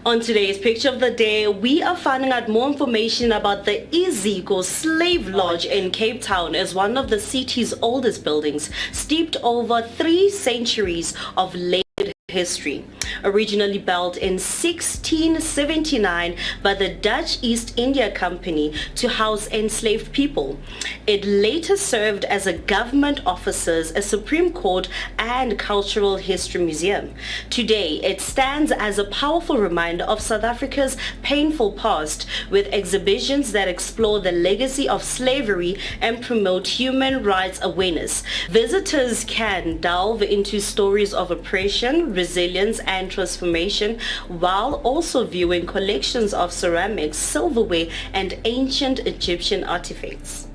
On today's Picture of the Day, we are finding out more information about the Iziko Slave Lodge in Cape Town as one of the city's oldest buildings, steeped over 3 centuries of layered history. Originally built in 1679 by the Dutch East India Company to house enslaved people, it later served as a government officers, a Supreme Court and cultural history museum. Today, it stands as a powerful reminder of South Africa's painful past, with exhibitions that explore the legacy of slavery and promote human rights awareness. Visitors can delve into stories of oppression, resilience and transformation, while also viewing collections of ceramics, silverware and ancient Egyptian artifacts.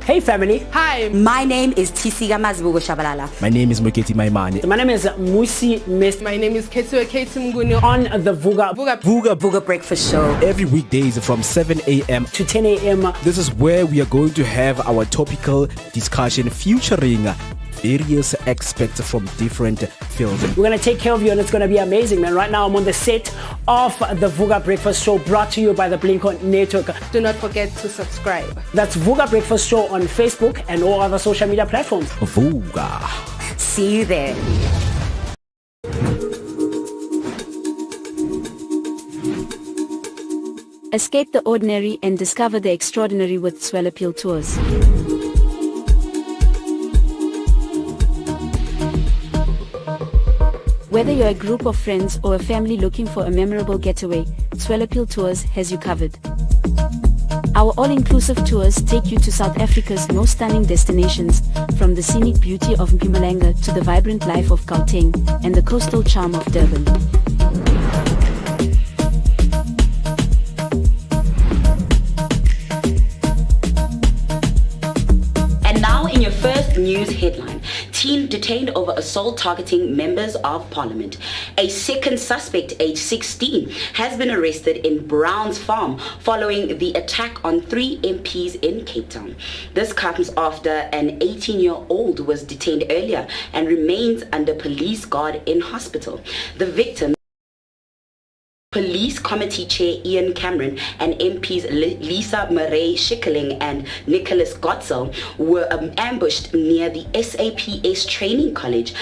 Hey family. Hi. My name is Tisiga Shabalala. My name is Moketi Maimani. My name is Musi Mist. My name is Ketsuya Ketumguni. On the Vooka Breakfast Show. Every weekdays from 7 a.m. to 10 a.m. This is where we are going to have our topical discussion featuring various aspects from different fields. We're going to take care of you and it's going to be amazing, man. Right now I'm on the set of the Vooka Breakfast Show, brought to you by the Blink-On Network. Do not forget to subscribe. That's Vooka Breakfast Show on Facebook and all other social media platforms. Vooka. See you there. Escape the ordinary and discover the extraordinary with Soweto Tours. Whether you're a group of friends or a family looking for a memorable getaway, Soweto Tours has you covered. Our all-inclusive tours take you to South Africa's most stunning destinations, from the scenic beauty of Mpumalanga to the vibrant life of Gauteng and the coastal charm of Durban. And now in your first news headline. Teen detained over assault targeting members of parliament. A second suspect, aged 16, has been arrested in Brown's Farm following the attack on 3 MPs in Cape Town. This comes after an 18-year-old was detained earlier and remains under police guard in hospital. The victim, Police Committee Chair Ian Cameron, and MPs Lisa Murray Schikkeling and Nicholas Gotzel were ambushed near the SAPS Training College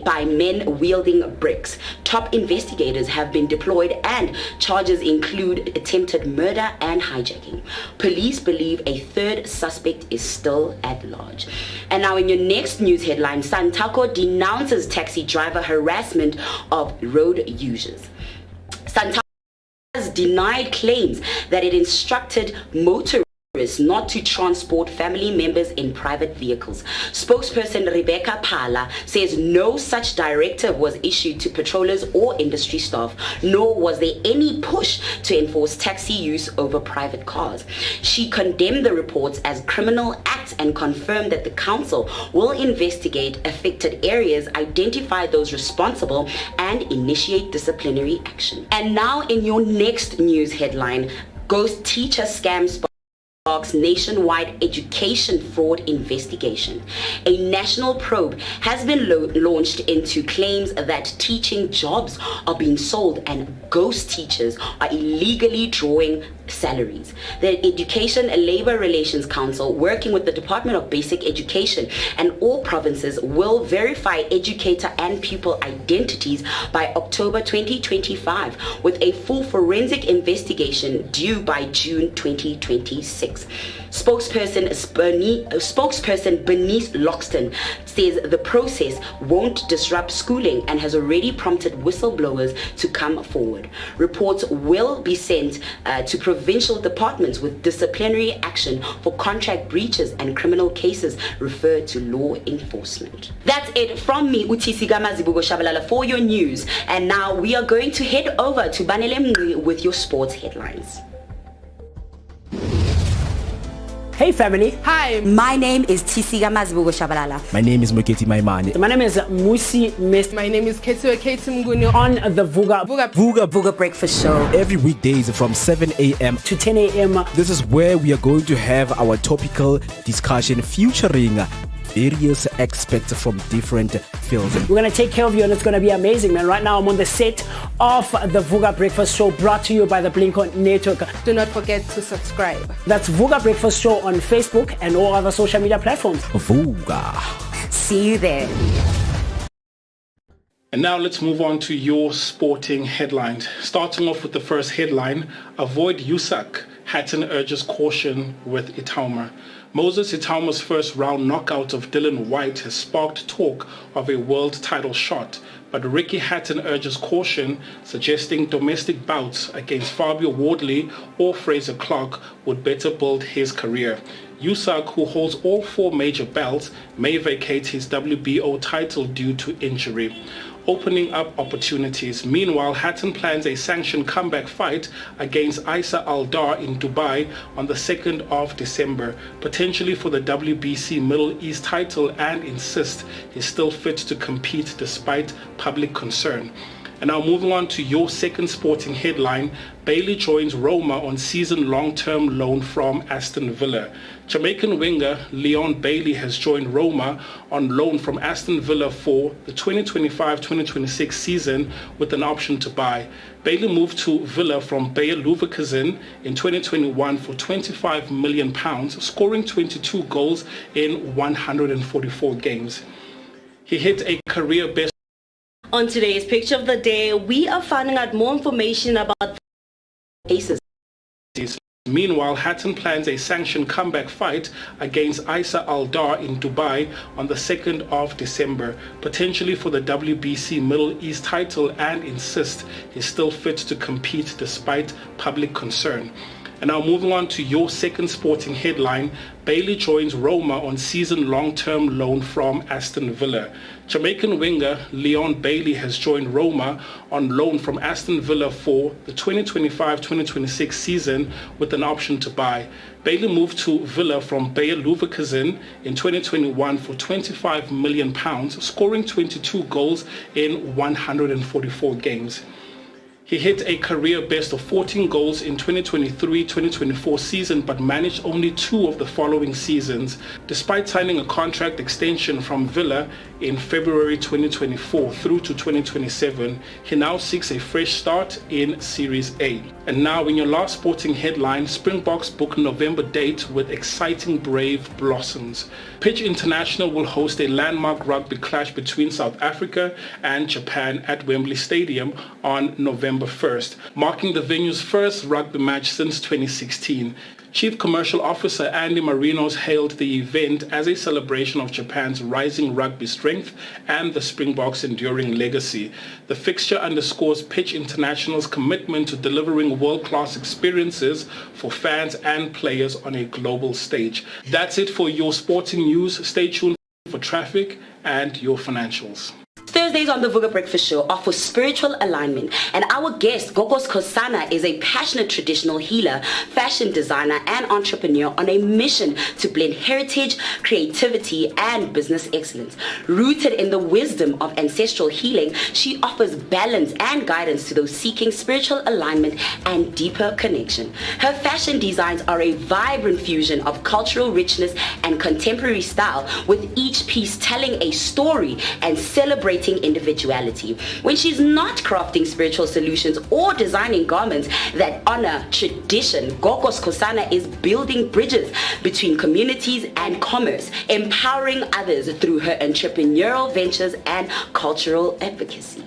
by men wielding bricks. Top investigators have been deployed and charges include attempted murder and hijacking. Police believe a third suspect is still at large. And now in your next news headline, Santaco denounces taxi driver harassment of road users. Santaco has denied claims that it instructed motorists not to transport family members in private vehicles. Spokesperson Rebecca Pala says no such directive was issued to patrollers or industry staff, nor was there any push to enforce taxi use over private cars. She condemned the reports as criminal acts and confirmed that the council will investigate affected areas, identify those responsible, and initiate disciplinary action. And now in your next news headline, ghost teacher scams nationwide education fraud investigation. A national probe has been launched into claims that teaching jobs are being sold and ghost teachers are illegally drawing salaries. The Education and Labor Relations Council, working with the Department of Basic Education and all provinces, will verify educator and pupil identities by October 2025, with a full forensic investigation due by June 2026. Spokesperson Bernice Loxton says the process won't disrupt schooling and has already prompted whistleblowers to come forward. Reports will be sent to provincial departments with disciplinary action for contract breaches and criminal cases referred to law enforcement. That's it from me, Utisigama Zibugo Shabalala, for your news. And now we are going to head over to Banele Mngwi with your sports headlines. Hey family. Hi. My name is Tisiga Shabalala. My name is Moketi Maimani. My name is Musi Mist. My name is Ketsuya Ketumguni. On the Vooka Breakfast Show. Every weekdays from 7 a.m. to 10 a.m. This is where we are going to have our topical discussion featuring various experts from different fields. We're going to take care of you and it's going to be amazing, man. Right now I'm on the set of the Vooka Breakfast Show brought to you by the Blink-On Network. Do not forget to subscribe. That's Vooka Breakfast Show on Facebook and all other social media platforms. Vooka. See you there. And now let's move on to your sporting headlines. Starting off with the first headline, avoid USAC. Hatton urges caution with Itauma. Moses Itauma's first round knockout of Dylan White has sparked talk of a world title shot, but Ricky Hatton urges caution, suggesting domestic bouts against Fabio Wardley or Fraser Clark would better build his career. Usyk, who holds all 4 major belts, may vacate his WBO title due to injury, opening up opportunities. Meanwhile, Hatton plans a sanctioned comeback fight against Isa Aldar in Dubai on the 2nd of December, potentially for the WBC Middle East title, and insists he's still fit to compete despite public concern. And now moving on to your second sporting headline, Bailey joins Roma on season long-term loan from Aston Villa. Jamaican winger Leon Bailey has joined Roma on loan from Aston Villa for the 2025-2026 season with an option to buy. Bailey moved to Villa from Bayer Leverkusen in 2021 for £25 million, scoring 22 goals in 144 games. He hit a career best. On today's Picture of the Day, we are finding out more information about Aces. Meanwhile, Hatton plans a sanctioned comeback fight against Isa Aldar in Dubai on the 2nd of December, potentially for the WBC Middle East title, and insists he's still fit to compete despite public concern. And now moving on to your second sporting headline, Bailey joins Roma on season long-term loan from Aston Villa. Jamaican winger Leon Bailey has joined Roma on loan from Aston Villa for the 2025-2026 season with an option to buy. Bailey moved to Villa from Bayer Leverkusen in 2021 for £25 million, scoring 22 goals in 144 games. He hit a career best of 14 goals in 2023-2024 season, but managed only 2 of the following seasons. Despite signing a contract extension from Villa in February 2024 through to 2027, he now seeks a fresh start in Series A. And now in your last sporting headline, Springboks book November date with exciting Brave Blossoms. Pitch International will host a landmark rugby clash between South Africa and Japan at Wembley Stadium on November 1st, marking the venue's first rugby match since 2016. Chief Commercial Officer Andy Marinos hailed the event as a celebration of Japan's rising rugby strength and the Springboks' enduring legacy. The fixture underscores Pitch International's commitment to delivering world-class experiences for fans and players on a global stage. That's it for your sporting news. Stay tuned for traffic and your financials. Thursdays on the Vooka Breakfast Show are for spiritual alignment, and our guest, Gogos Kosana, is a passionate traditional healer, fashion designer, and entrepreneur on a mission to blend heritage, creativity, and business excellence. Rooted in the wisdom of ancestral healing, she offers balance and guidance to those seeking spiritual alignment and deeper connection. Her fashion designs are a vibrant fusion of cultural richness and contemporary style, with each piece telling a story and celebrating individuality. When she's not crafting spiritual solutions or designing garments that honor tradition, Gogos Kosana is building bridges between communities and commerce, empowering others through her entrepreneurial ventures and cultural advocacy.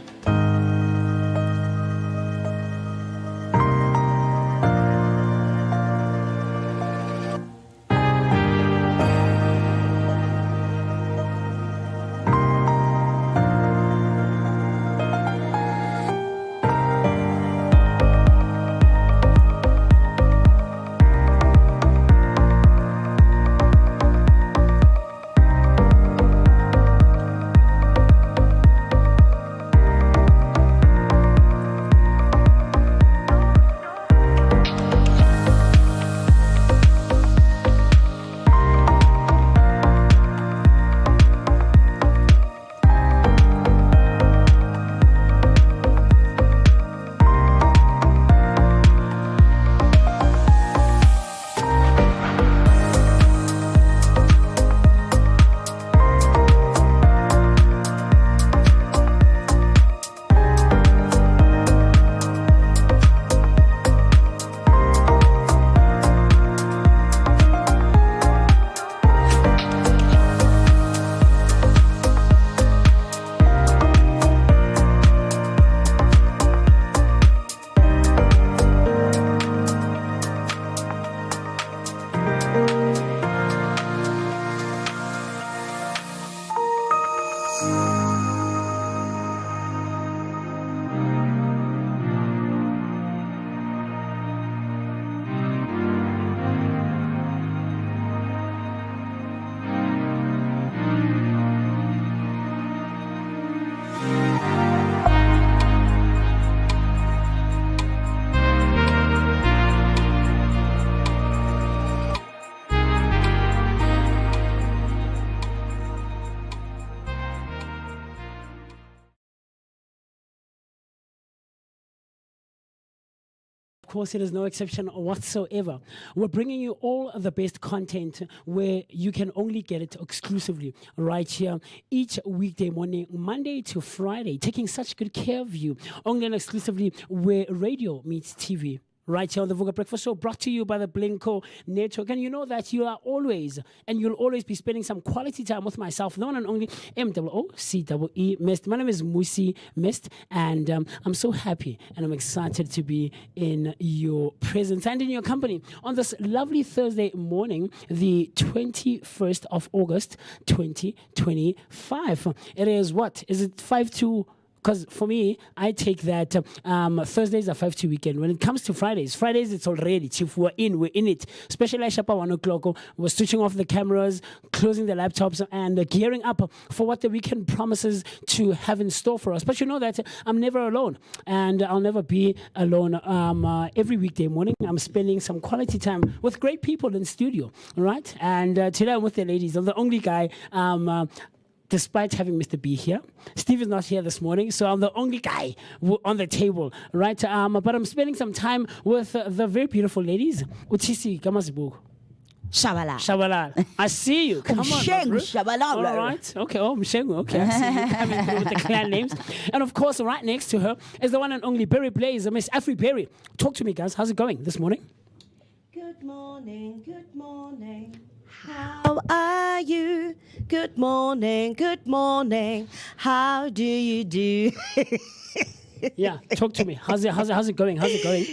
course, it is no exception whatsoever. We're bringing you all the best content where you can only get it exclusively right here each weekday morning, Monday to Friday, taking such good care of you, only and exclusively where radio meets TV. Right here on the Vooka Breakfast Show, brought to you by the Blinko Network. And you know that you are always, and you'll always be spending some quality time with myself, the one and only MOOCEE Mist. My name is Musi Mist, and I'm so happy and I'm excited to be in your presence and in your company on this lovely Thursday morning, the 21st of August, 2025. It is what? Is it 5 to... Because for me, I take that Thursdays are 5 to weekend. When it comes to Fridays, it's already, chief, we're in it. Especially at 1 o'clock, we're switching off the cameras, closing the laptops, and gearing up for what the weekend promises to have in store for us. But you know that I'm never alone, and I'll never be alone. Every weekday morning, I'm spending some quality time with great people in studio, right? And today I'm with the ladies. I'm the only guy... despite having Mr. B here. Steve is not here this morning, so I'm the only guy on the table, right? But I'm spending some time with the very beautiful ladies. Utisi Kamazibu. Shabalala. I see you. Come on. Shabalala. All right. Okay. Oh, Mshengu. Okay. I see you coming through with the clan names. And of course, right next to her is the one and only Berry Blaze, Miss Afri Berry. Talk to me, guys. How's it going this morning? Good morning, good morning. How are you? Good morning, good morning. How do you do? Yeah, talk to me. How's it going?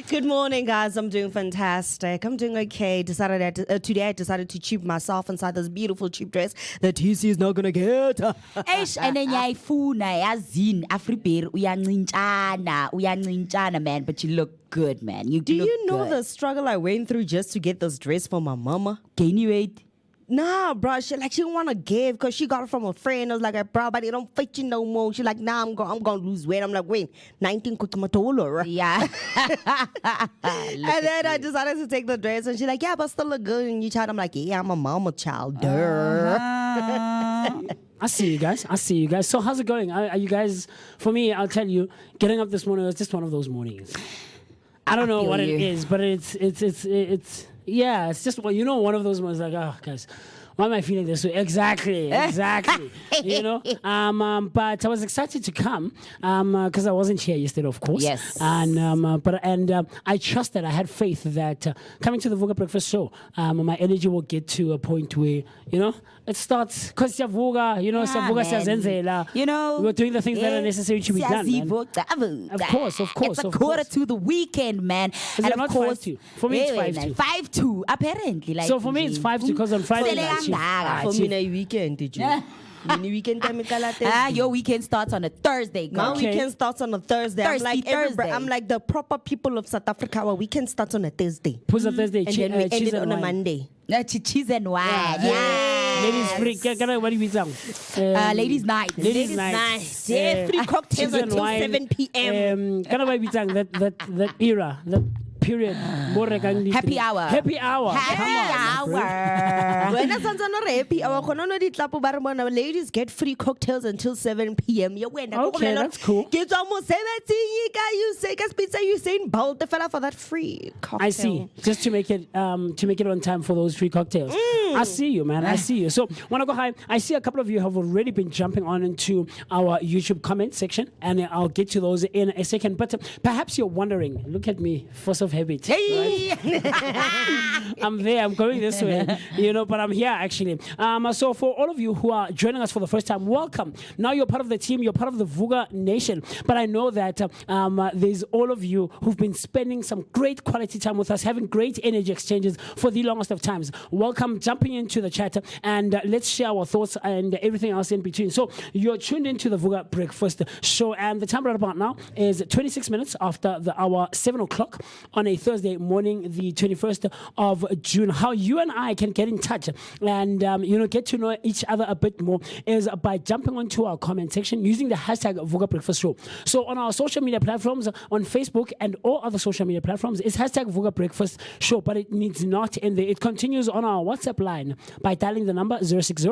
Good morning, guys. I'm doing fantastic. I'm doing okay. Today I decided to tube myself inside this beautiful tube dress that TC is not gonna get. And then man, but you look good, man. Do you know the struggle I went through just to get this dress for my mama? Gain you weight? Nah, bro. She didn't want to give because she got it from a friend. I was like, bro, but it don't fit you no more. She like, nah, I'm going to lose weight. I'm like, wait, 19 kutumatolo. Yeah. And then I decided to take the dress and she's like, yeah, but still look good in you, child. I'm like, yeah, I'm a mama child. I see you guys. So how's it going? Are you guys, for me, I'll tell you, getting up this morning was just one of those mornings. I don't know what it is, but it's yeah, it's just, you know, one of those ones like, oh, guys, why am I feeling this way? Exactly. You know, but I was excited to come because I wasn't here yesterday, of course. Yes. And I trusted, I had faith that coming to the Vooka Breakfast Show, my energy will get to a point where, you know, it starts because Vooka, you know, you know, we're doing the things that are necessary to be done. Man. Of course. It's a quarter to the weekend, man. Is it not 5-2? For me, it's 5-2. 5-2, apparently. Like, so for me, it's 5-2 because on Friday for me, a weekend, did you? Weekend your weekend starts on a Thursday, girl. My weekend starts on a Thursday. I'm like the proper people of South Africa. Our weekend starts on a Thursday. Who's a Thursday? And then we end it on a Monday. Cheese and wine. Yeah. Ladies free. What do we say? Ladies night. Ladies night. Yeah, free cocktails until 7 p.m. That era. That period. Happy hour. Happy hour. When it's on happy hour, ladies get free cocktails until 7 p.m. Okay, that's cool. Kids almost 17. You say pizza. You saying bold the fella for that free cocktail. I see. Just to make it on time for those free cocktails. I see you, man. I see you. So wanna go high? I see a couple of you have already been jumping on into our YouTube comment section, and I'll get to those in a second. But perhaps you're wondering. Look at me, force of habit. Hey. Right? I'm there. I'm going this way. You know, but I'm here actually. So for all of you who are joining us for the first time, welcome. Now you're part of the team. You're part of the Vooka Nation. But I know that there's all of you who've been spending some great quality time with us, having great energy exchanges for the longest of times. Welcome, jumping into the chat, and let's share our thoughts and everything else in between. So you're tuned into the Vooka Breakfast Show, and the time right about now is 26 minutes after the hour 7 o'clock on a Thursday morning, the 21st of June. How you and I can get in touch and get to know each other a bit more is by jumping onto our comment section using the hashtag Vooka Breakfast Show. So on our social media platforms, on Facebook and all other social media platforms, it's hashtag Vooka Breakfast Show, but it needs not end there. It continues on our WhatsApp line by dialing the number 060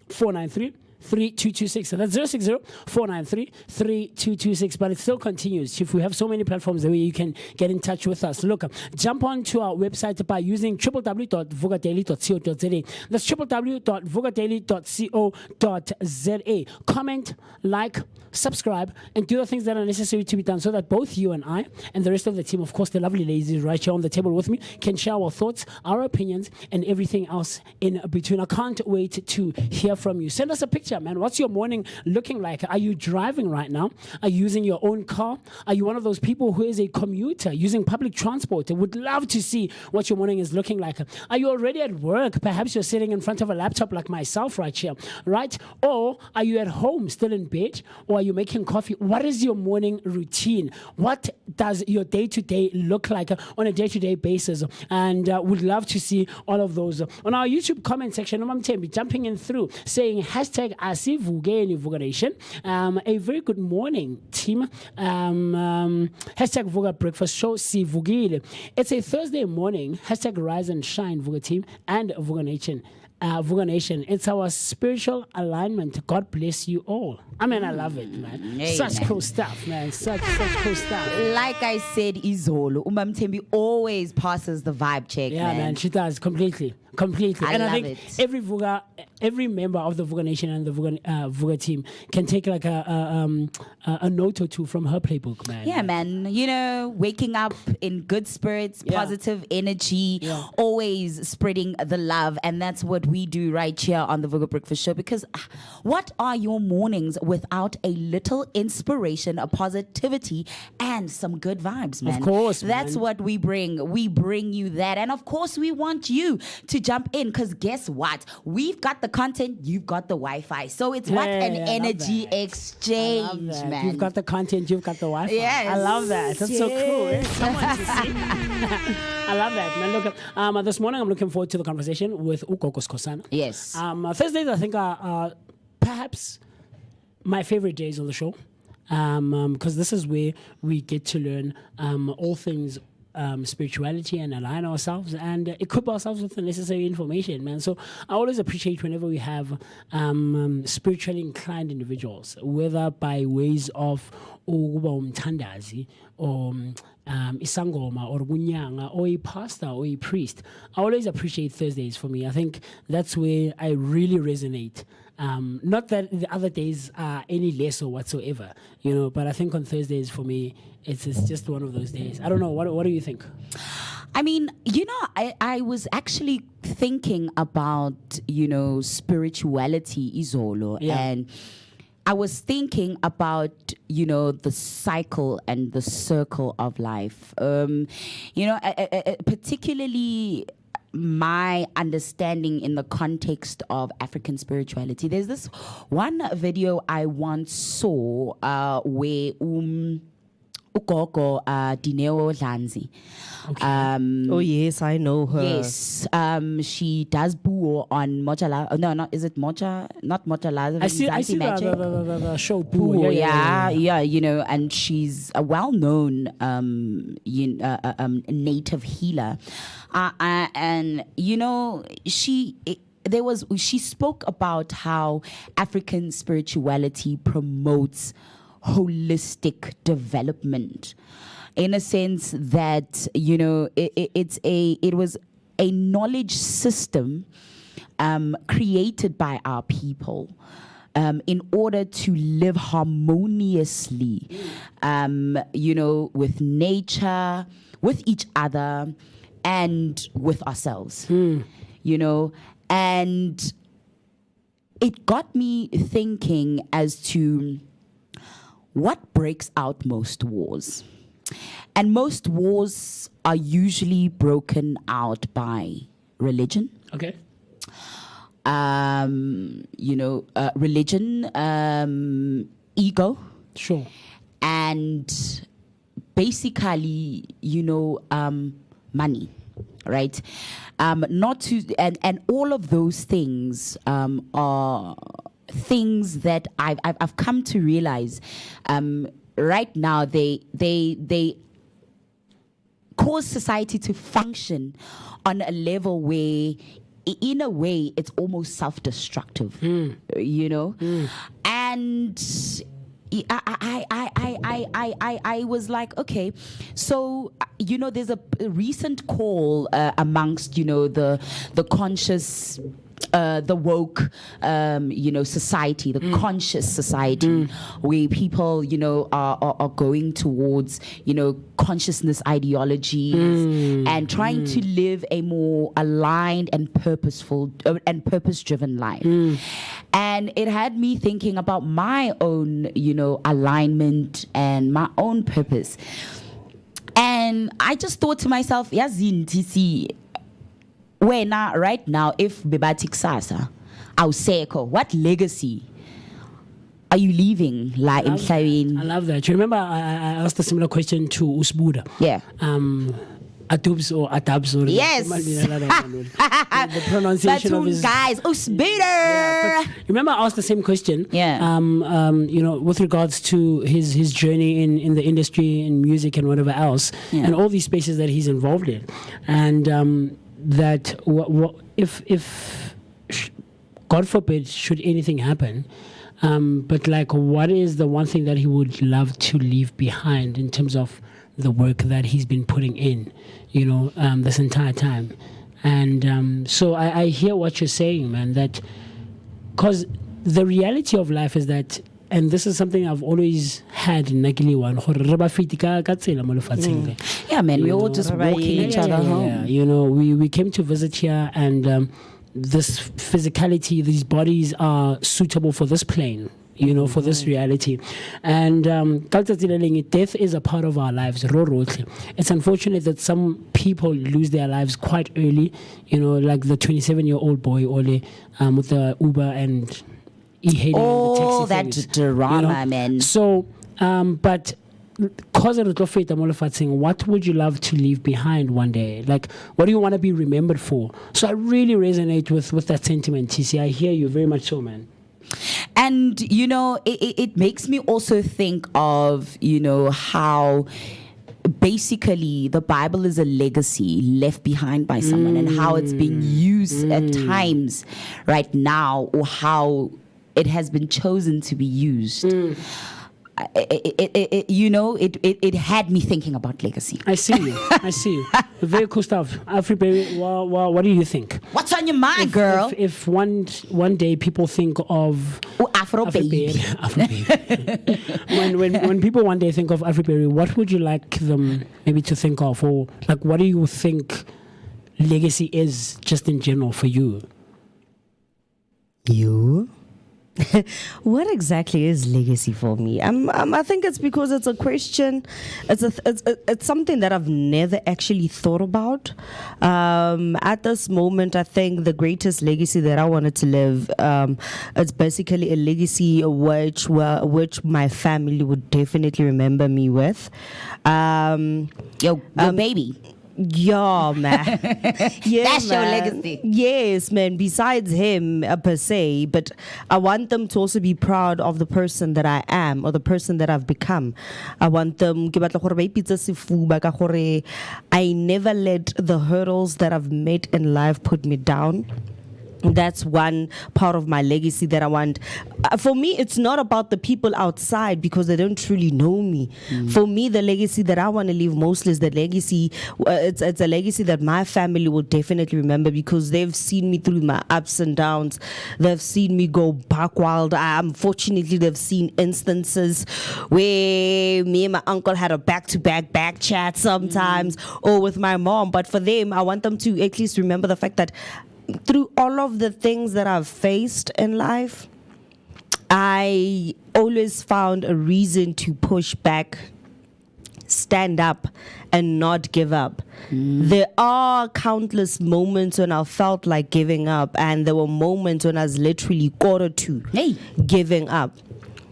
493 3226. So that's 060-493-3226. But it still continues. If we have so many platforms that way you can get in touch with us. Look, jump onto our website by using www.vookadaily.co.za. That's www.vookadaily.co.za. Comment, like, subscribe, and do the things that are necessary to be done so that both you and I and the rest of the team, of course, the lovely ladies right here on the table with me, can share our thoughts, our opinions, and everything else in between. I can't wait to hear from you. Send us a picture, man. What's your morning looking like? Are you driving right now? Are you using your own car? Are you one of those people who is a commuter using public transport? I would love to see what your morning is looking like. Are you already at work? Perhaps you're sitting in front of a laptop like myself right here, right? Or are you at home still in bed? Or are you making coffee? What is your morning routine? What does your day-to-day look like on a day-to-day basis? And would love to see all of those on our YouTube comment section. I'm jumping in through saying hashtag AsiVukeni Vooka Nation. A very good morning, team. Hashtag Vooka Breakfast Show Sivugile. It's a Thursday morning. Hashtag Rise and Shine Vooka Team and Vooka Nation. Vooka Nation, it's our spiritual alignment. God bless you all. I mean, I love it, man. Such cool stuff, man. Such cool stuff. Like I said, Izolo, Umamthembi always passes the vibe check. Yeah, man, she does completely. And I think every member of the Vooka Nation and the Vooka team can take like a note or two from her playbook, man. Yeah, man. You know, waking up in good spirits, positive energy, always spreading the love, and that's what we do right here on the Vooka Breakfast Show. Because what are your mornings without a little inspiration, a positivity, and some good vibes, man? Of course, that's what we bring. We bring you that, and of course, we want you to jump in, because guess what? We've got the content, you've got the Wi-Fi. So it's an energy exchange, man. You've got the content, you've got the Wi-Fi. Yes. I love that. That's so cool. Eh? Someone to see. I love that, man. Look, this morning I'm looking forward to the conversation with Ukoko Skosana. Yes. Thursdays, I think, are perhaps my favorite days on the show, because this is where we get to learn all things spirituality and align ourselves and equip ourselves with the necessary information, man. So I always appreciate whenever we have spiritually inclined individuals, whether by ways of umthandazi or isangoma or bunyanga or a pastor or a priest. I always appreciate Thursdays for me. I think that's where I really resonate. Not that the other days are any less or whatsoever, you know, but I think on Thursdays for me, it's just one of those days. I don't know. What do you think? I mean, you know, I was actually thinking about, you know, spirituality, Izolo, and I was thinking about, you know, the cycle and the circle of life. You know, particularly my understanding in the context of African spirituality. There's this one video I once saw where Ukoko Dineo Dlanzi. Oh yes, I know her. Yes, she does buo on Mojala. No, not is it Moja? Not Mojala. I see the show buo. Yeah, you know, and she's a well-known native healer, and you know she spoke about how African spirituality promotes holistic development, in a sense that, you know, it was a knowledge system created by our people in order to live harmoniously, you know, with nature, with each other, and with ourselves, you know. And it got me thinking as to what breaks out most wars. And most wars are usually broken out by religion. Okay. You know, religion, ego. Sure. And basically, you know, money, right? Not to, and all of those things are things that I've come to realize right now they cause society to function on a level where in a way, it's almost self-destructive, you know? And I was like, okay, so you know, there's a recent call amongst, you know, the conscious, the woke, you know, society, the conscious society, where people, you know, are going towards, you know, consciousness ideologies and trying to live a more aligned and purposeful and purpose-driven life. And it had me thinking about my own, you know, alignment and my own purpose. And I just thought to myself, yazini wena right now, if bebathi kusasa awusekho, what legacy are you leaving la emhlabeni? I love that. You remember I asked a similar question to Usbuda. Yeah. Adubs or Adabs or yes. The pronunciation of his guys. Usbuda. Yeah, but remember I asked the same question. Yeah. You know, with regards to his journey in the industry, in music and whatever else, and all these spaces that he's involved in, and that if God forbid should anything happen, but like what is the one thing that he would love to leave behind in terms of the work that he's been putting in, you know, this entire time. And so I hear what you're saying, man, that because the reality of life is that, and this is something I've always had in Nagiliwan. Yeah, man, we all just walking each other home. Yeah. You know, we came to visit here, and this physicality, these bodies are suitable for this plane, you know, for this reality. And death is a part of our lives. It's unfortunate that some people lose their lives quite early, you know, like the 27-year-old boy Ole with the Uber and all that drama, you know? Man. So, but what would you love to leave behind one day? Like, what do you want to be remembered for? So I really resonate with that sentiment, TC. I hear you very much so, man. And, you know, it makes me also think of, you know, how basically the Bible is a legacy left behind by someone and how it's being used at times right now, or how it has been chosen to be used. You know, it had me thinking about legacy. I see you. Very cool stuff. Afriberry, what do you think? What's on your mind, girl? If one day people think of Afroberry. when people one day think of Afriberry, what would you like them maybe to think of, or like what do you think legacy is just in general for you? You? What exactly is legacy for me? I think it's because it's a question. It's something that I've never actually thought about. At this moment, I think the greatest legacy that I wanted to live, it's basically a legacy which my family would definitely remember me with. Your baby. Yeah, man. Yeah, that's man. your legacy. Yes, man. Besides him, per se, but I want them to also be proud of the person that I am, or the person that I've become. I want them. I never let the hurdles that I've met in life put me down. That's one part of my legacy that I want. For me, it's not about the people outside because they don't truly know me. For me, the legacy that I want to leave mostly is the legacy. It's a legacy that my family will definitely remember because they've seen me through my ups and downs. They've seen me go back wild. Unfortunately, they've seen instances where me and my uncle had a back chat sometimes, or with my mom. But for them, I want them to at least remember the fact that through all of the things that I've faced in life, I always found a reason to push back, stand up, and not give up. There are countless moments when I felt like giving up, and there were moments when I was literally quarter to giving up.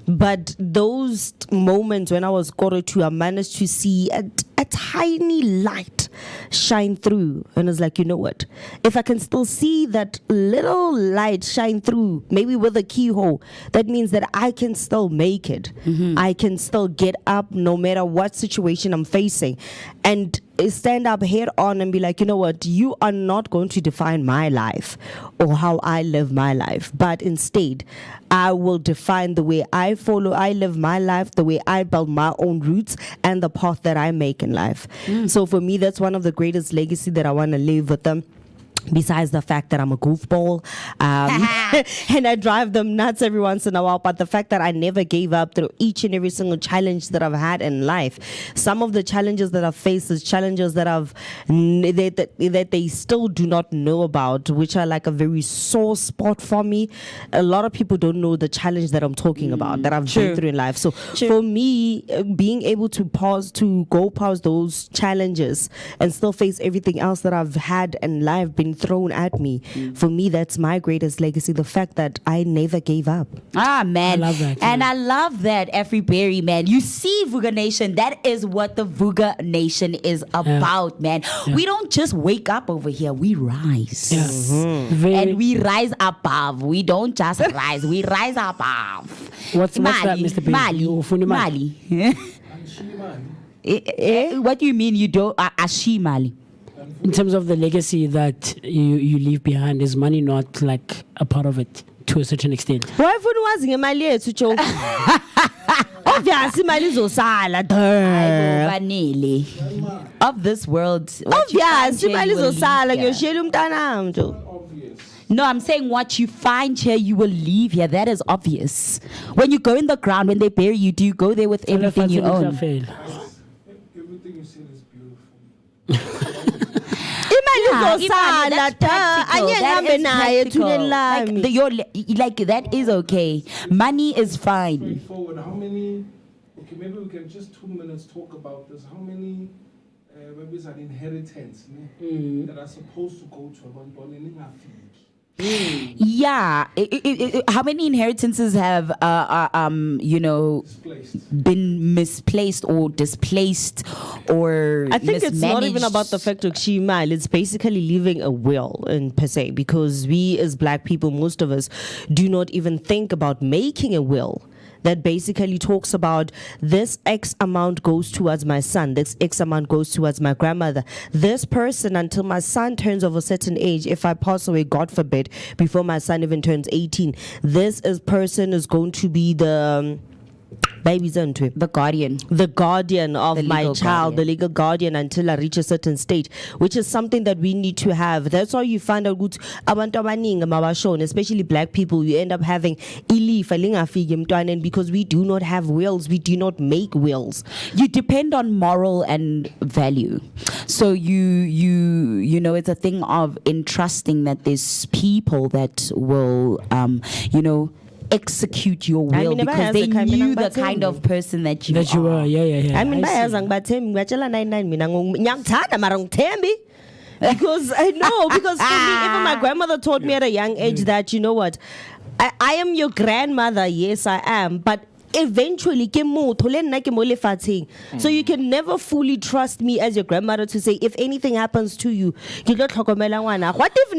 But those moments when I was quarter to, I managed to see a tiny light shine through. And I was like, you know what? If I can still see that little light shine through, maybe with a keyhole, that means that I can still make it. I can still get up no matter what situation I'm facing. And stand up head on and be like, you know what, you are not going to define my life or how I live my life, but instead I will define the way I live my life, the way I build my own roots and the path that I make in life. So for me, that's one of the greatest legacy that I want to leave with them. Besides the fact that I'm a goofball and I drive them nuts every once in a while, but the fact that I never gave up through each and every single challenge that I've had in life. Some of the challenges that I've faced is challenges that that they still do not know about, which are like a very sore spot for me. A lot of people don't know the challenge that I'm talking about, that I've been through in life. So for me, being able to go past those challenges and still face everything else that I've had in life, been thrown at me. For me, that's my greatest legacy, the fact that I never gave up. Ah, man. I love that, and yeah. I love that, Effie Berry, man. You see, Vooka Nation, that is what the Vooka Nation is about, man. Yeah. We don't just wake up over here, we rise. Yes. And we rise above. We don't just rise, we rise above. What's that, Mr. Berry? Mali. What do you mean you don't? Ashi Mali. In terms of the legacy that you leave behind, is money not like a part of it to a certain extent? Why would was imali yethu Joe? Obviously imali izosala. Of this world. Obviously imali izosala ngiyoshiyela umntanami Joe. No, I'm saying what you find here, you will leave here. That is obvious. When you go in the ground, when they bury you, do you go there with everything you own? Everything you said is beautiful. Like that is okay. Money is fine. Straightforward. How many? Okay, maybe we can just 2 minutes talk about this. How many babies are inheritance that are supposed to go to a Yeah. How many inheritances have been misplaced or displaced or I think it's not even mismanaged? about the fact of Shimal. It's basically leaving a will in per se, because we as black people, most of us do not even think about making a will that basically talks about this X amount goes towards my son, this X amount goes towards my grandmother. This person, until my son turns of a certain age, if I pass away, God forbid, before my son even turns 18, this person is going to be the the guardian. The guardian of my child, guardian. the legal guardian until I reach a certain state, which is something that we need to have. That's why you find out good abantu abaningi mabashona, especially black people, you end up having ilifa lingafiki mntwaneni because we do not have wills, we do not make wills. You depend on moral and value. So you know, it's a thing of entrusting that there's people that will execute your will because they knew the kind of person that you were. Yeah. I mean, because I know, because for me, even my grandmother taught me at a young age that, you know what, I am your grandmother, yes I am, but eventually so you can never fully trust me as your grandmother to say if anything happens to you, what if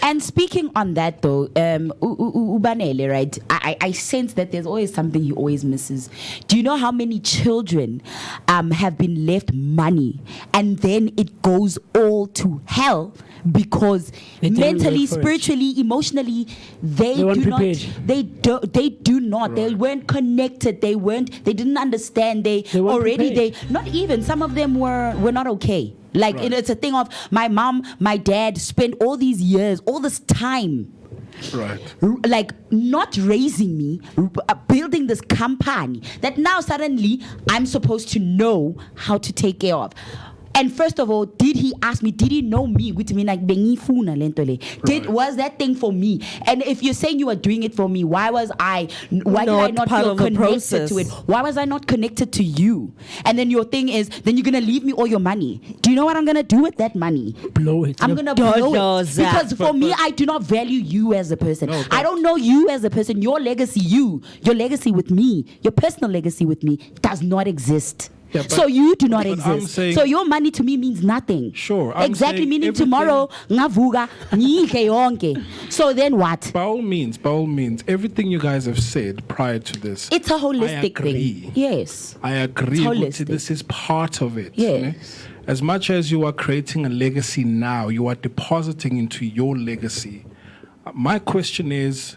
and speaking on that though, Ubanele, right, I sense that there's always something he always misses. Do you know how many children have been left money and then it goes all to hell because mentally, spiritually, emotionally they do not they weren't connected, they didn't understand, they not even, some of them were not okay. Like it's a thing of my mom, my dad spent all these years, all this time, like not raising me, building this company that now suddenly I'm supposed to know how to take care of. And first of all, did he ask me? Did he know me? Was that thing for me? And if you're saying you were doing it for me, why did I not feel connected to it? Why was I not connected to you? And then your thing is, then you're gonna leave me all your money. Do you know what I'm gonna do with that money? Blow it. I'm gonna blow it. Because for me, I do not value you as a person. I don't know you as a person. Your legacy, your legacy with me, your personal legacy with me does not exist. Yeah, but- so you do not but I'm exist. saying- So your money to me means nothing. Sure, I'm exactly, saying meaning everything- tomorrow, ngavuka, ngidle yonke. So then what? By all means, everything you guys have said prior to this, It's a holistic I agree. thing. Yes. I agree. It's Ukuthi holistic. this is part of it. Yes. ne? As much as you are creating a legacy now, you are depositing into your legacy. My question is,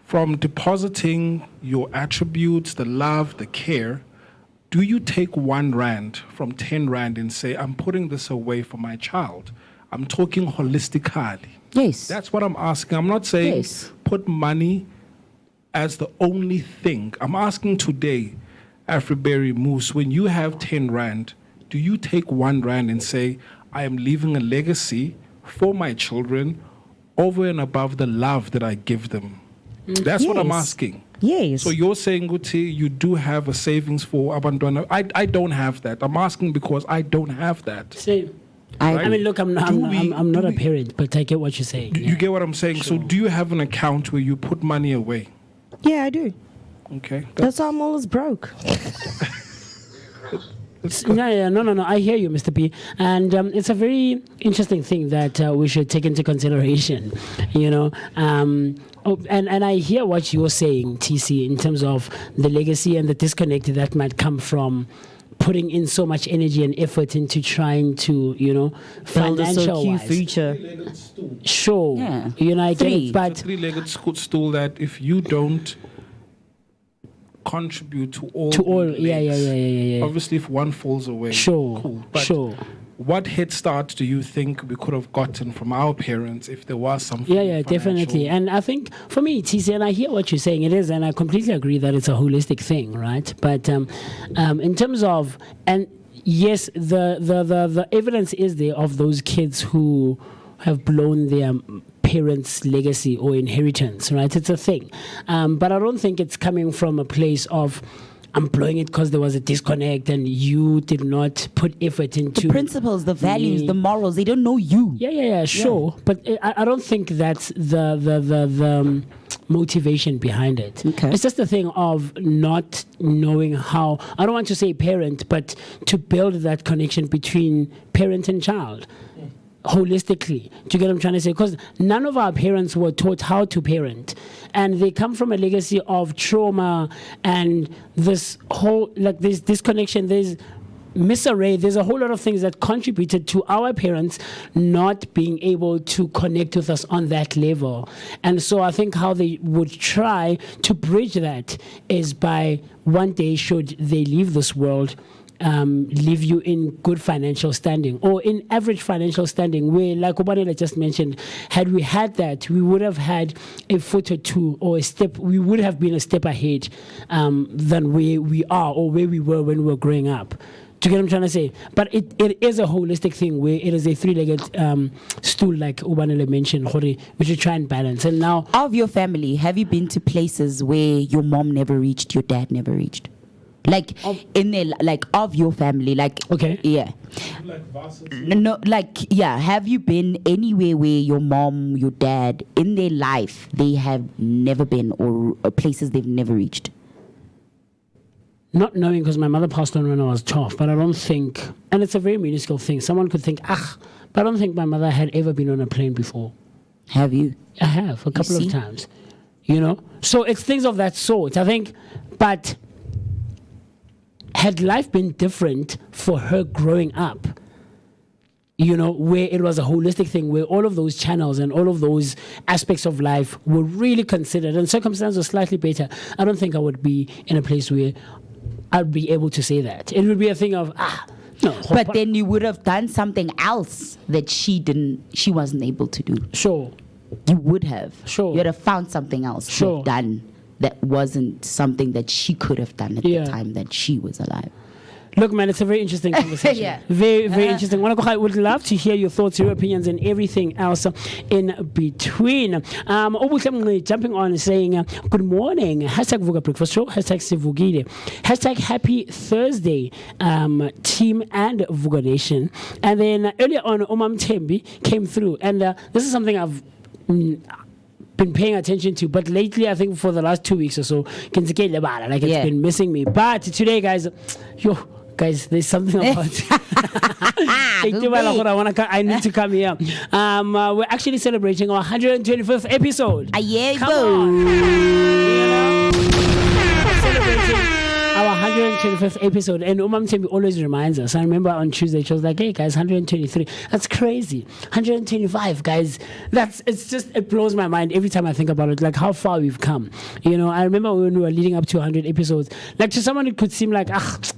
from depositing your attributes, the love, the care, do you take 1 rand from 10 rand and say, I'm putting this away for my child? I'm talking holistically. Yes. That's what I'm asking. I'm not saying Yes. put money as the only thing. I'm asking today, Afriberry Moose, when you have 10 rand, do you take 1 rand and say, I am leaving a legacy for my children over and above the love that I give them? That's what I'm Yes. asking. Yes. So you're saying, Guti, you do have a savings for abandona. I don't have that. I'm asking because I don't have that. Same. I, I mean, look, I'm not Do a we- parent, but I get what you're saying. You get what I'm saying? So do you have an account where you put money away? Yeah, I do. Okay. That's why I'm always broke. No. I hear you, Mr. P. And it's a very interesting thing that we should take into consideration, you know. And I hear what you're saying, TC, in terms of the legacy and the disconnect that might come from putting in so much energy and effort into trying to, you know, Build a so financial cute wise. future. Sure. Yeah. You know, I get Three. it. But It's a 3-legged stool that if you don't contribute to all, yeah. obviously if one falls away, Sure, cool. But sure. what head start do you think we could have gotten from our parents if there was something? Yeah, definitely. financial? And I think for me, TC, and I hear what you're saying, it is, and I completely agree that it's a holistic thing, right? But in terms of, and yes, the evidence is there of those kids who have blown their parents' legacy or inheritance, right? It's a thing. But I don't think it's coming from a place of, I'm blowing it because there was a disconnect and you did not put effort into the principles, the values, me. the morals, they don't know you. Yeah, sure. But I don't think that's the motivation behind it. Okay. It's just the thing of not knowing how, I don't want to say parent, but to build that connection between parent and child. Holistically, do you get what I'm trying to say? Because none of our parents were taught how to parent, and they come from a legacy of trauma and this whole, like, this disconnection, there's misarray, there's a whole lot of things that contributed to our parents not being able to connect with us on that level. And so I think how they would try to bridge that is by one day, should they leave this world, leave you in good financial standing or in average financial standing, where, like Obanela just mentioned, had we had that, we would have had a foot or two or a step, we would have been a step ahead than where we are or where we were when we were growing up. Do you get what I'm trying to say? But it is a holistic thing where it is a 3-legged stool, like Obanela mentioned, we should try and balance. And now, Of your family, have you been to places where your mom never reached, your dad never reached? Like in their, like, of your family, like, okay. yeah. No, like, yeah. Have you been anywhere where your mom, your dad, in their life, they have never been, or places they've never reached? Not knowing, because my mother passed on when I was 12, but I don't think, and it's a very minuscule thing. Someone could think, but I don't think my mother had ever been on a plane before. Have you? I have, a couple see? of times, you know? So it's things of that sort, I think. But had life been different for her growing up, you know, where it was a holistic thing, where all of those channels and all of those aspects of life were really considered and circumstances were slightly better, I don't think I would be in a place where I'd be able to say that. It would be a thing of, no. But then you would have done something else that she wasn't able to do. Sure. You would have. Sure. You would have found something else to Sure. have done that wasn't something that she could have done at Yeah. the time that she was alive. Look, man, it's a very interesting conversation. Yeah. Very, very interesting. I would love to hear your thoughts, your opinions, and everything else in between. Obuhle jumping on and saying, good morning. Hashtag Vooka Breakfast Show. Hashtag Sivugile. Hashtag Happy Thursday, team and Vooka Nation. And then earlier on, Omam Tembi came through. And this is something I've been paying attention to, but lately I think for the last 2 weeks or so, it's been missing me. But today, guys, guys, there's something about I need to come here. We're actually celebrating our 125th episode. Come on. You know? Celebrating our 125th episode, and Umam Tembi always reminds us. I remember on Tuesday she was like, "Hey guys, 123. That's crazy. 125, guys. It blows my mind every time I think about it. Like how far we've come. You know, I remember when we were leading up to 100 episodes. Like to someone it could seem like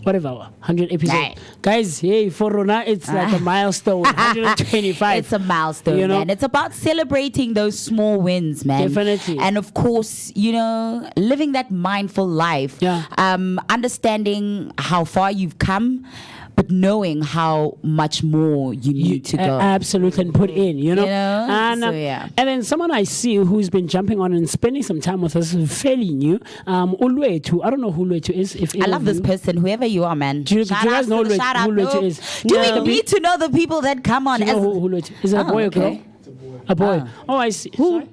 whatever, 100 episodes. Right. Guys, hey, for Rona, it's like a milestone. 125. It's a milestone, you know? Man. It's about celebrating those small wins, man. Definitely. And of course, you know, living that mindful life. Yeah. Understanding how far you've come, but knowing how much more you need to go. Absolutely, and put in, you know? And, so, yeah. And then someone I see who's been jumping on and spending some time with us, fairly new, Ulwetu. I don't know who Ulwetu is. I love this person, whoever you are, man. Do you guys know who Ulwetu is? Do we need to know the people that come on? Do you know who Ulwetu is? It a boy or girl? It's a boy. A boy. Oh, I see. Who? Sorry?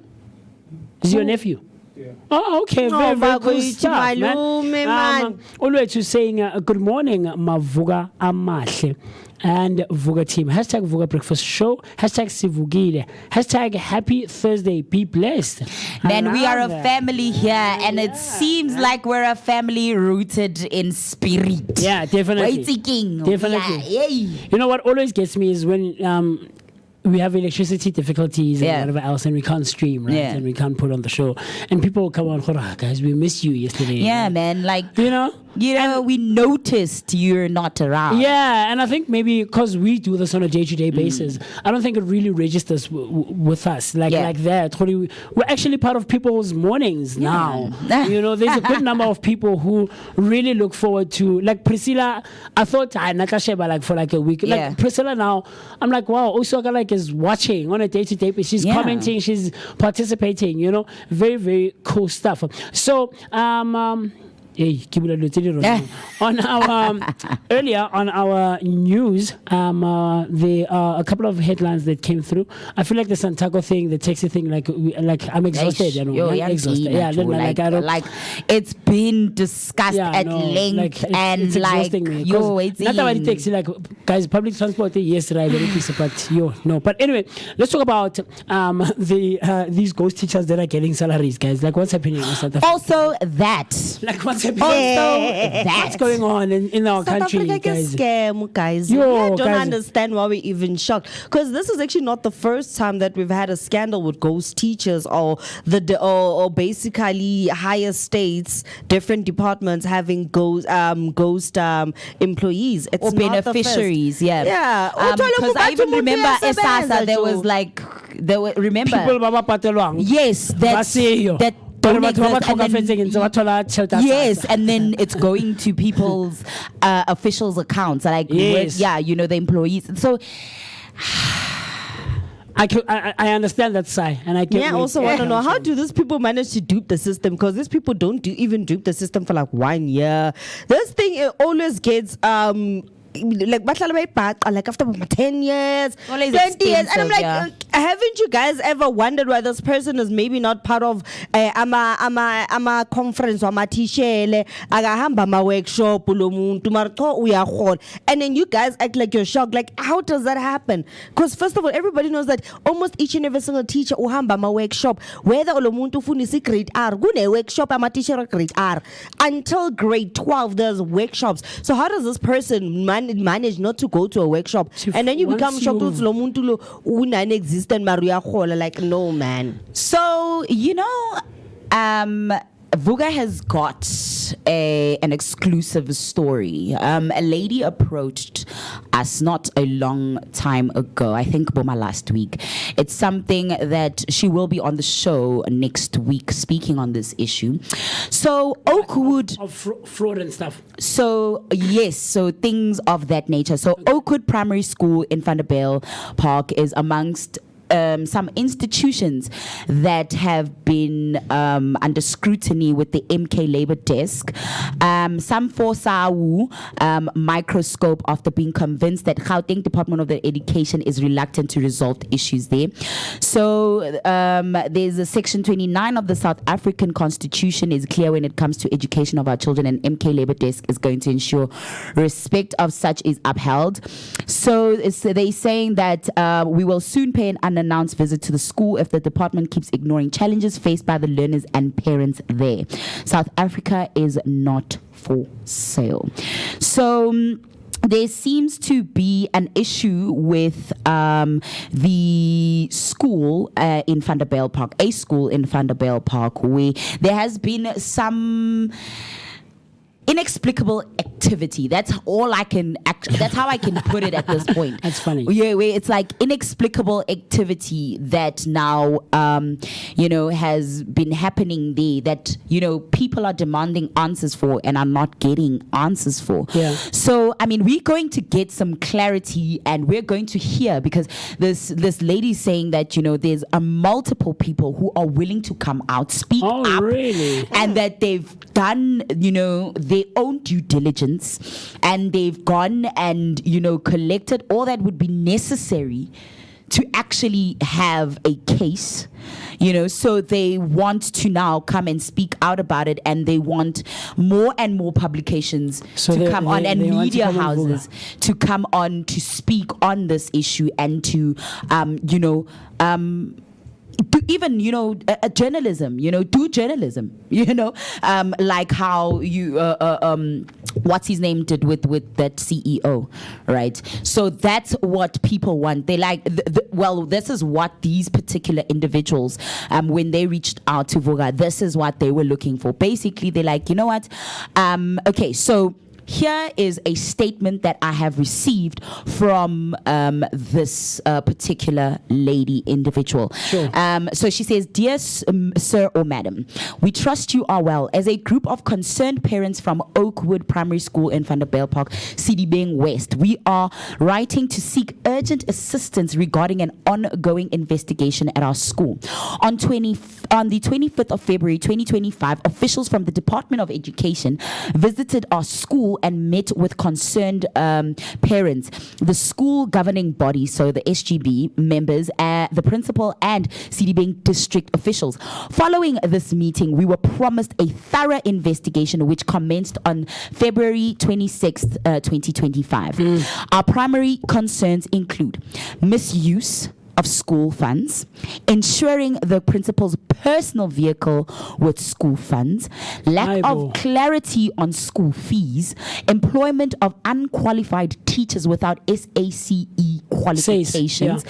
Is your nephew? Yeah. Oh, okay. Very, very cool stuff, man. man. Ulwetu saying, good morning, Vooka Amahle and Vooka team. Hashtag Vooka Breakfast Show. Hashtag Sivugile. Hashtag Happy Thursday. Be blessed. Man, we are a family here, and it seems like we're a family rooted in spirit. Yeah, definitely. Definitely. Yeah. You know what always gets me is when we have electricity difficulties and whatever else, and we can't stream, right? And we can't put on the show. And people will come on, guys, we missed you yesterday. Yeah, man. Like, you know, we noticed you're not around. Yeah, and I think maybe because we do this on a day-to-day basis, I don't think it really registers with us like that. We're actually part of people's mornings now. You know, there's a good number of people who really look forward to, like Priscilla. I thought Natasheba like for like a week. Like Priscilla now, I'm like, wow, Osoka like is watching on a day-to-day basis. She's commenting, she's participating. You know, very very cool stuff. So on our earlier on our news, there are a couple of headlines that came through. I feel like the Santaco thing, the taxi thing, like I'm exhausted. Exhausted. Yeah, like it's been discussed at length, and it's exhausting me. it's not about the taxi, like guys, public transport. Yes, right, very piece, but no. But anyway, let's talk about these ghost teachers that are getting salaries, guys. Like what's happening in South Africa? Also that, like what's what's going on in our country, Africa guys? Scam, guys. I don't understand why we're even shocked, because this is actually not the first time that we've had a scandal with ghost teachers or basically higher states, different departments having ghost employees. It's or not beneficiaries. Yeah. Because I even remember SASA. There was like remember people Baba Patelwang. Yes, that. Yes, and then it's going to people's officials' accounts, like the employees. So I understand that side, and I get also want to know, how do these people manage to dupe the system? Because these people don't even dupe the system for like 1 year. This thing always gets like after 10 years, 20 years, and I'm like, haven't you guys ever wondered why this person is maybe not part of ama conference or matishele agahamba ma workshop lo muntu marto uyagona, and then you guys act like you're shocked? Like, how does that happen? Because first of all, everybody knows that almost each and every single teacher uhamba ma workshop, whether lo muntu ufundisa grade R kune workshop ama teacher grade R until grade 12 there's workshops. So how does this person manage not to go to a workshop, and then you become shocked with lo muntu lo non-existent maria khola? Like, no, man. So Vooka has got an exclusive story. A lady approached us not a long time ago, I think Boma last week. It's something that she will be on the show next week speaking on this issue. So Oakwood of fraud and stuff. So yes, so things of that nature. So Oakwood Primary School in Vanderbilt Park is amongst some institutions that have been under scrutiny with the MK Labor Desk. Some for SAWU microscope after being convinced that Gauteng Department of the Education is reluctant to resolve the issues there. So there's a section 29 of the South African Constitution is clear when it comes to education of our children, and MK Labor Desk is going to ensure respect of such is upheld. So they're saying that we will soon pay an unannounced visit to the school if the department keeps ignoring challenges faced by the learners and parents there. South Africa is not for sale. So there seems to be an issue with the school in Vanderbijl Park, a school in Vanderbijl Park, where there has been some inexplicable activity. That's all I can. That's how I can put it at this point. That's funny. Yeah, where it's like inexplicable activity that now, has been happening there. That people are demanding answers for and are not getting answers for. Yeah. So I mean, we're going to get some clarity, and we're going to hear, because this lady saying that there's multiple people who are willing to come out, speak up, really? and that they've done their own due diligence, and they've gone and collected all that would be necessary to actually have a case, so they want to now come and speak out about it, and they want more and more publications to come on, and media houses to come on to speak on this issue, and to do even journalism, do journalism, like how what's his name did with that CEO, right? So that's what people want. They like this is what these particular individuals when they reached out to Vooka, this is what they were looking for. Basically, they're like, okay, so here is a statement that I have received from this particular lady individual. Sure. So she says, "Dear sir or madam, we trust you are well. As a group of concerned parents from Oakwood Primary School in Vanderbijl Park, Sidibeng West, we are writing to seek urgent assistance regarding an ongoing investigation at our school. On the 25th of February 2025, officials from the Department of Education visited our school and met with concerned parents, the school governing body, so the SGB members, the principal, and Sidibeng district officials. Following this meeting, we were promised a thorough investigation which commenced on February 26th, 2025. Our primary concerns include misuse of school funds, ensuring the principal's personal vehicle with school funds, lack of clarity on school fees, employment of unqualified teachers without SACE qualifications,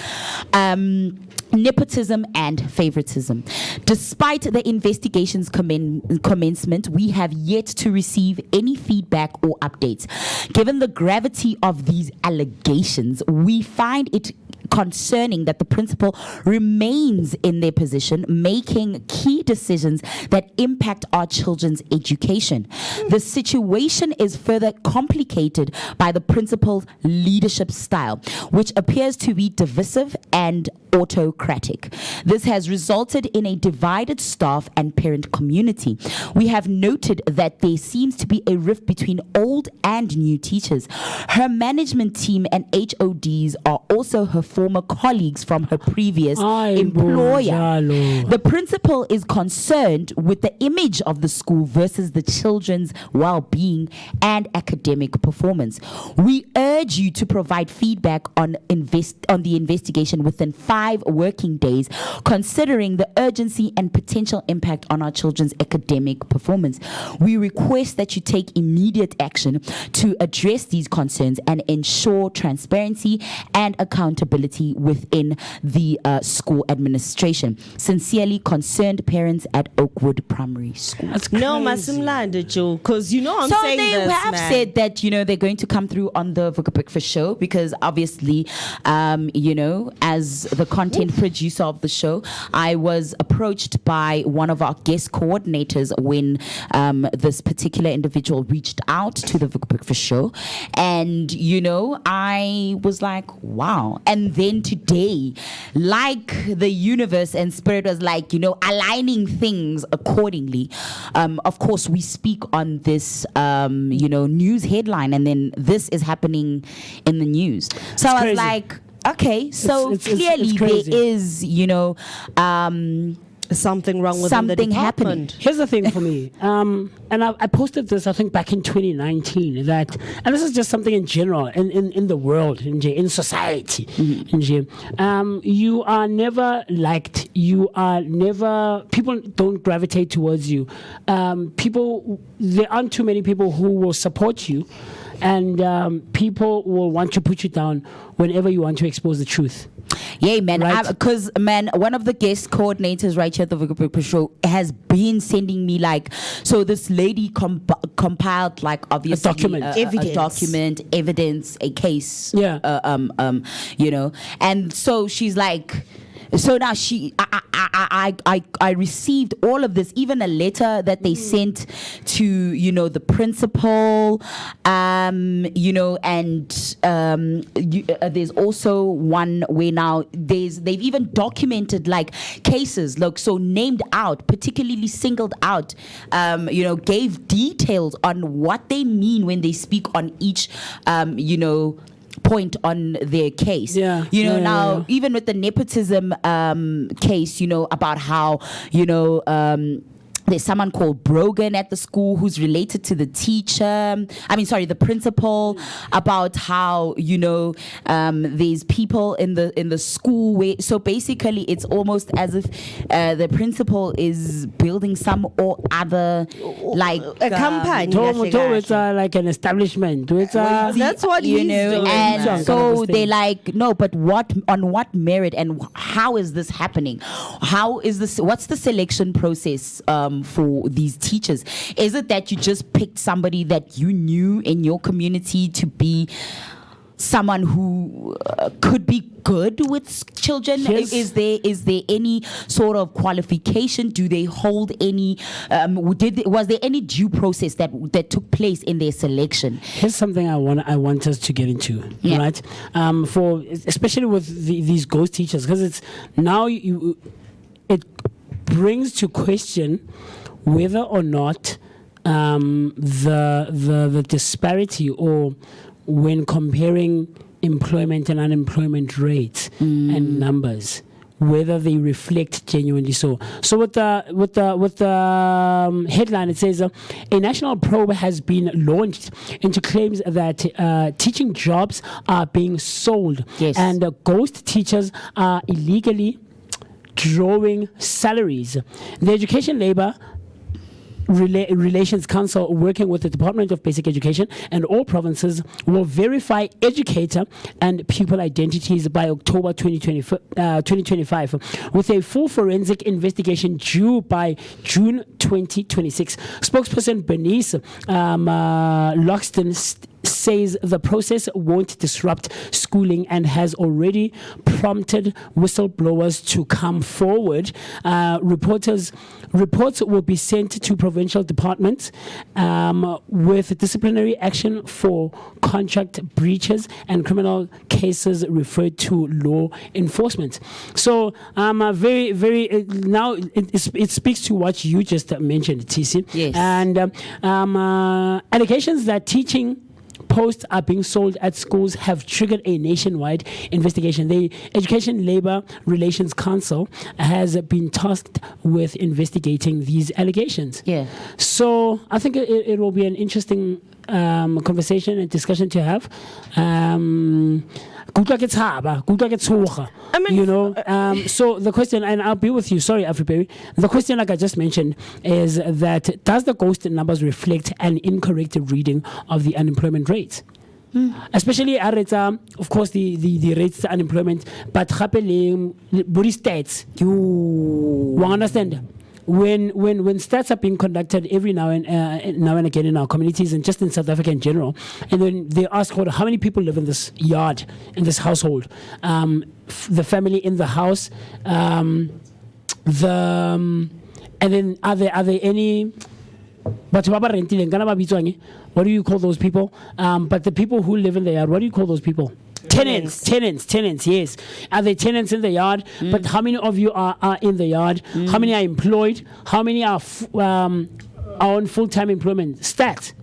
nepotism and favoritism. Despite the investigation's commencement, we have yet to receive any feedback or updates. Given the gravity of these allegations, we find it concerning that the principal remains in their position, making key decisions that impact our children's education. The situation is further complicated by the principal's leadership style, which appears to be divisive and autocratic. This has resulted in a divided staff and parent community. We have noted that there seems to be a rift between old and new teachers. Her management team and HODs are also her former colleagues from her previous employer. The principal is concerned with the image of the school versus the children's well-being and academic performance. We urge you to provide feedback on the investigation within 5 working days, considering the urgency and potential impact on our children's academic performance. We request that you take immediate action to address these concerns and ensure transparency and accountability within the school administration. Sincerely, concerned parents at Oakwood Primary School." No, Masimlanda, Joe, because I'm saying they this, have man. said that they're going to come through on the Vooka Breakfast show, because obviously as the content producer of the show. I was approached by one of our guest coordinators when this particular individual reached out to the Vooka Breakfast Show. And, you know, I was like, wow. And then today, like the universe and spirit was like, you know, aligning things accordingly. Of course, we speak on this, you know, news headline, and then this is happening in the news. So I was like, okay, so clearly there is, you know, something wrong with something happening. Here's the thing for me, and I posted this, I think, back in 2019, that, and this is just something in general, in the world, in society, you are never liked, you are never, people don't gravitate towards you. There aren't too many people who will support you, and people will want to put you down whenever you want to expose the truth. Yeah, man. Right? Because, man, one of the guest coordinators right here at the Vooka Breakfast Show has been sending me, like, so this lady compiled, like, obviously a document, evidence, a case. Yeah. You know, and so she's like, so now I received all of this, even a letter that they sent to, you know, the principal, you know, and there's also one where now they've even documented, like, cases, like, so named out, particularly singled out, you know, gave details on what they mean when they speak on each, you know, point on their case. You know, now even with the nepotism case, you know, about how, you know, there's someone called Brogan at the school who's related to the teacher. The principal, about how, you know, there's people in the school where, so basically it's almost as if the principal is building some or other, like a company. It's like an establishment. That's what you he's know, doing. and so they're like, no, but on what merit and how is this happening? How is this? What's the selection process for these teachers? Is it that you just picked somebody that you knew in your community to be someone who could be good with children? Yes. Is there any sort of qualification? Do they hold any? Was there any due process that took place in their selection? Here's something I want us to get into, right? For especially with these ghost teachers, because it's now it brings to question whether or not the disparity, or when comparing employment and unemployment rates and numbers, whether they reflect genuinely so. So with the headline, it says a national probe has been launched into claims that teaching jobs are being sold, and ghost teachers are illegally drawing salaries. The Education Labour Relations Council, working with the Department of Basic Education and all provinces, will verify educator and pupil identities by October 2025, with a full forensic investigation due by June 2026. Spokesperson Bernice Loxton says the process won't disrupt schooling and has already prompted whistleblowers to come forward. Reports will be sent to provincial departments with disciplinary action for contract breaches and criminal cases referred to law enforcement. So very, very now it speaks to what you just mentioned, TC. Yes. And allegations that teaching posts are being sold at schools have triggered a nationwide investigation. The Education Labour Relations Council has been tasked with investigating these allegations. So I think it will be an interesting conversation and discussion to have. You know, so the question, and I'll be with you, sorry, Afriberry. The question, like I just mentioned, is that does the ghost numbers reflect an incorrect reading of the unemployment rates? Especially of course the rates of unemployment, but body stats. You understand? when stats are being conducted every now and again in our communities and just in South Africa in general, and then they ask how many people live in this yard, in this household, the family in the house, and then are there any? But what do you call those people? But the people who live in the yard, what do you call those people? Tenants, yes. Are there tenants in the yard? But how many of you are in the yard? How many are employed? How many are on full-time employment? Stats.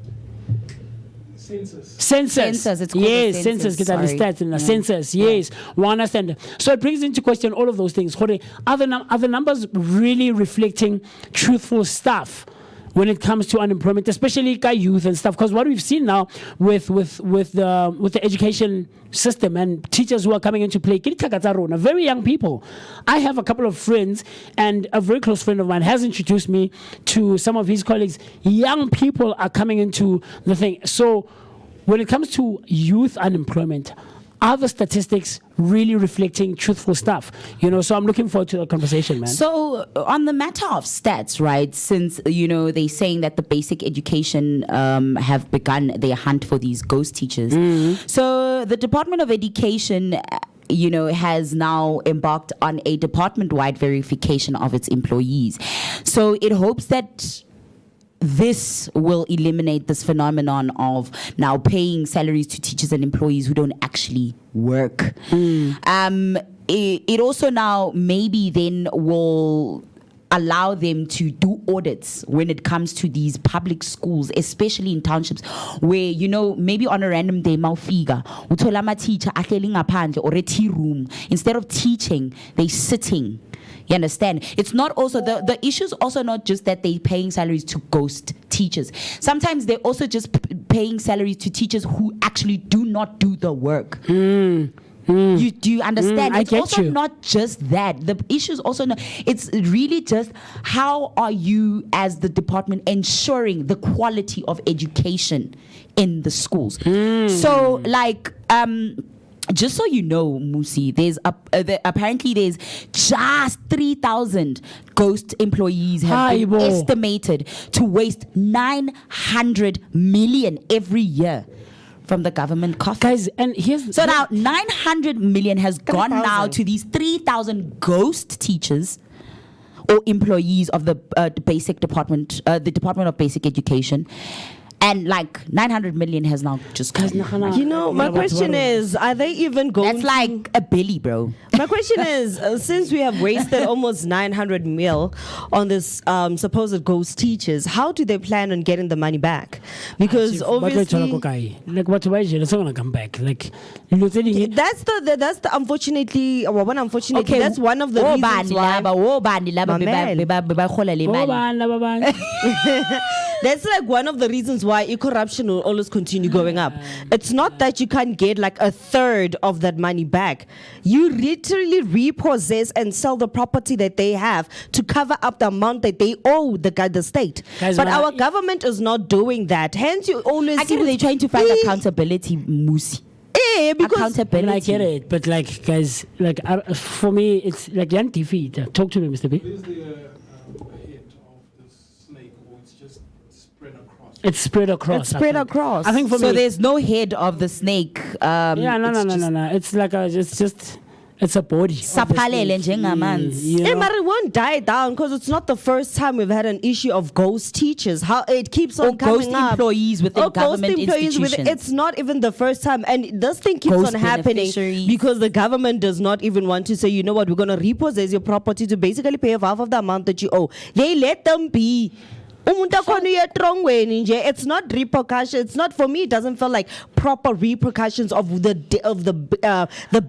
Census. It's called yes, a census. Get the stats in the census. Yes, we understand. So it brings into question all of those things. Are the numbers really reflecting truthful stuff when it comes to unemployment, especially youth and stuff? Because what we've seen now with the education system and teachers who are coming into play, very young people. I have a couple of friends, and a very close friend of mine has introduced me to some of his colleagues. Young people are coming into the thing. So when it comes to youth unemployment, are the statistics really reflecting truthful stuff? So I'm looking forward to the conversation, man. So on the matter of stats, right, since, they're saying that the basic education have begun their hunt for these ghost teachers. So the Department of Education has now embarked on a department-wide verification of its employees. So it hopes that this will eliminate this phenomenon of now paying salaries to teachers and employees who don't actually work. It also now maybe then will allow them to do audits when it comes to these public schools, especially in townships where, maybe on a random day, Maufiga, utolama teacher ahleli ngaphandle or a tea room. Instead of teaching, they sitting. You understand? It's not also the issue's also not just that they're paying salaries to ghost teachers. Sometimes they're also just paying salaries to teachers who actually do not do the work. Do you understand? It's also not just that. The issue is also not. It's really just how are you as the department ensuring the quality of education in the schools? So just so you know, Musi, there's apparently there's just 3,000 ghost employees have been estimated to waste 900 million every year from the government coffers. Guys, and so now 900 million has gone now to these 3,000 ghost teachers or employees of the basic department, the Department of Basic Education. And 900 million has now just gone. My question is, are they even going That's like a billy, bro. My question is, since we have wasted almost 900 mil on this supposed ghost teachers, how do they plan on getting the money back? Because obviously, it's not gonna come back. That's the unfortunately, that's one of the reasons why. That's one of the reasons why corruption will always continue going up. It's not that you can't get a third of that money back. You literally repossess and sell the property that they have to cover up the amount that they owe the state. Guys, but our government is not doing that. Hence, you always see they're trying to find accountability, Musi. Because accountability. I get it, but guys, for me, it's young defeat. Talk to me, Mr. B. It's spread across. I think for me. So there's no head of the snake. No. It's it's a body. It won't die down because it's not the first time we've had an issue of ghost teachers. How it keeps on coming up. Employees within government institutions. It's not even the first time, and this thing keeps on happening because the government does not even want to say, you know what, we're going to repossess your property to basically pay off half of the amount that you owe. They let them be. It's not repercussions. It's not, for me, it doesn't feel like proper repercussions of the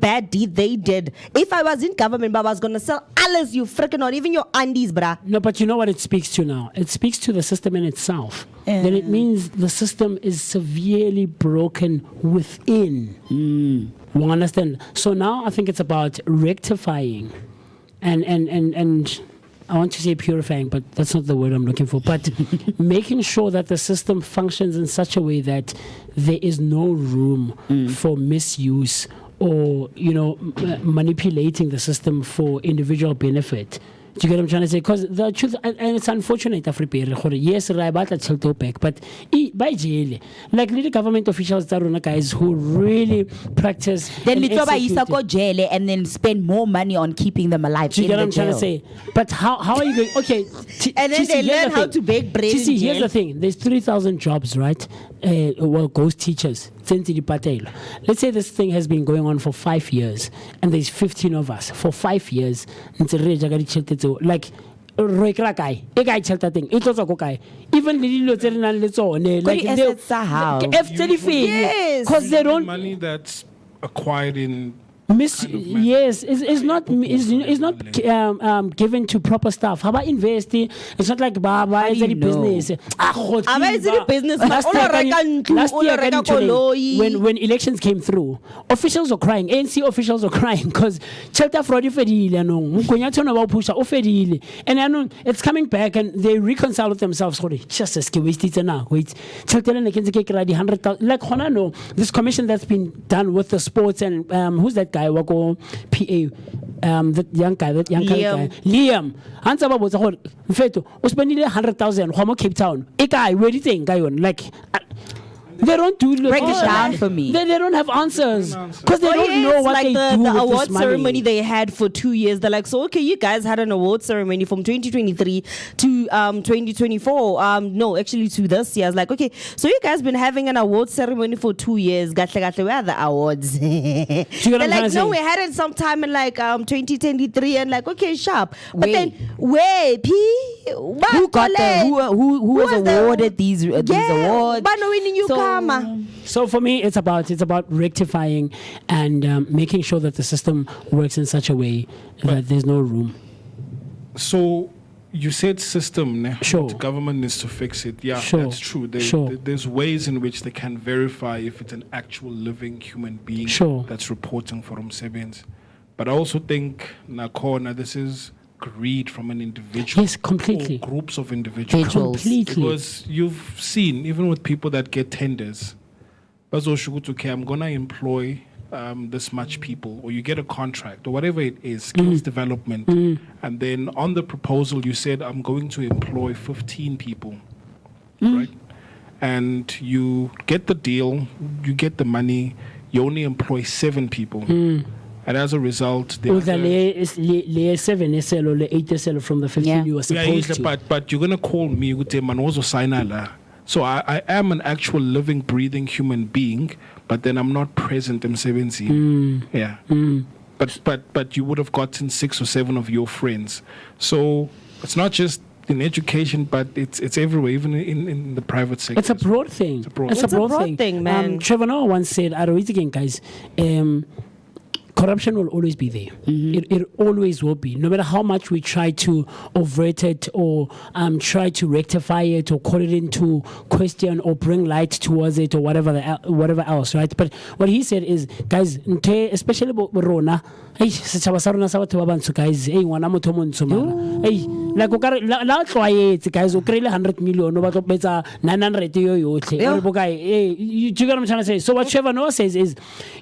bad deed they did. If I was in government, I was gonna sell alles, you freaking, or even your undies, bruh. No, but you know what it speaks to now? It speaks to the system in itself. Then it means the system is severely broken within. You understand? So now I think it's about rectifying and I want to say purifying, but that's not the word I'm looking for. But making sure that the system functions in such a way that there is no room for misuse or, manipulating the system for individual benefit Do you get what I'm trying to say? Because the truth, and it's unfortunate, yes, I bought a child back, but by jail, like little government officials, guys who really practice. Then little go jail and then spend more money on keeping them alive. Do you get what I'm trying to say? But how are you going? Okay, and then they learn how to bake bread. Here's the thing: there's 3,000 jobs, right? Ghost teachers. Let's say this thing has been going on for 5 years, and there's 15 of us for 5 years. Like. Even the yes, because they don't money that's acquired in yes, it's not given to proper stuff. How about investing? It's not like Baba is a business. Business. Last year, when elections came through, officials were crying. ANC officials were crying because Chelta fraud and I know it's coming back and they reconcile with themselves. Just as now, wait, like no, this commission that's been done with the sports and who's that guy? Wako PA, that young guy, Liam. Answer about what Feto, spending 100,000 Cape Town. A guy, where do you think, guy on? Like, they don't do break it down for me. They don't have answers because they don't know what like they do the with award this money. ceremony they had for 2 years. They're like, so okay, you guys had an award ceremony from 2023 to 2024. No, actually to this year. I was like, okay, so you guys been having an award ceremony for 2 years. Where are the awards? They're like, no, we had it sometime in like 2023, and like, okay, sharp. But then where who got who was awarded these awards? But no, in you. So for me, it's about rectifying and making sure that the system works in such a way that there's no room. So you said system, ne? Sure. The government needs to fix it. Yeah, sure. That's true. There's ways in which they can verify if it's an actual living human being that's reporting for Umsebenzi. But I also think, Nakona, this is greed from an individual. Yes, completely. Or groups of individuals. Completely. Because you've seen, even with people that get tenders, okay, I'm going to employ this much people, or you get a contract, or whatever it is, skills development. And then on the proposal, you said, I'm going to employ 15 people, right? And you get the deal, you get the money, you only employ 7 people. And as a result, the 7 SL or the 8 SL from the 15 you were supposed to. But you're going to call me with a manozo signer. So I am an actual living, breathing human being, but then I'm not present in 70. Yeah. But you would have gotten 6 or 7 of your friends. So it's not just in education, but it's everywhere, even in the private sector. It's a broad thing. It's a broad thing, man. Trevor Noah once said, I don't again, guys, corruption will always be there. It always will be. No matter how much we try to avert it or try to rectify it or call it into question or bring light towards it or whatever else, right? But what he said is, guys, especially Rona, guys, like la guys, o kry 100 million no batlo betsa 900 yo yotlhe you get what I'm trying to say. So what Trevor Noah says is,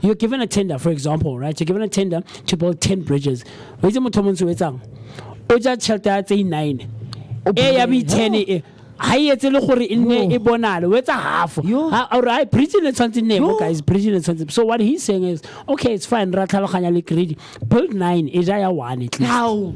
you're given a tender, for example, right? You're given a tender to build 10 bridges. Wa itse motho mo ntse o ja tšhelete ya tse 9 ya bi 10 ha etse le gore e nne e bonale o etsa half alright, bridge le tshwantse name guys, bridge le tshwantse. So what he's saying is, okay, it's fine, ra tlhaloganya le greedy, build 9 e ja ya 1 at least. How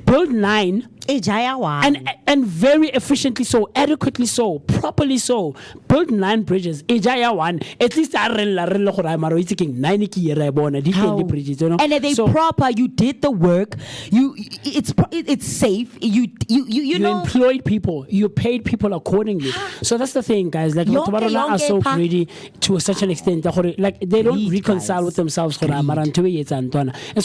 build 9 and very efficiently so, adequately so, properly so. Build 9 bridges. Ejaya 1. At least I rela gore I maro itse king 9 ki yera bona di 20 bridges, you know. And they proper, you did the work. It's safe. You know, employed people. You paid people accordingly. So that's the thing, guys. Like Tobarona are so greedy to such an extent that like they don't reconcile with themselves. It's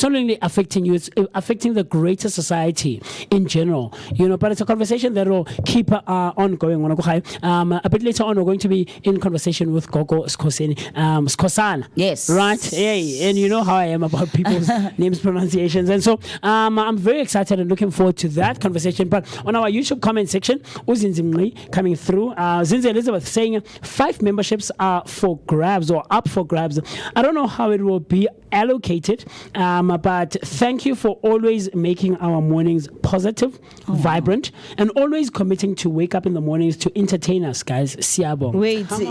not only affecting you, it's affecting the greater society in general. You know, but it's a conversation that will keep ongoing. A bit later on, we're going to be in conversation with Gogo Skosana. Yes. Right? Hey, and you know how I am about people's names pronunciations. And so I'm very excited and looking forward to that conversation. But on our YouTube comment section, Uzinzimli coming through. Zinzi Elizabeth saying 5 memberships are for grabs or up for grabs. I don't know how it will be allocated, but thank you for always making our our mornings positive, vibrant, and always committing to wake up in the mornings to entertain us, guys. Siabo. Wait. Let me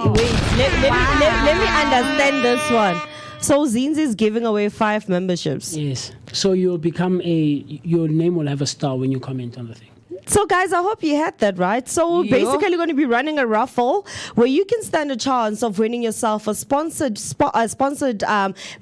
understand this one. So Zines is giving away 5 memberships. Yes. So you'll become your name will have a star when you comment on the thing. So guys, I hope you had that right. So we're basically going to be running a raffle where you can stand a chance of winning yourself a sponsored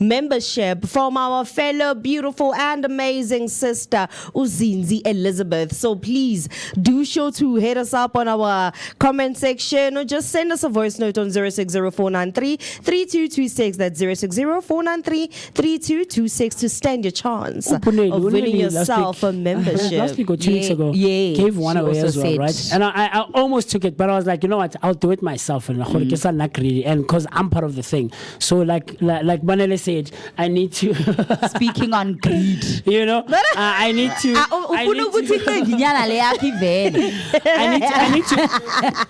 membership from our fellow beautiful and amazing sister Uzinzi Elizabeth. So please do sure to hit us up on our comment section or just send us a voice note on 060-493-3226. That's 060-493-3226 to stand your chance of winning yourself a membership. Last week or 2 weeks ago. Gave one away as well, right? And I almost took it, but I was like, you know what? I'll do it myself, and because I'm part of the thing. So like Manele said, I need to. Speaking on greed, you know, I need to.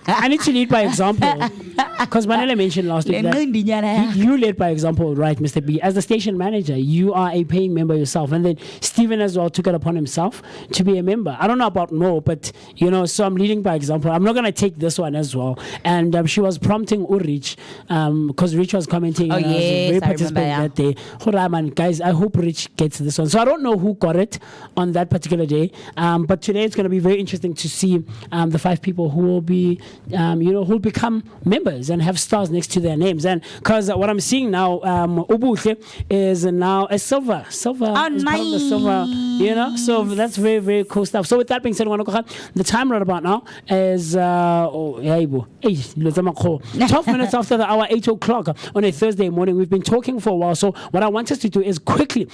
I need to lead by example. Because Manele mentioned last week that you led by example, right, Mr. B? As the station manager, you are a paying member yourself, and then Stephen as well took it upon himself to be a member. I don't know about Mo, but you know, so I'm leading by example. I'm not going to take this one as well. And she was prompting Urich because Rich was commenting. Oh, yes, I remember that day. Man, guys, I hope Rich gets this one. So I don't know who got it on that particular day, but today it's going to be very interesting to see the 5 people who will be, who'll become members and have stars next to their names. And because what I'm seeing now, Ubuhle is now a silver. Silver is part of the silver, you know. So that's very, very cool stuff. So with that being said, the time right about now is 12 minutes after the hour, 8 o'clock on a Thursday morning. We've been talking for a while, so what I want us to do is quickly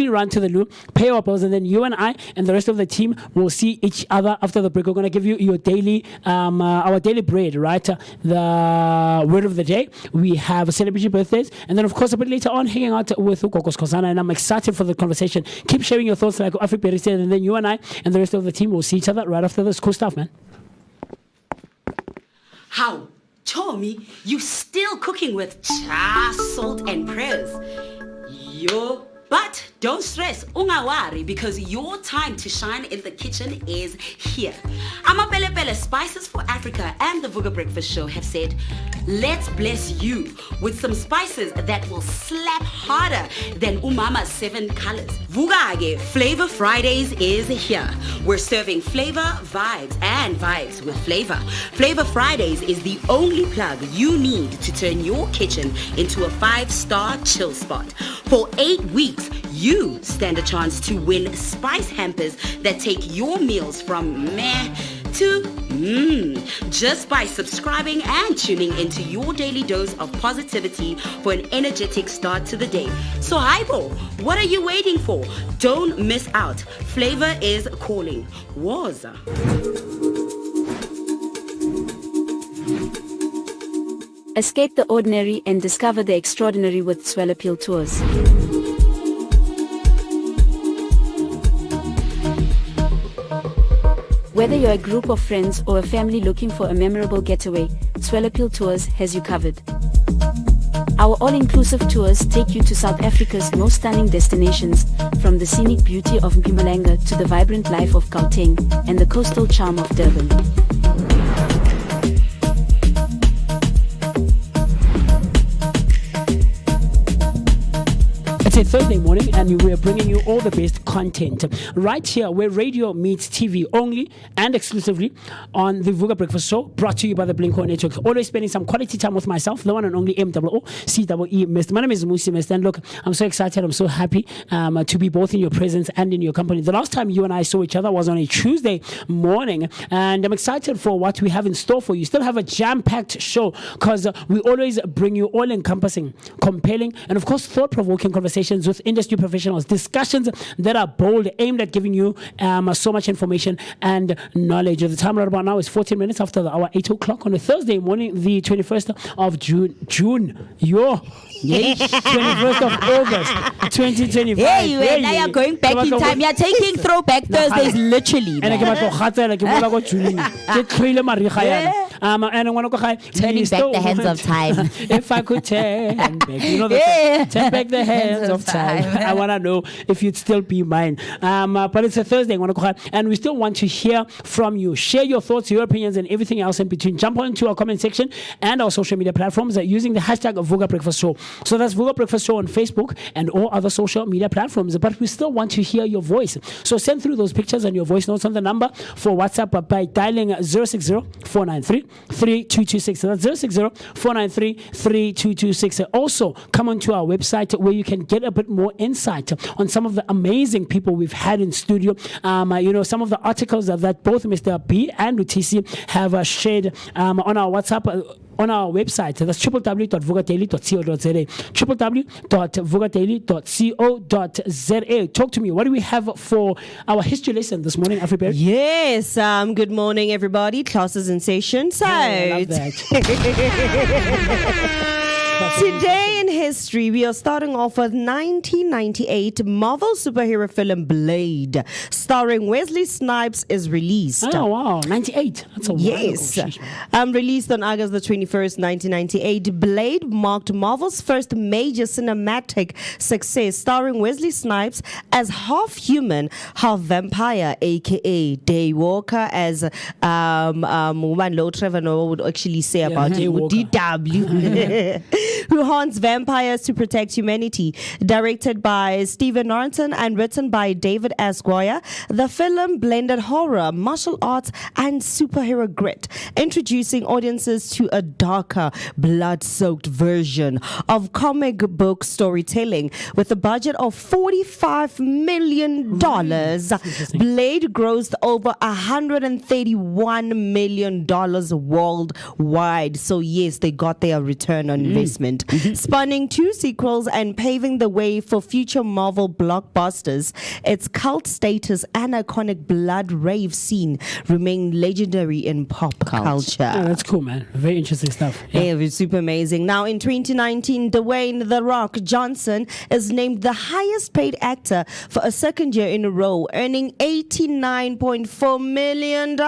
run to the loo, pay our bills, and then you and I and the rest of the team will see each other after the break. We're going to give you your daily, our daily bread, right? The word of the day. We have celebrity birthdays, and then of course a bit later on hanging out with Ukokos Kosana, and I'm excited for the conversation. Keep sharing your thoughts like Afri said, and then you and I and the rest of the team will see each other right after this. Cool stuff, man. How? Tommy, you still cooking with cha, salt and prayers. Yo. But don't stress, ungawari, because your time to shine in the kitchen is here. Amapelepele Spices for Africa and the Vooka Breakfast Show have said, let's bless you with some spices that will slap harder than Umama's 7 colors. Vooka Flavor Fridays is here. We're serving flavor, vibes, and vibes with flavor. Flavor Fridays is the only plug you need to turn your kitchen into a 5-star chill spot. For 8 weeks, you stand a chance to win spice hampers that take your meals from meh to just by subscribing and tuning into your daily dose of positivity for an energetic start to the day. So Haibo, what are you waiting for? Don't miss out. Flavor is calling. Waza. Escape the ordinary and discover the extraordinary with Swellapil Tours. Whether you're a group of friends or a family looking for a memorable getaway, Swellapil Tours has you covered. Our all-inclusive tours take you to South Africa's most stunning destinations, from the scenic beauty of Mpumalanga to the vibrant life of Gauteng and the coastal charm of Durban. It's a Thursday morning and we are bringing you all the best content right here where radio meets TV, only and exclusively on the Vooka Breakfast Show, brought to you by the Blinko Network. Always spending some quality time with myself, the one and only MOOCEE Mr. My name is Musi Mr. And look, I'm so excited, I'm so happy to be both in your presence and in your company. The last time you and I saw each other was on a Tuesday morning, and I'm excited for what we have in store for you. Still have a jam-packed show because we always bring you all-encompassing, compelling, and of course thought-provoking conversations with industry professionals, discussions that are bold, aimed at giving you so much information and knowledge. The time right about now is 14 minutes after the hour, 8 o'clock on a Thursday morning, the 21st of June. 21st of August 2025. Hey, now you're going back in time. You're taking throwback Thursdays literally. And I want to go Turning back the hands of time. If I could turn back, turn back the hands of time. I want to know if you'd still be mine. But it's a Thursday, and we still want to hear from you. Share your thoughts, your opinions, and everything else in between. Jump onto our comment section and our social media platforms using the hashtag Vooka Breakfast Show. So that's Vooka Breakfast Show on Facebook and all other social media platforms. But we still want to hear your voice. So send through those pictures and your voice notes on the number for WhatsApp by dialing 060-493-3226. That's 060-493-3226. Also, come onto our website where you can get a bit more insight on some of the amazing people we've had in studio. Some of the articles that both Mr. B and Lutisi have shared on our WhatsApp. On our website, that's www.vookadaily.co.za. www.vookadaily.co.za. Talk to me. What do we have for our history lesson this morning, Afriberry? Yes. Good morning, everybody. Classes in session. So, I love that. Today in history, we are starting off with 1998 Marvel superhero film Blade, starring Wesley Snipes, is released. Oh, wow. 98. That's a yes. Released on August the 21st, 1998, Blade marked Marvel's first major cinematic success, starring Wesley Snipes as half human, half vampire, aka Daywalker, as Woman Low Trevor Noah would actually say about him, DW. Who haunts vampires to protect humanity. Directed by Stephen Norton and written by David S. Goyer, the film blended horror, martial arts, and superhero grit, introducing audiences to a darker, blood-soaked version of comic book storytelling. With a budget of $45 million, Blade grossed over $131 million worldwide. So yes, they got their return on investment. Spanning 2 sequels and paving the way for future Marvel blockbusters, its cult status and iconic blood rave scene remain legendary in pop culture. Oh, that's cool, man. Very interesting stuff. Yeah, it was super amazing. Now, in 2019, Dwayne "The Rock" Johnson is named the highest paid actor for a second year in a row, earning $89.4 million.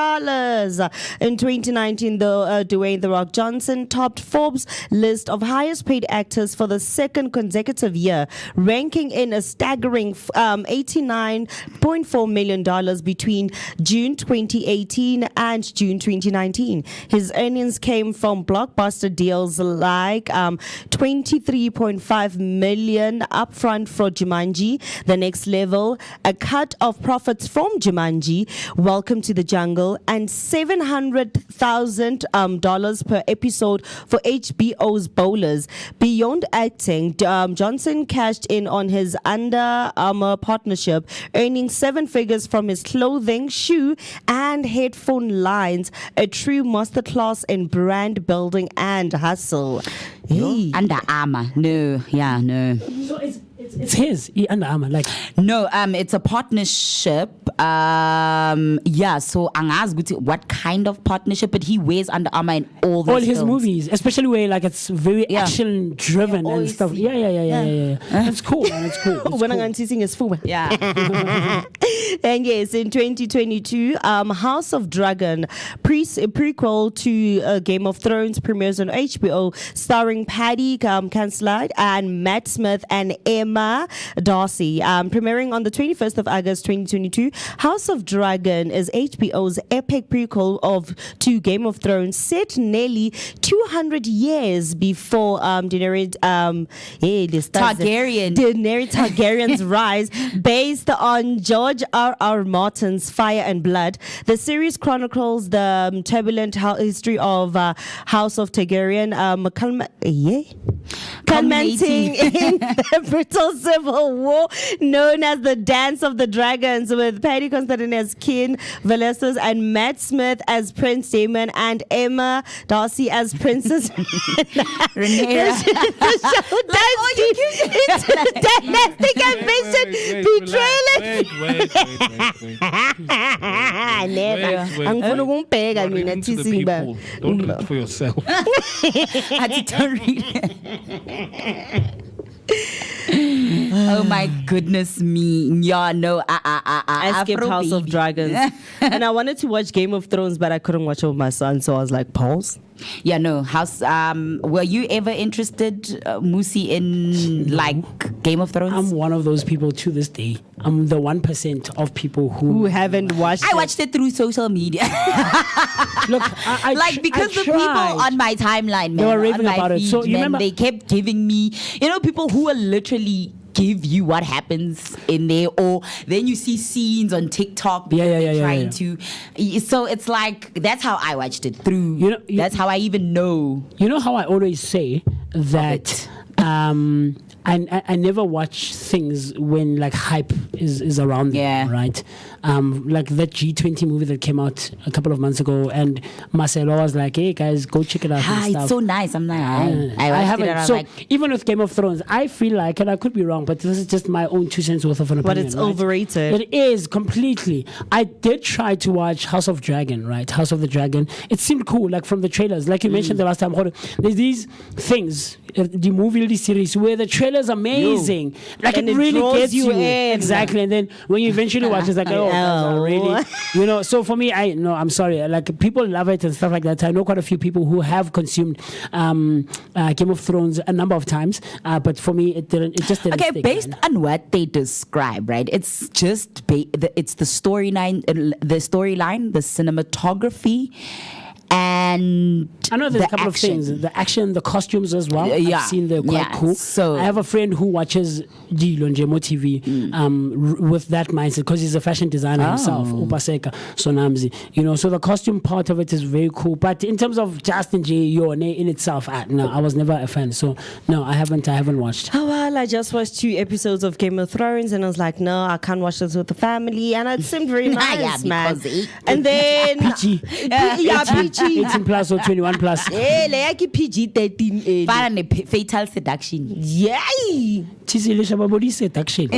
In 2019, Dwayne "The Rock" Johnson topped Forbes' list of highest paid actors for the second consecutive year, ranking in a staggering $89.4 million between June 2018 and June 2019. His earnings came from blockbuster deals like $23.5 million upfront for Jumanji, The Next Level, a cut of profits from Jumanji, Welcome to the Jungle, and $700,000 per episode for HBO's Bowlers. Beyond acting, Johnson cashed in on his Under Armour partnership, earning 7 figures from his clothing, shoe, and headphone lines, a true masterclass in brand building and hustle. Hey. Under Armour. No. So it's his Under Armour, like no, it's a partnership. So angazi what kind of partnership, but he wears Under Armour in all his films. movies, especially where like it's very action driven and stuff. Yeah. That's cool, man. It's cool. When I'm seeing his food. Yeah. And yes, in 2022, House of Dragon, prequel to Game of Thrones, premieres on HBO, starring Paddy Considine and Matt Smith and Emma Darcy. Premiering on the 21st of August 2022, House of Dragon is HBO's epic prequel to Game of Thrones, set nearly 200 years before Daenerys Targaryen's rise, based on George R.R. Martin's Fire and Blood. The series chronicles the turbulent history of House of Targaryen, culminating in the brutal civil war known as the Dance of the Dragons, with Paddy Considine as King Valestos and Matt Smith as Prince Daemon and Emma Darcy as Princess Rhaenyra. The show dives deep into dynastic ambition, betrayal, Run into the people. Don't look for yourself. I didn't read it. Oh my goodness me. Yeah, no. I skipped Afro House of baby. Dragons. And I wanted to watch Game of Thrones, but I couldn't watch it with my son, so I was like, pause. Yeah, no. Were you ever interested, Musi, in like Game of Thrones? I'm one of those people to this day. I'm the 1% of people Who haven't watched I watched it through social media. Look, Like because the people on my timeline, man, They were raving on my about it. feed, So you man, remember- they kept giving me, people who are literally give you what happens in there, or then you see scenes on TikTok trying to. So it's like that's how I watched it through. That's how I even know. You know how I always say that I never watch things when like hype is around them, right? Like that G20 movie that came out a couple of months ago, and Marcelo was like, "Hey guys, go check it out." and It's stuff. so nice. I'm like, I haven't. So even with Game of Thrones, I feel like, and I could be wrong, but this is just my own 2 cents worth of an opinion. But it's right? overrated. It is completely. I did try to watch House of Dragon, right? House of the Dragon. It seemed cool, like from the trailers, like you mentioned the last time. There's these things, the movie, the series, where the trailer's amazing, like And it it really draws gets you you in. Exactly, and then when you eventually watch, it's like, oh, guys are really, So for me, I'm sorry, like people love it and stuff like that. I know quite a few people who have consumed Game of Thrones a number of times, but for me, it just didn't. Okay, stick, based man. on what they describe, right? It's just it's the storyline, the cinematography, and I know there's the a couple action. of things. The action, the costumes as well. Yeah. I've seen they're quite cool. So I have a friend who watches Dilo on Jemo TV with that mindset because he's a fashion designer himself, Upaseka Sonamzi. So the costume part of it is very cool. But in terms of Justin J. Yone in itself, no, I was never a fan. So no, I haven't watched. Oh, well, I just watched 2 episodes of Game of Thrones and I was like, no, I can't watch this with the family. And it seemed very nice, man. And then... PG. PG. 18 plus or 21 plus. Like PG-13. Fana fatal seduction. Yay! Tisilisha babodi seduction.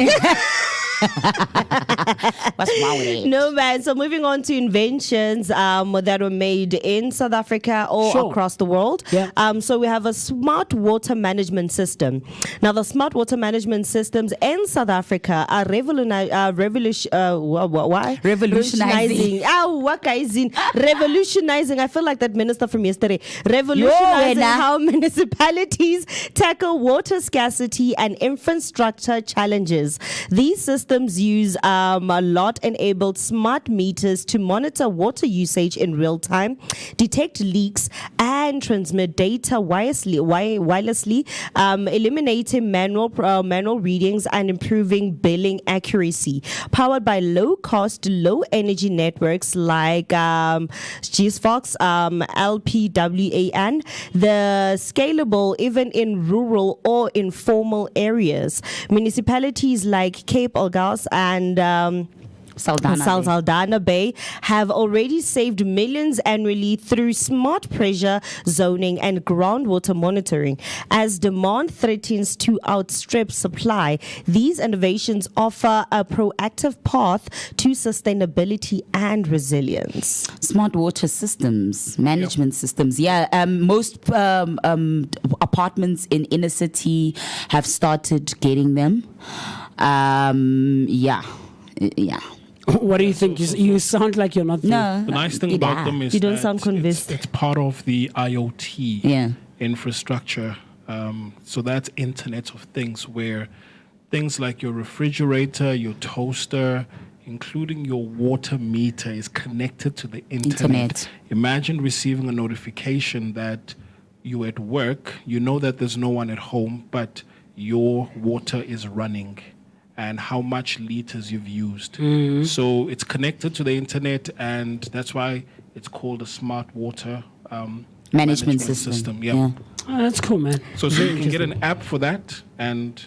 What's wrong with it? No, man. So moving on to inventions that were made in South Africa or across the world. Yeah. So we have a smart water management system. Now, the smart water management systems in South Africa are revolutionizing. Revolutionizing. I feel like that minister from yesterday. Revolutionizing how municipalities tackle water scarcity and infrastructure challenges. These systems use a lot-enabled smart meters to monitor water usage in real time, detect leaks, and transmit data wirelessly, eliminating manual readings and improving billing accuracy. Powered by low-cost, low-energy networks like GSFOX, LPWAN, the scalable even in rural or informal areas. Municipalities like Cape Olgas and Saldanha Bay have already saved millions annually through smart pressure zoning and groundwater monitoring. As demand threatens to outstrip supply, these innovations offer a proactive path to sustainability and resilience. Smart water systems, management systems. Yeah, most apartments in inner city have started getting them. Yeah. What do you think? You sound like you're not there. No. The nice thing about them is You don't that sound convinced. It's part of the IoT infrastructure. So that's Internet of Things, where things like your refrigerator, your toaster, including your water meter, is connected to the internet. Imagine receiving a notification that you're at work, you know that there's no one at home, but your water is running and how much liters you've used. So it's connected to the internet, and that's why it's called a smart water management system. Yeah. Oh, that's cool, man. So you can get an app for that and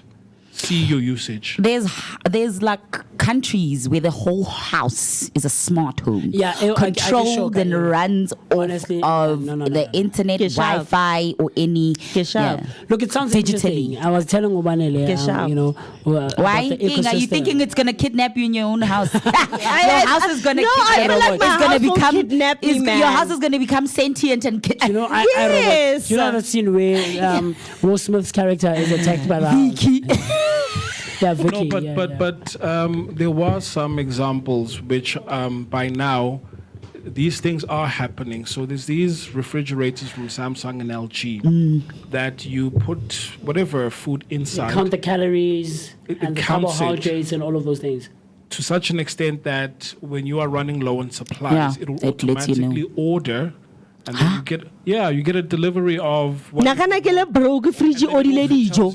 see your usage. There's like countries where the whole house is a smart home. Yeah, controlled and runs honestly, off no. the internet, Wi-Fi, or any. Look, it sounds digitally. interesting. I was telling Ubanele, why are you thinking it's gonna kidnap you in your own house? Your house is gonna your house is gonna become sentient and you know that scene where Will Smith's character is attacked by the house? Yeah, No, Vicky. but yeah, but yeah. but there were some examples which by now these things are happening. So there's these refrigerators from Samsung and LG that you put whatever food inside count the calories It and the counts it. carbohydrates and all of those things. to such an extent that when you are running low on supplies, Yeah, it will it lets you know. automatically order, and then you get a delivery of. what- Nagana ke le broke fridge o dile dijo.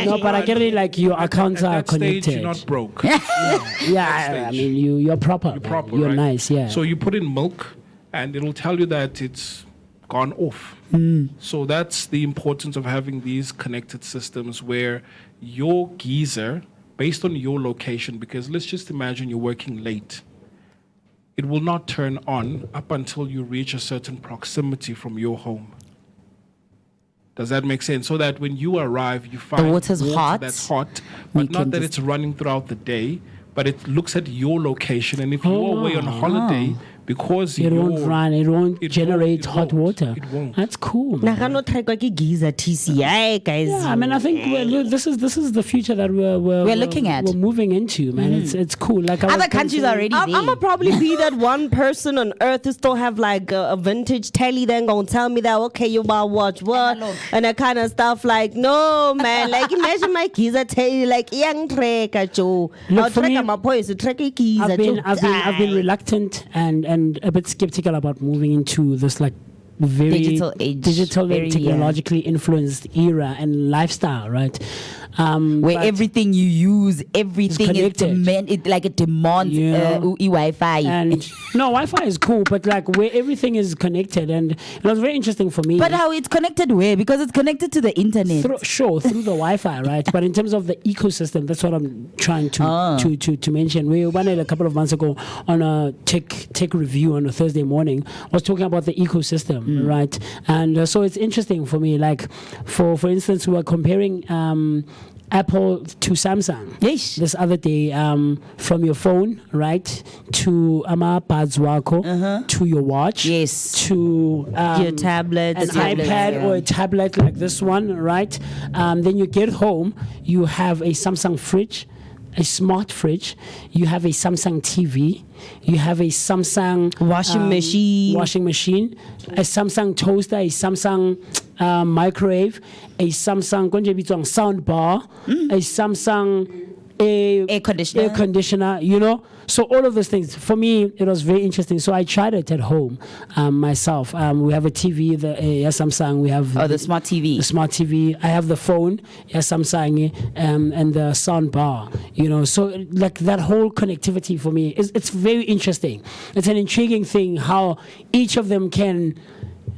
No, but I get it. Like your accounts At are that stage, connected. you're not broke. Yeah, I mean you're proper. You're proper, You're right? nice. Yeah. So you put in milk, and it'll tell you that it's gone off. So that's the importance of having these connected systems where your geyser, based on your location, because let's just imagine you're working late, it will not turn on up until you reach a certain proximity from your home. Does that make sense? So that when you arrive, you find water's hot. that's hot, You but not can that just- it's running throughout the day, but it looks at your location. And if you're away on holiday, because it won't you're- run. It won't it generate won't- hot water. It won't. That's cool. Man. Nagano trekwa ke geyser TC. Hey guys. Yeah, I mean, I think this is the future that we're looking at. We're moving into, man. It's cool. Like I was Other countries saying- already I'm there. gonna probably be that one person on earth who still have like a vintage telly, then gonna tell me that okay, you about watch what Analog. and that kind of stuff. Like no man, like imagine my geyser telly like young tracker Joe. Look, I'll for track me, my voice, track a geyser. I've been Joe. reluctant and a bit skeptical about moving into this like very Digital age, digital very, and technologically influenced era and lifestyle, right? Where But- everything you use, everything is connected. it demands Yeah. Wi-Fi. and no, Wi-Fi is cool, but like where everything is connected, and it was very interesting for me. But how it's connected where? Because it's connected to the internet. Through the Wi-Fi, right? But in terms of the ecosystem, that's what I'm trying to mention. We went a couple of months ago on a tech review on a Thursday morning. I was talking about the ecosystem, right? And so it's interesting for me. Like for instance, we were comparing Apple to Samsung. Yes. This other day, from your phone, right, to buds wako, to your watch, Yes. to Your tablet, an the tablets, iPad yeah. or a tablet like this one, right? Then you get home, you have a Samsung fridge, a smart fridge, you have a Samsung TV, you have a Samsung Washing machine. a Samsung toaster, a Samsung microwave, a Samsung sound bar, a Samsung Air conditioner. you know. So all of those things for me, it was very interesting. So I tried it at home myself. We have a TV, the Samsung. We have The smart TV. the smart TV. I have the phone, Samsung, and the sound bar. You know, so like that whole connectivity for me it's very interesting. It's an intriguing thing how each of them can.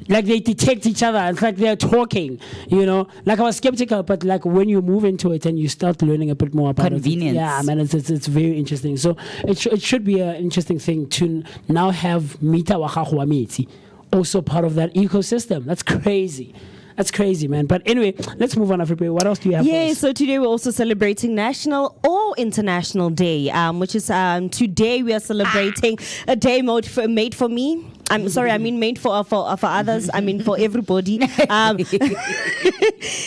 Like they detect each other. It's like they're talking, you know. Like I was skeptical, but like when you move into it and you start learning a bit more about Convenience. it, yeah, man, it's very interesting. So it should be an interesting thing to now have Mita Wakahu Amiti also part of that ecosystem. That's crazy. That's crazy, man. But anyway, let's move on, everybody. What else do you have? for Yeah, us? so today we're also celebrating National or International Day, which is today we are celebrating a day made for me. I'm sorry, I mean made for others. I mean for everybody.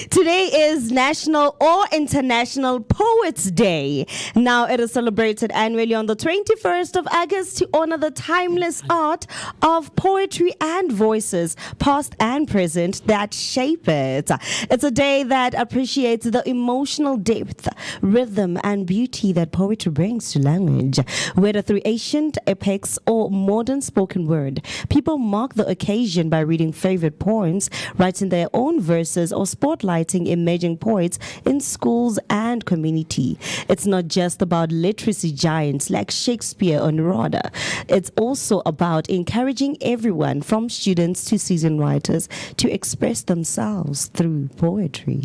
Today is National or International Poets Day. Now it is celebrated annually on the 21st of August to honor the timeless art of poetry and voices, past and present, that shape it. It's a day that appreciates the emotional depth, rhythm, and beauty that poetry brings to language. Whether through ancient epics or modern spoken word, people mark the occasion by reading favorite poems, writing their own verses, or spotlighting emerging poets in schools and community. It's not just about literacy giants like Shakespeare or Neruda. It's also about encouraging everyone from students to seasoned writers to express themselves through poetry.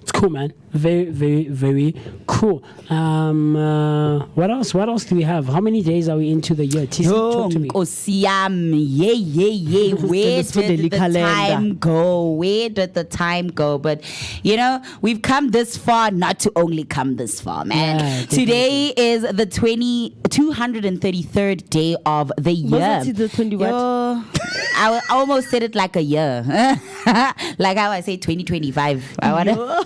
It's cool, man. Very, very, very cool. What else? What else do we have? How many days are we into the year? TC, talk to me. Yeah. Where Let's put did the the calendar. time go? Where did the time go? But you know, we've come this far not to only come this far, man. Yeah, Today is the 233rd day of the year. Wasn't it the 20 what? Yo, I almost said it like a year. Like how I say 2025. I wanna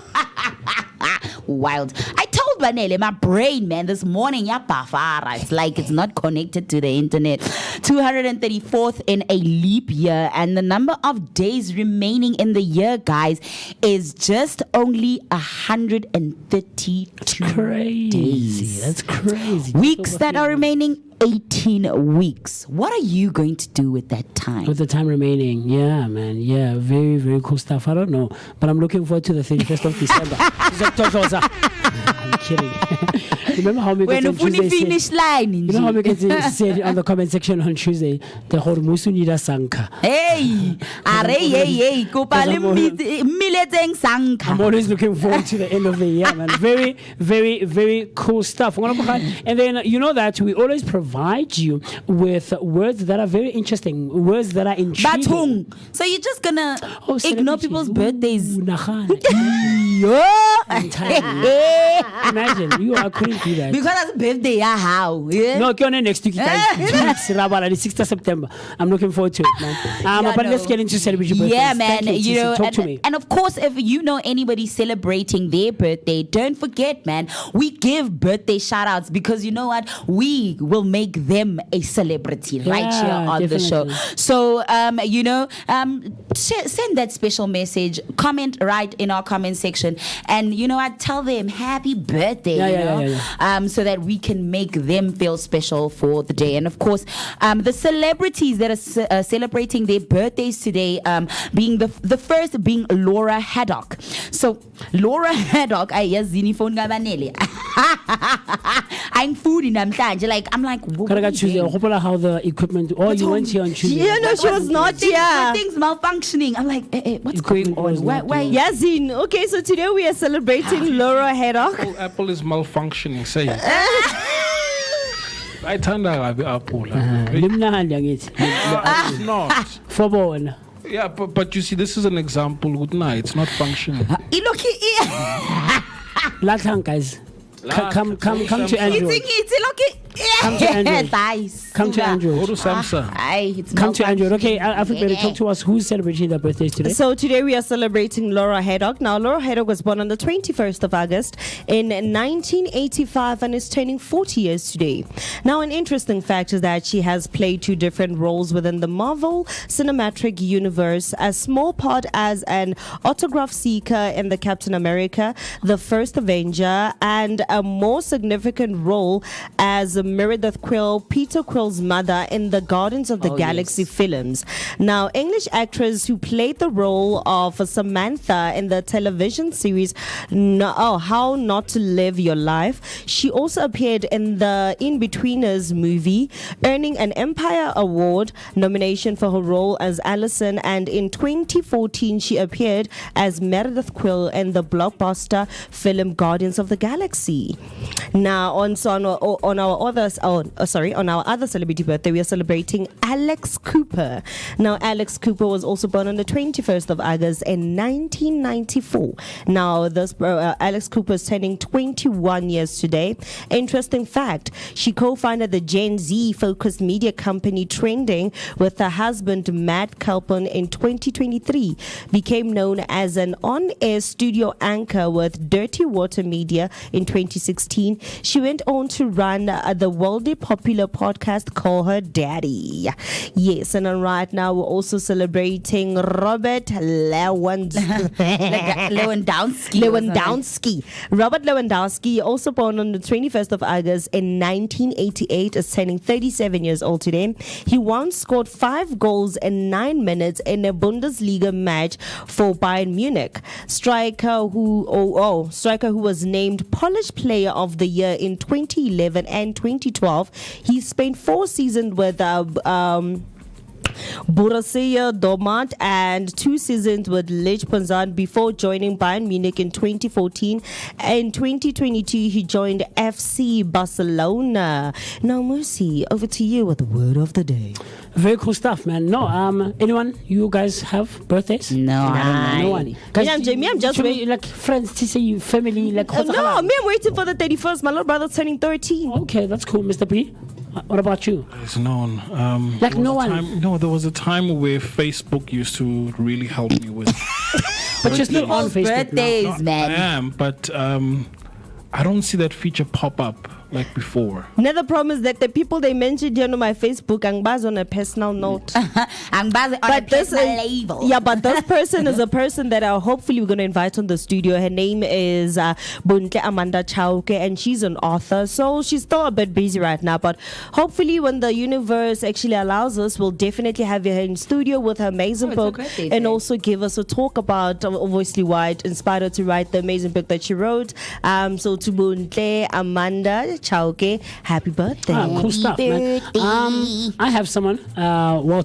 wild. I told My brain, man, this morning, it's like it's not connected to the internet. 234th in a leap year, and the number of days remaining in the year, guys, is just only 132 Crazy. days. That's crazy. Weeks that are remaining, 18 weeks. What are you going to do with that time? With the time remaining, yeah, man, yeah, very, very cool stuff. I don't know, but I'm looking forward to the 31st of December. I'm kidding. Remember how we when on Tuesday finish line, you know how we said on the comment section on Tuesday, the whole Musu Nida Sanka. Hey, I'm always looking forward to the end of the year, man. Very, very, very cool stuff. And then you know that we always provide you with words that are very interesting, words that are intriguing. Batung. So you're just gonna ignore people's birthdays. Imagine, I couldn't do that. Because it's birthday, how? Yeah? No, next week, guys. 2 weeks, Rabala, the 6th of September. I'm looking forward to it, man. But let's get into celebrating birthdays. Yeah, man. Talk to me. And of course, if you know anybody celebrating their birthday, don't forget, man, we give birthday shout outs because you know what? We will make them a celebrity right here on the show. So, send that special message, comment right in our comment section, and you know what? Tell them happy birthday, so that we can make them feel special for the day. And of course, the celebrities that are celebrating their birthdays today, being the first being Laura Haddock. So Laura Haddock, I'm food in namhlanje. I'm like, what I got Tuesday. How the equipment? Oh, you went here on Tuesday. Yeah, no, she was not here. Things malfunctioning. I'm like, what's going on? Why? Yazin. Okay, so today we are celebrating Laura Haddock. Apple is malfunctioning. Say it. I turned out Apple. It's not. For born. Yeah, but you see, this is an example. Good night. It's not functioning. Last time, guys. Come to Android. Come to Android. Come to Android. Go to Samsung. Come to Android. Okay, Africa, talk to us. Who's celebrating their birthdays today? So today we are celebrating Laura Haddock. Now, Laura Haddock was born on the 21st of August in 1985 and is turning 40 years today. Now, an interesting fact is that she has played 2 different roles within the Marvel Cinematic Universe, a small part as an autograph seeker in the Captain America, the First Avenger, and a more significant role as Meredith Quill, Peter Quill's mother, in the Guardians of the Galaxy films. Now, English actress who played the role of Samantha in the television series How Not to Live Your Life. She also appeared in the In-Betweeners movie, earning an Empire Award nomination for her role as Allison, and in 2014 she appeared as Meredith Quill in the blockbuster film Guardians of the Galaxy. Now, on our other celebrity birthday, we are celebrating Alex Cooper. Now, Alex Cooper was also born on the 21st of August in 1994. Now, this Alex Cooper is turning 21 years today. Interesting fact, she co-founded the Gen Z-focused media company Trending with her husband Matt Kalpon in 2023. Became known as an on-air studio anchor with Dirty Water Media in 2016. She went on to run the wildly popular podcast Call Her Daddy. Yes, and right now we're also celebrating Robert Lewandowski. Robert Lewandowski, also born on the 21st of August in 1988, is turning 37 years old today. He once scored 5 goals in 9 minutes in a Bundesliga match for Bayern Munich. Striker who was named Polish Player of the Year in 2011 and 2012. He spent 4 seasons with Borussia Dortmund and 2 seasons with Lech Poznan before joining Bayern Munich in 2014. In 2022, he joined FC Barcelona. Now, Mercy, over to you with the word of the day. Very cool stuff, man. No, anyone? You guys have birthdays? No, no one. Guys, I'm just waiting. Like friends to see you, family. Like no, me, I'm waiting for the 31st. My little brother's turning 13. Okay, that's cool, Mr. B. What about you? There's none. No one. There was a time where Facebook used to really help me with. But you're still on Facebook birthdays, now. man. I am, but I don't see that feature pop up like before. Another problem is that the people they mentioned here on my Facebook, Angbaz on a personal note. But this label. Yeah, but this person is a person that hopefully we're going to invite on the studio. Her name is Buntle Amanda Chauke, and she's an author. So she's still a bit busy right now, but hopefully when the universe actually allows us, we'll definitely have her in studio with her amazing book, and also give us a talk about obviously why it inspired her to write the amazing book that she wrote. So to Buntle Amanda Chauke, happy birthday. Cool stuff, man. I have someone,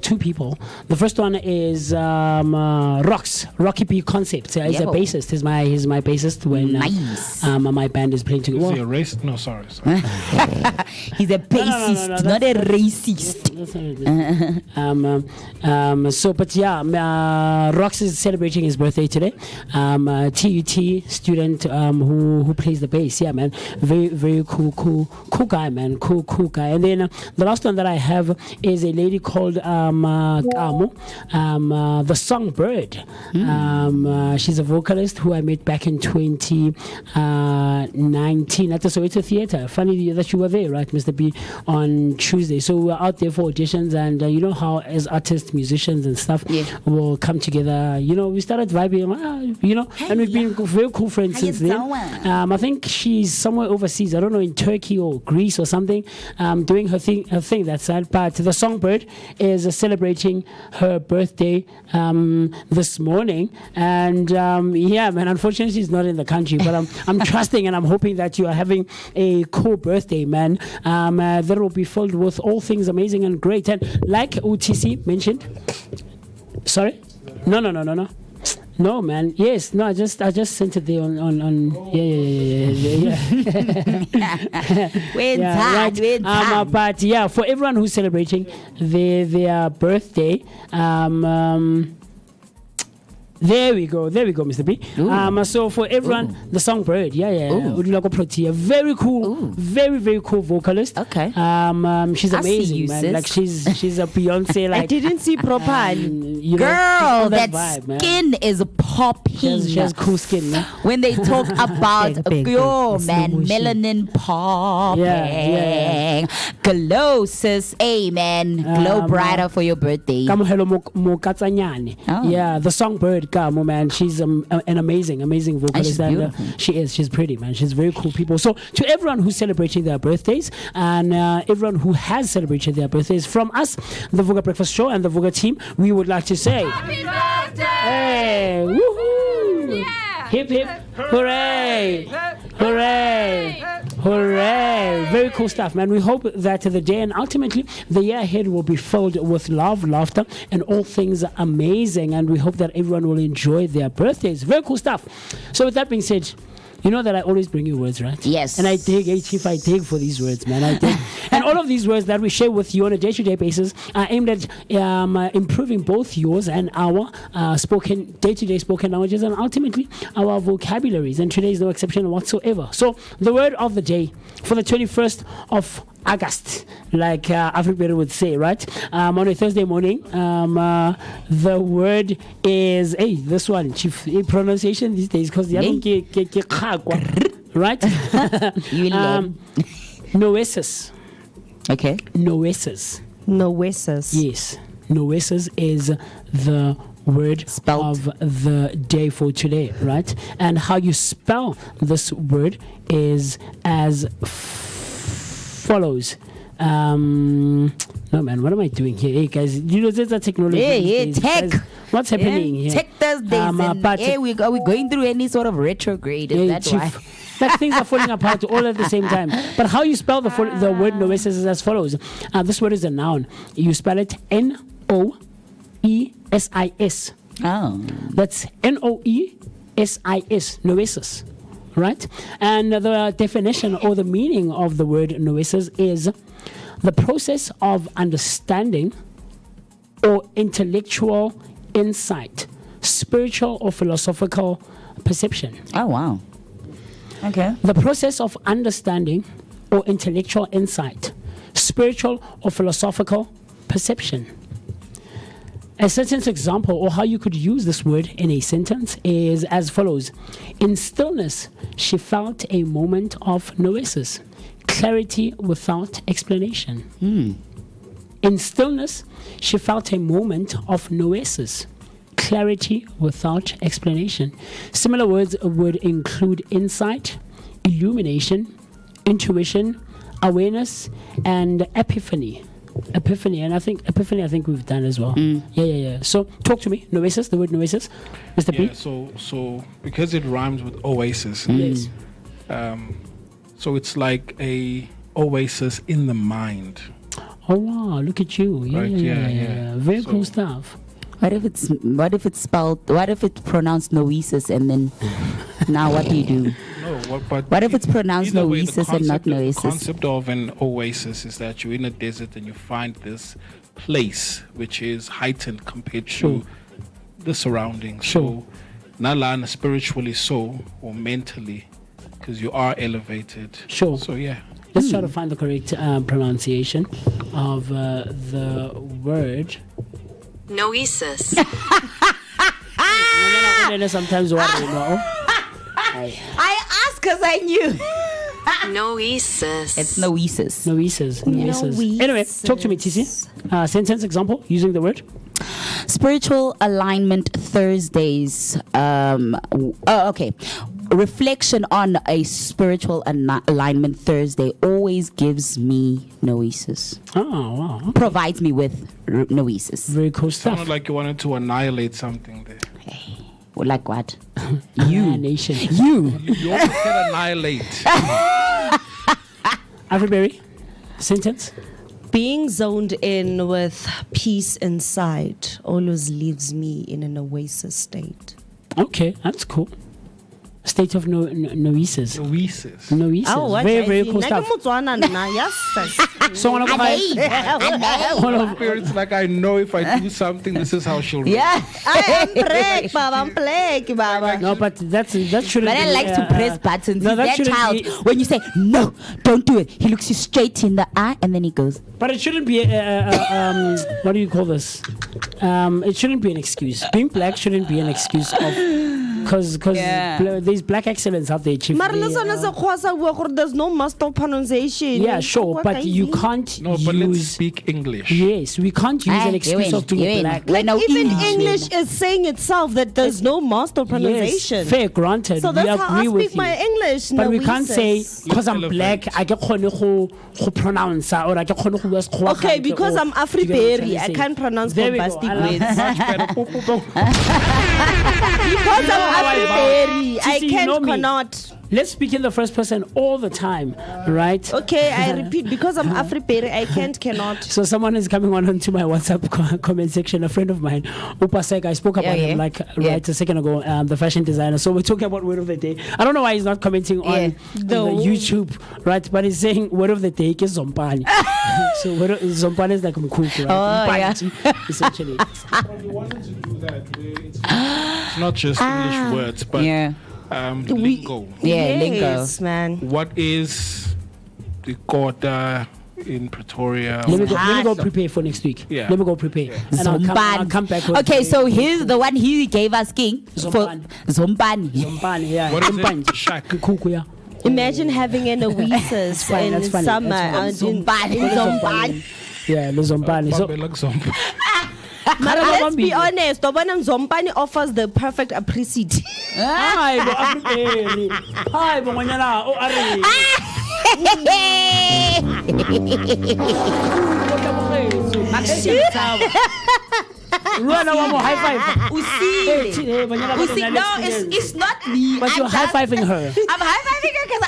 two people. The first one is Rocky P Concept. He's a bassist. He's my bassist when my band is playing together. Is he a racist? No, sorry. He's a bassist, not a racist. Rox is celebrating his birthday today. TUT student who plays the bass. Yeah, man. Very, very cool guy, man. Cool guy. And then the last one that I have is a lady called Kamo, the Songbird. She's a vocalist who I met back in 2019 at the Soweto Theatre. Funny that you were there, right, Mr. B, on Tuesday. So we were out there for auditions, and you know how as artists, musicians and stuff will come together. You know, we started vibing, and we've been very cool friends since then. I think she's somewhere overseas. I don't know, in Turkey or Greece or something, doing her thing that side. But the Songbird is celebrating her birthday this morning, and man, unfortunately she's not in the country, but I'm trusting and I'm hoping that you are having a cool birthday, man, that will be filled with all things amazing and great. And like UTC mentioned, sorry, no, man. Yes, no. I just sent it there on. Yeah. But yeah, for everyone who's celebrating their birthday, there we go, Mr. B. So for everyone, the Songbird, very cool, very cool vocalist. Okay. She's amazing, man. Like she's a Beyonce. Like I didn't see proper. Girl, that vibe, skin is popping. She has cool skin, man. When they talk about melanin popping, glow, sis, glow brighter for your birthday. Yeah, the Songbird. Man, she's an amazing vocalist, and she's pretty, man. She's very cool people. So to everyone who's celebrating their birthdays, and everyone who has celebrated their birthdays, from us, the Vooka Breakfast Show and the Vooka team, we would like to say happy birthday! Hey, woohoo! Yeah. Hip hip, hooray! Hooray! Hooray! Very cool stuff, man. We hope that the day and ultimately the year ahead will be filled with love, laughter, and all things amazing. And we hope that everyone will enjoy their birthdays. Very cool stuff. So with that being said, you know that I always bring you words, right? Yes. And I dig for these words, man. I dig. And all of these words that we share with you on a day-to-day basis are aimed at improving both yours and our day-to-day spoken languages, and ultimately our vocabularies. And today is no exception whatsoever. So the word of the day for the 21st of August, like everybody would say, right? On a Thursday morning, the word is this one, chief pronunciation these days, because right? Noesis. Okay. Noesis. Yes. Noesis is the word of the day for today, right? And how you spell this word is as follows. No, man, what am I doing here? Hey, guys, you know, there's a technology. Tech. Guys, what's happening here? Tech Thursdays. Are we going through any sort of retrograde? That's why. Like things are falling apart all at the same time. But how you spell the word noesis is as follows. This word is a noun. You spell it Noesis. Oh. That's Noesis. Noesis. Right? And the definition or the meaning of the word noesis is the process of understanding or intellectual insight, spiritual or philosophical perception. Oh, wow. Okay. The process of understanding or intellectual insight, spiritual or philosophical perception. A sentence example, or how you could use this word in a sentence, is as follows. In stillness, she felt a moment of noesis, clarity without explanation. In stillness, she felt a moment of noesis, clarity without explanation. Similar words would include insight, illumination, intuition, awareness, and epiphany. And I think we've done as well. Yeah. So talk to me. Noesis, the word noesis, Mr. P. Yeah, so because it rhymes with oasis. Yes. So it's like a oasis in the mind. Oh wow, look at you. Yeah, Right, yeah. Very cool So- stuff. What if it's pronounced noesis and then now what do you do? No, but What if it's pronounced either way, the noesis and not concept- noesis? The concept of an oasis is that you're in a desert and you find this place which is heightened compared to the surroundings. Sure. So, nalana spiritually so or mentally, because you are elevated. Sure. So yeah. Let's try to find the correct pronunciation of the word. Noesis. Sometimes what you know. I asked because I knew. Noesis. It's noesis. Noesis. Anyway, talk to me, TC. Sentence example using the word. Spiritual alignment Thursdays. Okay. Reflection on a spiritual alignment Thursday always gives me noesis. Oh, wow. Provides me with noesis. Very cool stuff. Sounded like you wanted to annihilate something there. Well, like what? Nation. You. You almost said annihilate. Afriberry, sentence. Being zoned in with peace inside always leaves me in an oasis state. Okay, that's cool. State of noesis. Noesis. Noesis. Very cool stuff. So one of my Spirits like I know if I do something, this is how she'll react. Yeah. I'm plague, Baba. no, but that shouldn't. But I be, like to press buttons. no, that That shouldn't child, be- when you say, no, don't do it, he looks you straight in the eye and then he goes, But it shouldn't be. What do you call this? It shouldn't be an excuse. Being black shouldn't be an excuse of. Because there's black excellence out there, Chief. There's no master pronunciation. Yeah, sure, but you can't No, but let's use. speak English. Yes, we can't use an excuse of being black. Even English is saying itself that there's no master pronunciation. Yes, fair, granted. So we that's how I agree with speak you. my English. But we can't say noesis. because I'm Elephant. black, I can go pronounce or I can go Okay, because I'm Afriberry, I can't pronounce bombastic words. Much better. Because I'm Afriberry, I Sissy, you know me. cannot. Let's speak in the first person all the time, right? Okay, I repeat, because I'm Afriberry, I cannot. So someone is coming onto my WhatsApp comment section. A friend of mine, Upasek, I spoke about him right a second ago. The fashion designer. So we're talking about word of the day. I don't know why he's not commenting on the YouTube, right? But he's saying word of the day is zompani. So zompani is like mkuku, right? Essentially. We wanted to do that. It's not just English words, but lingo. yeah, lingo. Yes, man. What is the kota in Pretoria? Let me go prepare for next week. Yeah. Let me go prepare. And I'll come back with Okay, so here's the one he gave us, King. Zombani. Zombani. Yeah. What is it? Shak. Kuku, yeah. Imagine having an oasis fine, in that's funny, summer. that's In Zombani. Yeah, the Zombani. So, Bambela Zomba. But let's be honest, Zombani offers the perfect appreciate. hi, bo Afriberry. Hi, bo ngonyana. Oh, are. Run one more high five. No, it's not me. But you're high fiving her. I'm high fiving her because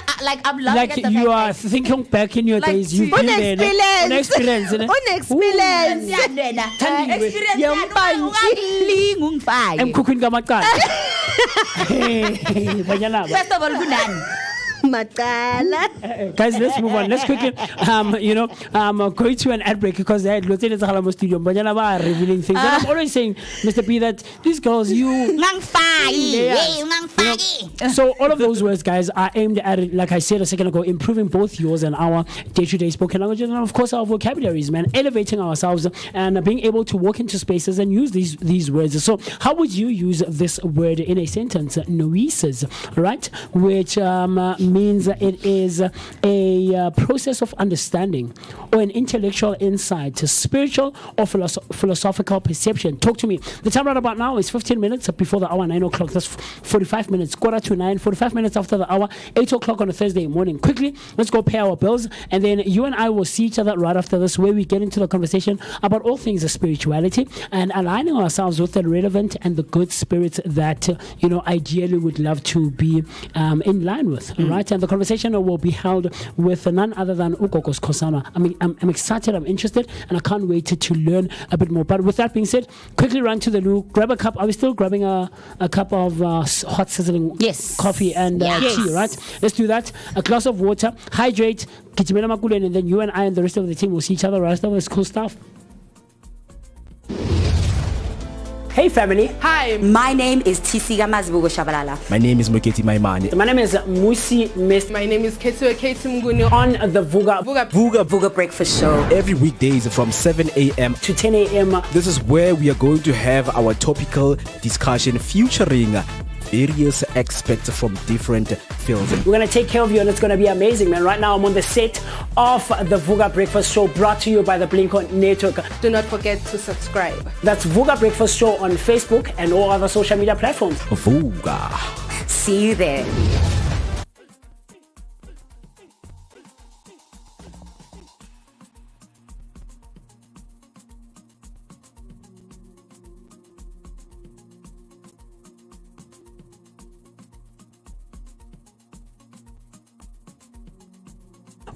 I'm laughing Like at the you fact are thinking back in your Like days. You've On been there. On experience. On experience. I'm cooking gamatan. Hey, banyana. First of all, kunani? Matala. Guys, let's move on. Let's quickly, go to an ad break because they had Lieutenant Halamo Studio, but are revealing things. And I'm always saying, Mr. B, that these girls, so all of those words, guys, are aimed at, like I said a second ago, improving both yours and our day-to-day spoken language, and of course our vocabularies, man, elevating ourselves and being able to walk into spaces and use these words. So how would you use this word in a sentence? Noesis, right? Which means it is a process of understanding or an intellectual insight, a spiritual or philosophical perception. Talk to me. The time right about now is 15 minutes before the hour, 9 o'clock. That's 45 minutes, 8:45, 45 minutes after the hour, 8 o'clock on a Thursday morning. Quickly, let's go pay our bills, and then you and I will see each other right after this, where we get into the conversation about all things of spirituality and aligning ourselves with the relevant and the good spirits that ideally would love to be in line with, right? And the conversation will be held with none other than Ukokos Kosana. I mean, I'm excited, I'm interested, and I can't wait to learn a bit more. But with that being said, quickly run to the loo, grab a cup. Are we still grabbing a cup of hot sizzling coffee and tea, right? Let's do that. A glass of water, hydrate, and then you and I and the rest of the team will see each other right after this cool stuff. Hey family. Hi. My name is Tisiga Mazibugo Shabalala. My name is Moketi Maimane. My name is Musi Mist. My name is Ketsu Mguni. On the Vooka Breakfast Show. Every weekdays from 7 a.m. to 10 a.m. This is where we are going to have our topical discussion featuring various experts from different fields. We're going to take care of you and it's going to be amazing, man. Right now I'm on the set of the Vooka Breakfast Show, brought to you by the Blinko Network. Do not forget to subscribe. That's Vooka Breakfast Show on Facebook and all other social media platforms. Vooka. See you there.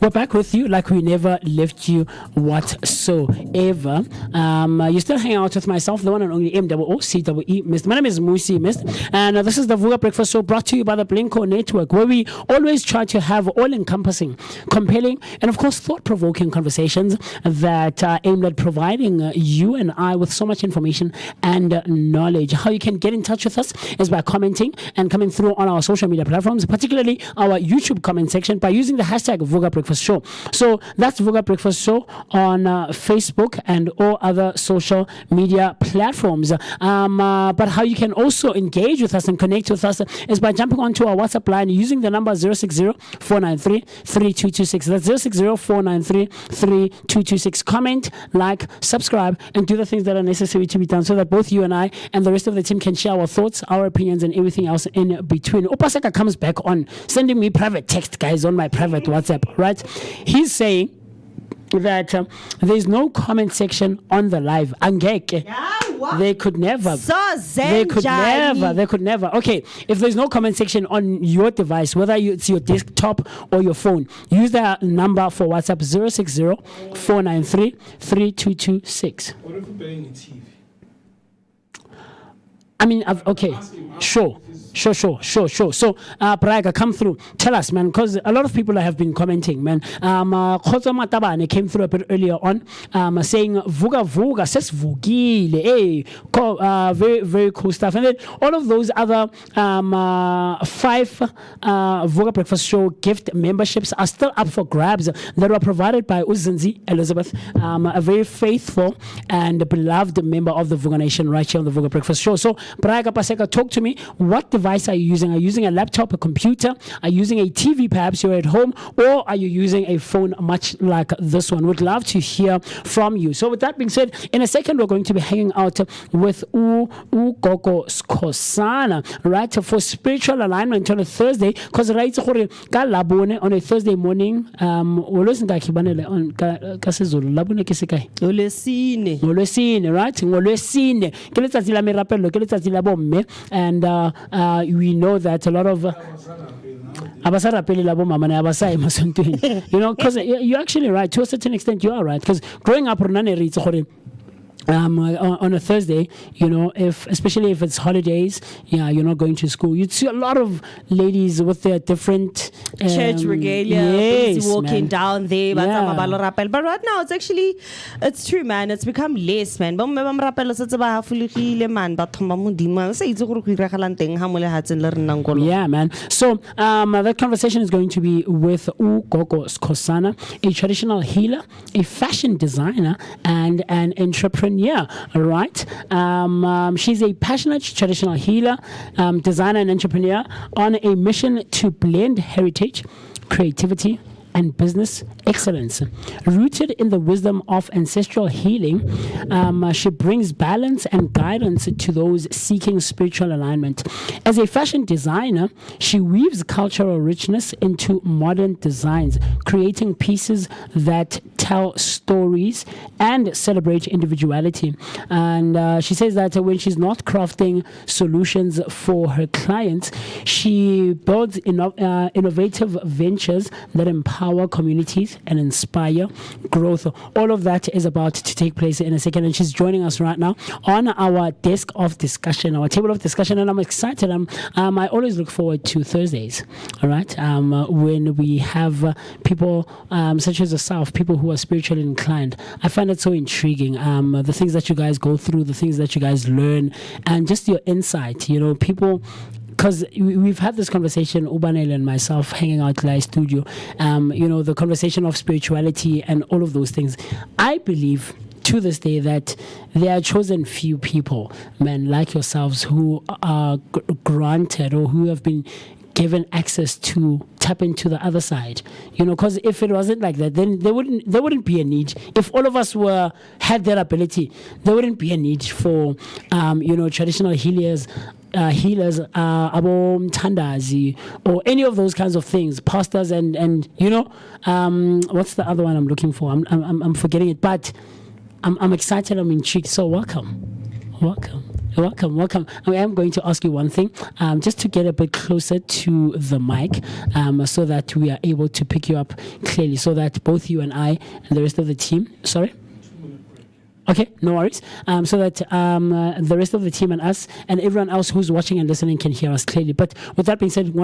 We're back with you like we never left you whatsoever. You still hang out with myself, the one and only MOOCEE Mist. My name is Musi Mist, and this is the Vooka Breakfast Show, brought to you by the Blinko Network, where we always try to have all-encompassing, compelling, and of course thought-provoking conversations that are aimed at providing you and I with so much information and knowledge. How you can get in touch with us is by commenting and coming through on our social media platforms, particularly our YouTube comment section, by using the hashtag Vooka Breakfast Show. So that's Vooka Breakfast Show on Facebook and all other social media platforms. But how you can also engage with us and connect with us is by jumping onto our WhatsApp line using the number 060-493-3226. That's 060-493-3226. Comment, like, subscribe, and do the things that are necessary to be done so that both you and I and the rest of the team can share our thoughts, our opinions, and everything else in between. Opaseka comes back on sending me private text, guys, on my private WhatsApp, right? He's saying that there's no comment section on the live. Angeke. They could never. They could never. Okay, if there's no comment section on your device, whether it's your desktop or your phone, use that number for WhatsApp 060-493-3226. What if we're playing a TV? I mean, okay, sure. So, Praga, come through. Tell us, man, because a lot of people have been commenting, man. Khozo Matabane came through a bit earlier on, saying, Vooka, says Vugile, hey, very, very cool stuff. And then all of those other 5 Vooka Breakfast Show gift memberships are still up for grabs that were provided by Uzinzi Elizabeth, a very faithful and beloved member of the Vooka Nation right here on the Vooka Breakfast Show. So, Praga Paseka, talk to me. What device are you using? Are you using a laptop, a computer? Are you using a TV, perhaps you're at home? Or are you using a phone much like this one? Would love to hear from you. So with that being said, in a second, we're going to be hanging out with Ukoko Skosana, right, for spiritual alignment on a Thursday. Because right on a Thursday morning, and we know that a lot of you know, because you're actually right to a certain extent. You are right, because growing up on a Thursday, especially if it's holidays, you're not going to school, you'd see a lot of ladies with their different church regalia, busy walking down there. But right now, it's true, man. It's become less, man. Yeah, man. So that conversation is going to be with Vooka Skosana, a traditional healer, a fashion designer, and an entrepreneur. All right. She's a passionate traditional healer, designer, and entrepreneur on a mission to blend heritage, creativity, and business excellence. Rooted in the wisdom of ancestral healing, she brings balance and guidance to those seeking spiritual alignment. As a fashion designer, she weaves cultural richness into modern designs, creating pieces that tell stories and celebrate individuality. And she says that when she's not crafting solutions for her clients, she builds innovative ventures that empower communities and inspire growth. All of that is about to take place in a second, and she's joining us right now on our desk of discussion, our table of discussion, and I'm excited. I always look forward to Thursdays, all right, when we have people such as yourself, people who are spiritually inclined. I find it so intriguing, the things that you guys go through, the things that you guys learn, and just your insight, people. Because we've had this conversation, Ubanele and myself, hanging out in our studio, the conversation of spirituality and all of those things. I believe to this day that there are chosen few people, men like yourselves, who are granted or who have been given access to tap into the other side, because if it wasn't like that, then there wouldn't be a need. If all of us had that ability, there wouldn't be a need for traditional healers, abo mthandazi, or any of those kinds of things, pastors and what's the other one I'm looking for? I'm forgetting it, but I'm excited, I'm intrigued. So welcome. I am going to ask you one thing, just to get a bit closer to the mic, so that we are able to pick you up clearly, so that both you and I and the rest of the team, sorry? Okay, no worries. So that the rest of the team and us and everyone else who's watching and listening can hear us clearly. But with that being said,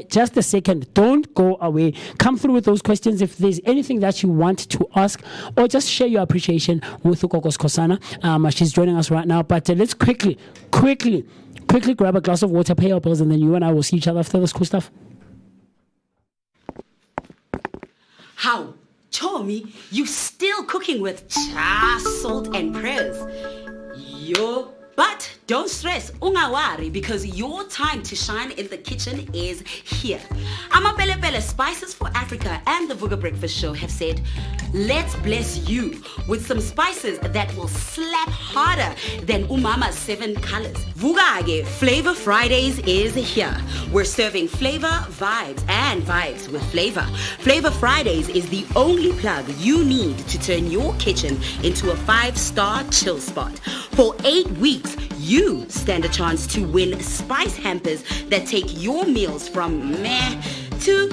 just a second, don't go away. Come through with those questions if there's anything that you want to ask, or just share your appreciation with Vooka Skosana. She's joining us right now. But let's quickly grab a glass of water, pay our bills, and then you and I will see each other after this cool stuff. How? Tommy, you still cooking with cha, salt, and prayers. But don't stress, ungawari, because your time to shine in the kitchen is here. Amapelepele Spices for Africa and the Vooka Breakfast Show have said, let's bless you with some spices that will slap harder than Umama's 7 colors. Vooka Flavor Fridays is here. We're serving flavor, vibes, and vibes with flavor. Flavor Fridays is the only plug you need to turn your kitchen into a 5-star chill spot. For 8 weeks, you stand a chance to win spice hampers that take your meals from meh to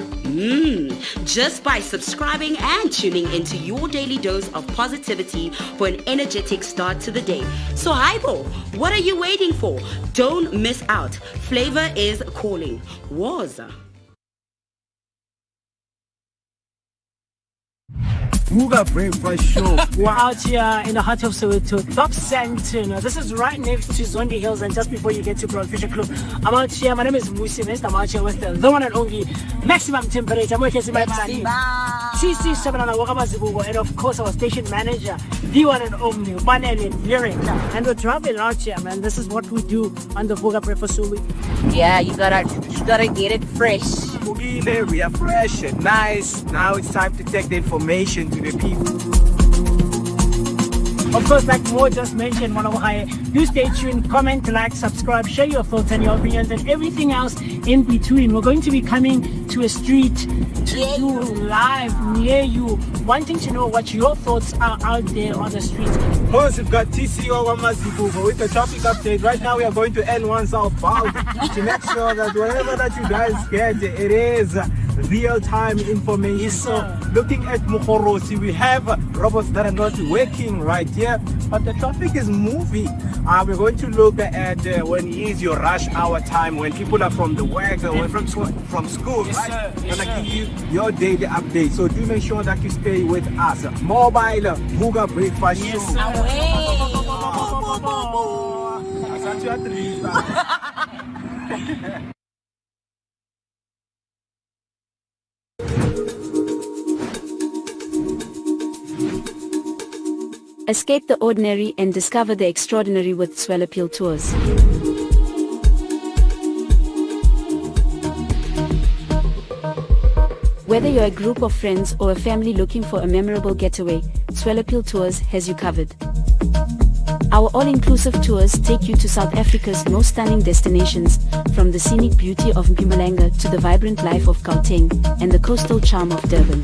just by subscribing and tuning into your daily dose of positivity for an energetic start to the day. So Hypo, what are you waiting for? Don't miss out. Flavor is calling. Waza. Vooka Breakfast Show. We're out here in the heart of Soweto, Dobsonville. This is right next to Zondi Hills, and just before you get to Broad Future Club. I'm out here. My name is Musi Mist. I'm out here with the one and only maximum temperature. I'm working with my man, CC7 and of course our station manager, the one and only Banele Lyric. And we're traveling out here, man. This is what we do on the Vooka Breakfast Show. Yeah, you gotta get it fresh. We are fresh and nice. Now it's time to take the information to the people. Of course, like Mo just mentioned, do stay tuned, comment, like, subscribe, share your thoughts and your opinions and everything else in between. We're going to be coming to a street to do live near you, wanting to know what your thoughts are out there on the streets. First, we've got TCO Mazibugo with the traffic update. Right now, we are going to N1 southbound to make sure that whatever that you guys get, it is real-time information. Yes, so, looking at Mukhorosi, we have robots that are not working right here, but the traffic is moving. We're going to look at when is your rush hour time, when people are from the work or from school, yes, right? We're gonna give you your daily update. So do make sure that you stay with us. Mobile Vooka Breakfast Show. Escape the ordinary and discover the extraordinary with Swellapil Tours. Whether you're a group of friends or a family looking for a memorable getaway, Swellapil Tours has you covered. Our all-inclusive tours take you to South Africa's most stunning destinations, from the scenic beauty of Mpumalanga to the vibrant life of Gauteng and the coastal charm of Durban.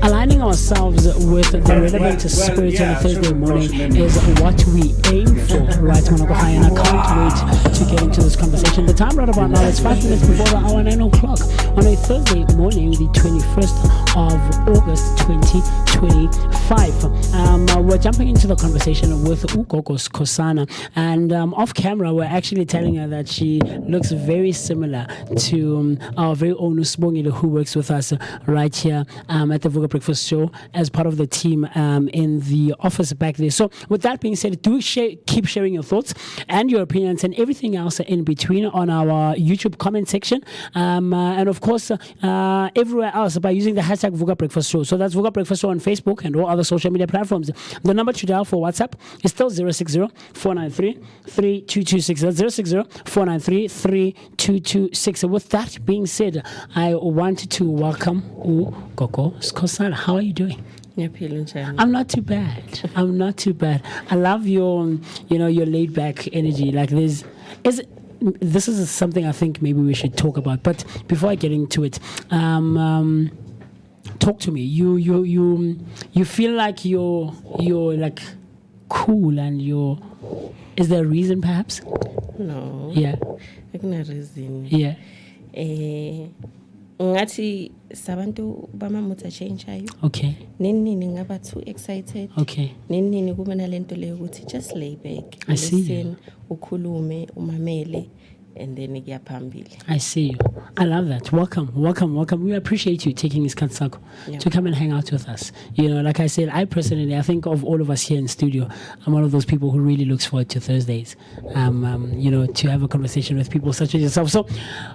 Aligning ourselves with the relevant spirit on a Thursday morning is what we aim for, right, Monaco? And I can't wait to get into this conversation. The time right about now is 5 minutes before the hour 9 o'clock on a Thursday morning, the 21st of August 2025. We're jumping into the conversation with Ukokos Kosana, and off camera we're actually telling her that she looks very similar to our very own Usbongile, who works with us right here at the Vooka Breakfast Show as part of the team in the office back there. So with that being said, do keep sharing your thoughts and your opinions and everything else in between on our YouTube comment section, and of course everywhere else by using the hashtag Vooka Breakfast Show. So that's Vooka Breakfast Show on Facebook and all other social media platforms. The number to dial for WhatsApp is still 060-493-3226. That's 060-493-3226. With that being said, I want to welcome Ukoko Skosana. How are you doing? I'm not too bad. I love your, your laid back energy. Like this is something I think maybe we should talk about. But before I get into it, talk to me. You feel like you're like cool, and is there a reason perhaps? No. Yeah. There's no reason. Yeah. Ngathi sabantu bamamutha change ayo. Okay. Nini ngaba too excited. Okay. Nini kuba nalento leyo ukuthi just lay back. I see. Listen, ukhulume, umamele, and then phambili. I see you. I love that. Welcome. We appreciate you taking this Katsako to come and hang out with us. Like I said, I think of all of us here in studio, I'm one of those people who really looks forward to Thursdays. To have a conversation with people such as yourself. So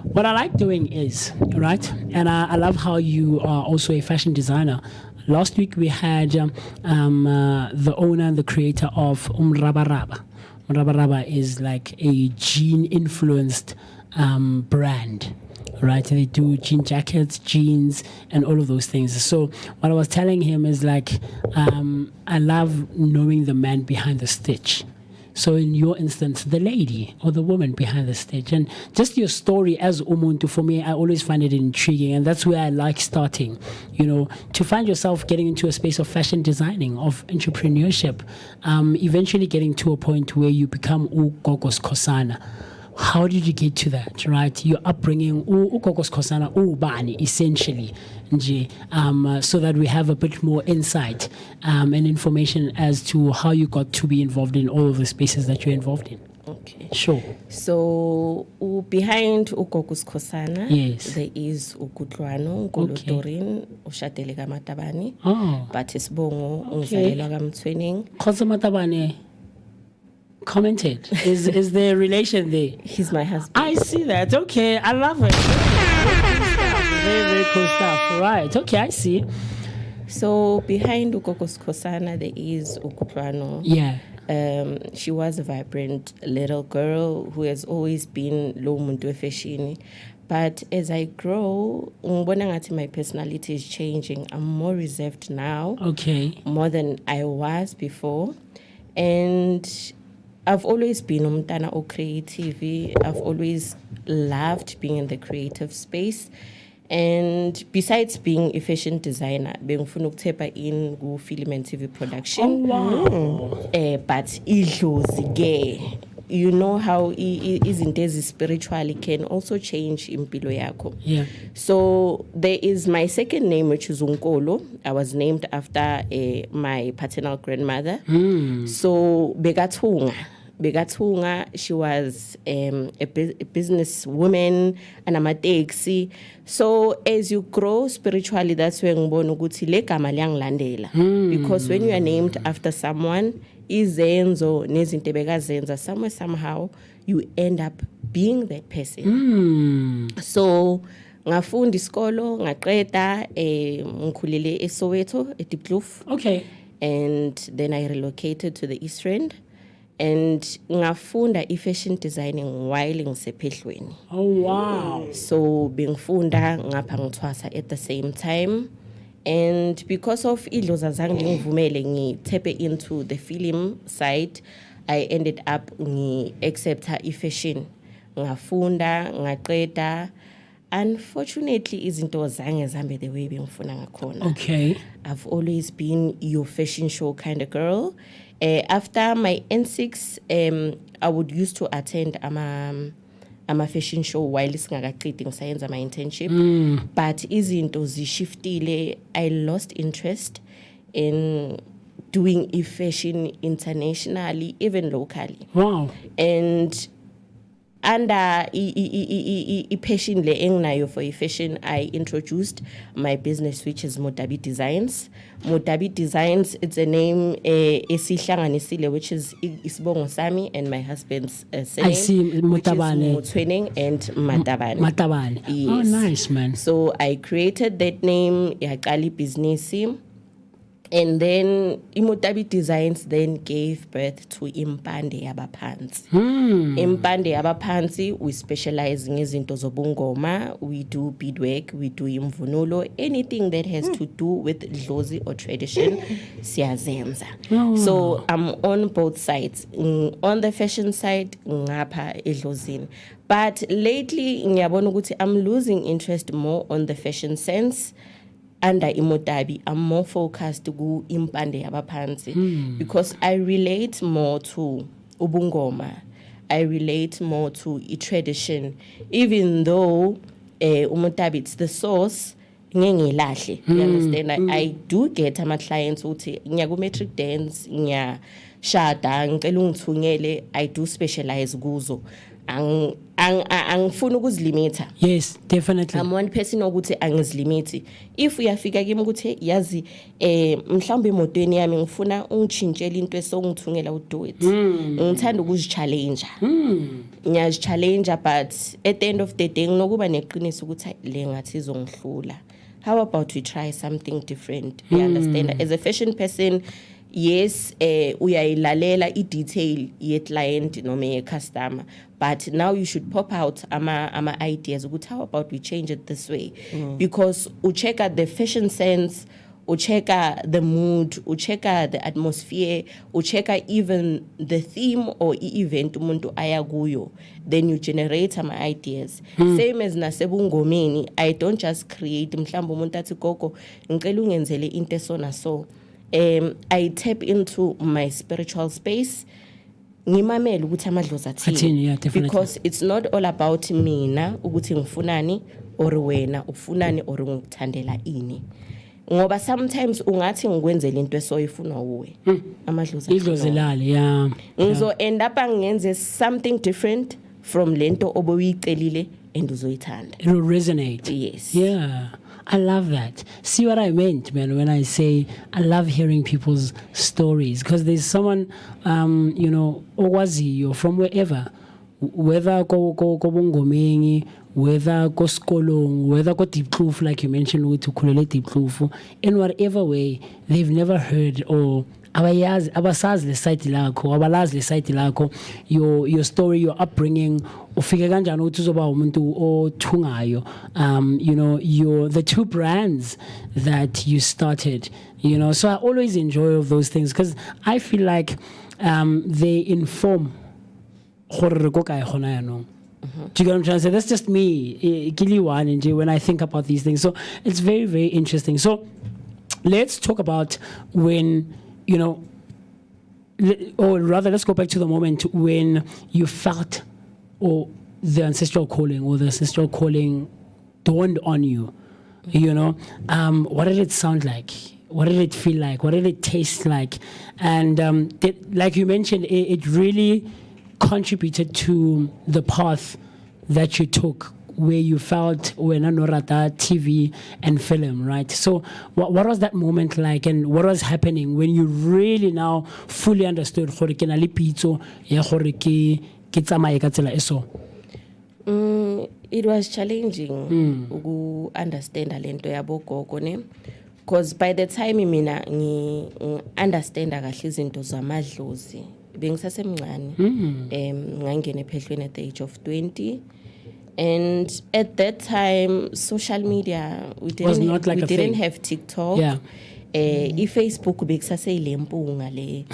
what I like doing is, right, and I love how you are also a fashion designer. Last week we had the owner and the creator of Rabaraba. Rabaraba is like a jean-influenced brand, right? They do jean jackets, jeans, and all of those things. So what I was telling him is like, I love knowing the man behind the stitch. So in your instance, the lady or the woman behind the stitch, and just your story as Umuntu, for me, I always find it intriguing, and that's where I like starting, to find yourself getting into a space of fashion designing, of entrepreneurship, eventually getting to a point where you become Ukokos Kosana. How did you get to that, right? Your upbringing, Ukokos Kosana, Bani, essentially, so that we have a bit more insight and information as to how you got to be involved in all of the spaces that you're involved in. Okay. Sure. So behind Ukokos Kosana, yes, there is Ukutlwano, Ngolotorin, Ushatele Matabani, but it's Bongo, Unzalelwa Kamtwening. Khoza Matabane commented. Is there a relation there? He's my husband. I see that. Okay, I love it. Very, very cool stuff. Right. Okay, I see. So behind Ukokos Kosana, there is Ukutlwano. Yeah. She was a vibrant little girl who has always been low muntu fashion. But as I grow, my personality is changing. I'm more reserved now. Okay. More than I was before. And I've always been umntana o creative. I've always loved being in the creative space. And besides being a fashion designer, bengifuna ukuthepa in ku film and TV production. But idlozi ke, you know how izinto spiritually can also change impilo yakho. Yeah. So there is my second name, which is Unkolo. I was named after my paternal grandmother. So Begatunga, she was a business woman and I'm a taxi. So as you grow spiritually, that's when ukuthi le gama liyangilandela. Because when you are named after someone, izenzo nezinto bekazenza, somewhere somehow you end up being that person. So ngafunda isikolo ngaqeda ngikhulele eSoweto eDiepkloof. Okay. And then I relocated to the East Rand. And ngafunda fashion designing while ngisephehlweni. Oh wow. So bengifunda ngapha ngithwasa at the same time. And because of idlozi zange ngivumele ngitepe into the film side, I ended up accepta fashion. Ngafunda, ngaqeda. Unfortunately, izinto zange zambe the way bengifuna ngakhona. Okay. I've always been your fashion show kind of girl. After my N6, I would used to attend a fashion show while singakaqedi ngisayenza my internship. But izinto zishiftile, I lost interest in doing fashion internationally, even locally. Wow. And under passion le enginayo for fashion, I introduced my business, which is Modabi Designs. Modabi Designs, it's a name esihlanganisile, which is isibongo sami and my husband's surname. I see, Mutabane. Which is Motweneng and Matabane. Matabane. Yes. Oh, nice, man. So I created that name, Yakali Business. And then Imotabi Designs then gave birth to Impande Yabapansi. Impande Yabapansi, we specialize in izinto zobungoma, we do beadwork, we do imvunulo, anything that has to do with dlozi or tradition, siyazenza. So I'm on both sides. On the fashion side, ngapha edlozini. But lately, ngiyabona ukuthi I'm losing interest more on the fashion sense. Under Imodabi, I'm more focused to go impande yabapansi because I relate more to ubungoma. I relate more to a tradition, even though Umodabi it's the source. You understand? I do get my clients who say metric dance, shada, I do specialize guzo. Angifuna ukuzilimita. Yes, definitely. I'm one person ukuthi angizilimiti. If uyafika kimi ukuthi yazi mhlawumbe emotweni yami ngifuna ungitshintshele into esongithungela udo it. Ngithanda ukuzichallenge. Ngiyazichallenge but at the end of the day nginokuba neqiniso ukuthi le ngathi izongihlula. How about we try something different? You understand? As a fashion person, yes, uyayilalela i-detail ye-client noma ye-customer, but now you should pop out ama ideas. How about we change it this way? Because u check out the fashion sense, u check out the mood, u check out the atmosphere, u check out even the theme or event umuntu ayakuyo. Then you generate some ideas. Same as nasebungomeni, I don't just create mhlawumbe umuntu athi gogo ngicela ungenzele into so na so. I tap into my spiritual space. Ngimamela ukuthi amadlozi athini, because it's not all about mina ukuthi ngifunani or wena ufunani or ngikuthandela ini. Ngoba sometimes ungathi ngikwenzela into esoyifuna uwe amadlozi lale yeah. Ngizo end up ngenze something different from lento oboyicelile and uzoyithanda. It will resonate. Yes. Yeah. I love that. See what I meant, man, when I say I love hearing people's stories. Because there's someone, Owazi or from wherever, whether go Bungomeni, whether go Skolong, whether go Diepkloof, like you mentioned, with Ukulele Diepkloof, in whatever way, they've never heard or abasazi le site lakho abalazi le site lakho your story, your upbringing, ufike kanjani ukuthi uzoba umuntu othungayo, your the two brands that you started, so I always enjoy all those things because I feel like they inform gore re go kae gona yanong. Do you get what I'm trying to say? That's just me, when I think about these things. So it's very, very interesting. So let's talk about when, or rather, let's go back to the moment when you felt the ancestral calling dawned on you. What did it sound like? What did it feel like? What did it taste like? And like you mentioned, it really contributed to the path that you took, where you felt when Anorata TV and film, right? So what was that moment like, and what was happening when you really now fully understood gore ke na le pitso ya gore ke tsamaye ka tsela eso? It was challenging to understand lento yabo gogo ne, because by the time mina understand kahle izinto zamadlozi bengisasemncane, ngangena ephehlweni at the age of 20. And at that time, social media, we didn't have TikTok. Yeah. Facebook bekusaseyimpunga le.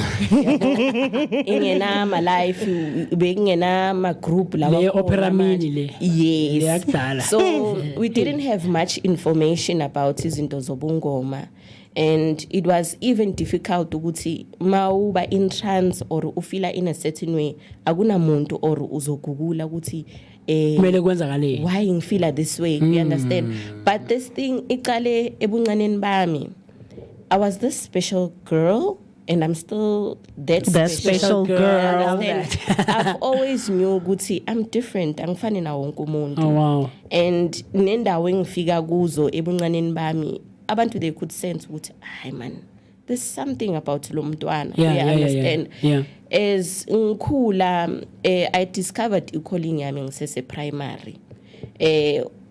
Ingena ma life, ingena ma group lawa. Opera mini le. Yes. So we didn't have much information about izinto zobungoma. And it was even difficult ukuthi mawuba in trance or ufila in a certain way, akuna muntu or uzogugula ukuthi why ngifila this way, you understand? But this thing iqale ebuncaneni bami. I was this special girl, and I'm still that special girl. I've always knew ukuthi I'm different, angifani na wonke umuntu. Oh wow. And nendawo engifika kuzo ebuncaneni bami, abantu they could sense ukuthi man, there's something about lo mntwana. Yeah, understand? Yeah. As ngikhula, I discovered calling yami ngisese primary.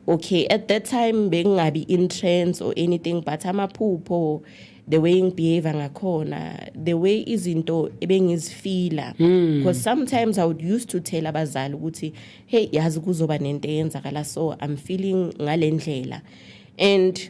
Okay, at that time bengabi in trance or anything, but amaphupho, the way ngibehave ngakhona, the way izinto ebengizifila, because sometimes I would used to tell abazali ukuthi hey yazi kuzoba nento eyenzakala, so I'm feeling ngalendlela. And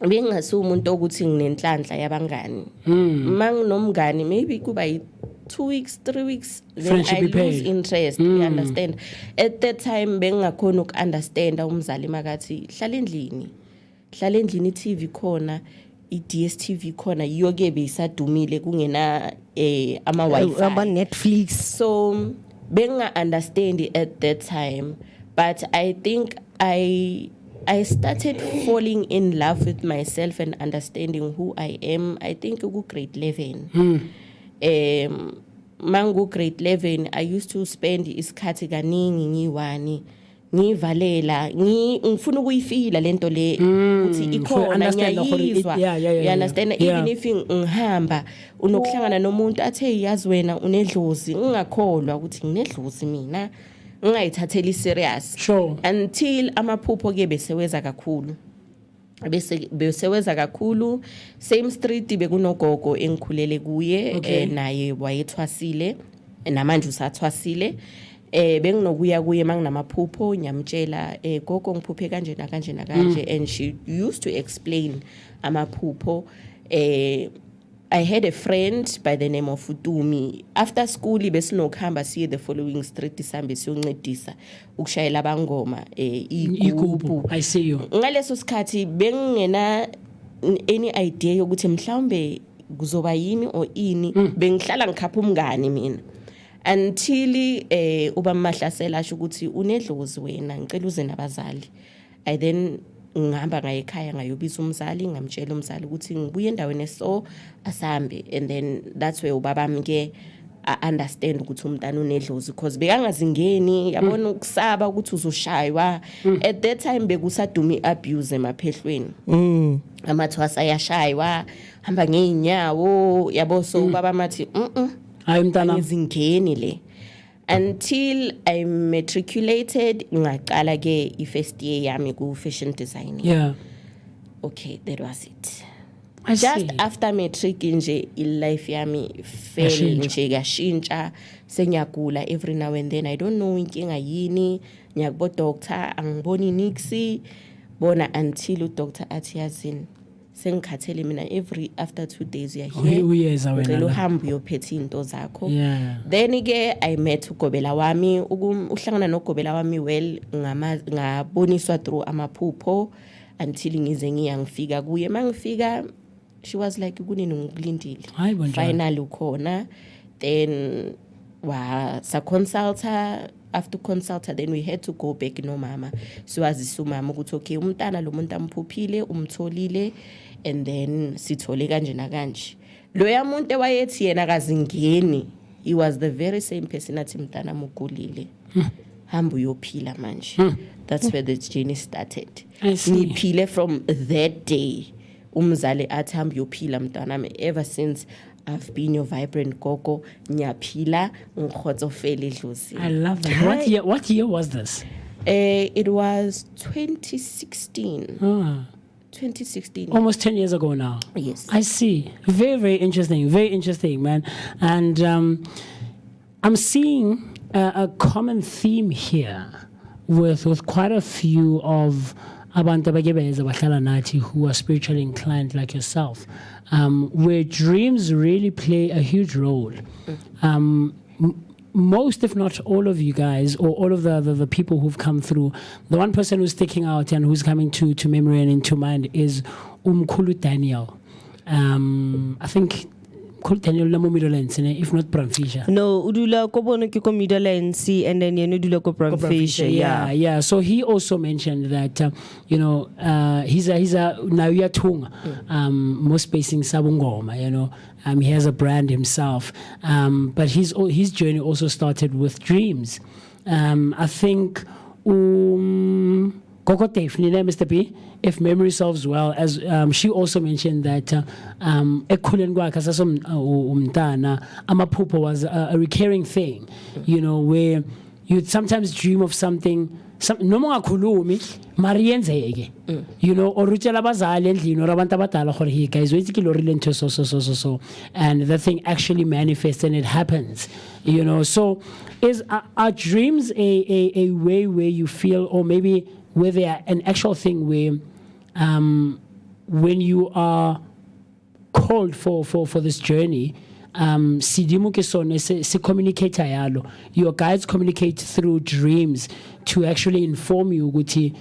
bengasu umuntu ukuthi nginenhlanhla yabangani. Manginomngani maybe kuba 2 weeks, 3 weeks, then I lose interest. You understand? At that time bengakhona ukunderstand umzali makathi hlala endlini TV khona, i-DSTV khona, yoke beyisadumile kungena ama Wi-Fi, ama Netflix. So benga understand at that time, but I think I started falling in love with myself and understanding who I am. I think grade 11. Mangu grade 11, I used to spend isikhathi kaningi ngiwani ngivalela ngifuna ukuyifila lento le ukuthi ikhona ngiyayizwa. You understand? Even if ngihamba unokuhlangana nomuntu athe yazi wena unedlozi, ngingakholwa ukuthi nginedlozi mina, ngayithatheli serious. Sure. Until amaphupho ke beseweza kakhulu. Beseweza kakhulu. Same street bekunogogo engikhulele kuye, naye wayethwasile namanje usathwasile. Benginokuya kuye manginamaphupho nyamtshela gogo ngiphuphe kanje na kanje na kanje, and she used to explain amaphupho. I had a friend by the name of Utumi. After school besinokuhamba siye the following street sihambe siyoncedisa ukushayela abangoma igubhu. I see you. Ngaleso sikhathi bengena any idea yokuthi mhlawumbe kuzoba yini or ini, bengihlala ngikhapha umngani mina. Until uba mahlasela asho ukuthi unedlozi wena ngicela uze nabazali. I then ngihamba ngaye ekhaya ngayobisa umzali, ngamtshela umzali ukuthi ngibuye endaweni so asambe, and then that's where ubabami ke understand ukuthi umntana unedlozi, because bekangazingeni yabona ukusaba ukuthi uzoshaywa. At that time bekusadumi abuse emaphehlweni, amathwasa ayashaywa, hamba ngeenyawo yabo, so ubaba mathi hayi mntana ngizingeni le. Until I matriculated, ngaqala ke i-first year yami ku fashion designing. Yeah. Okay, that was it. I Just see. after matric nje life yami fell nje gashintsha, senyagula every now and then. I don't know inkinga yini, nyakubo doctor angiboni niksi bona, until doctor athi yazini sengikhathele mina every after 2 days uya here ngicela uhambe uyophetha into zakho. Then ke I met ugobela wami uhlangana nogobela wami well ngaboniswa through amaphupho until ngize ngiyangifika kuye mangifika she was like kunini ngikulindile finally ukhona. Then sa consulta after consulta then we had to go back no mama so azisumama ukuthi okay umntana lo muntu amphuphile umtholile and then sithole kanje na kanje loya muntu wayethi yena kazingeni he was the very same person athi mntana mugulile hamba uyophila manje. That's where the journey started. Ngiphile from that day umzali athi hamba uyophila mntana ever since I've been your vibrant gogo nyaphila ngikhotsofela idlozi. I love that. What year was this? It was 2016. 2016. Almost 10 years ago now. Yes. I see. Very, very interesting, man. And I'm seeing a common theme here with quite a few of abantu abagebeza bahlala nathi who are spiritually inclined like yourself, where dreams really play a huge role. Most, if not all of you guys, or all of the people who've come through, the one person who's sticking out and who's coming to memory and into mind is Umkhulu Daniel. I think Daniel Lamo Middlelands, if not Bramfisha. No, Udula Kobono Kiko Middlelands, and then Yenudula Ko Bramfisha. Yeah. So he also mentioned that, he's a Nauya Tung, most basing Sabungoma, he has a brand himself. But his journey also started with dreams. I think, Kokotef, Mr. P, if memory serves well, as she also mentioned that amaphupho was a recurring thing, where you'd sometimes dream of something, noma ngakhulumi mariyenzeke, or utshela abazali endlini or abantu abadala gore hey guys wetsi ke lo rile ntho so and the thing actually manifests and it happens, so are dreams a way where you feel, or maybe where they are an actual thing where when you are called for this journey, sidimo ke sone se communicate yalo, your guides communicate through dreams to actually inform you ukuthi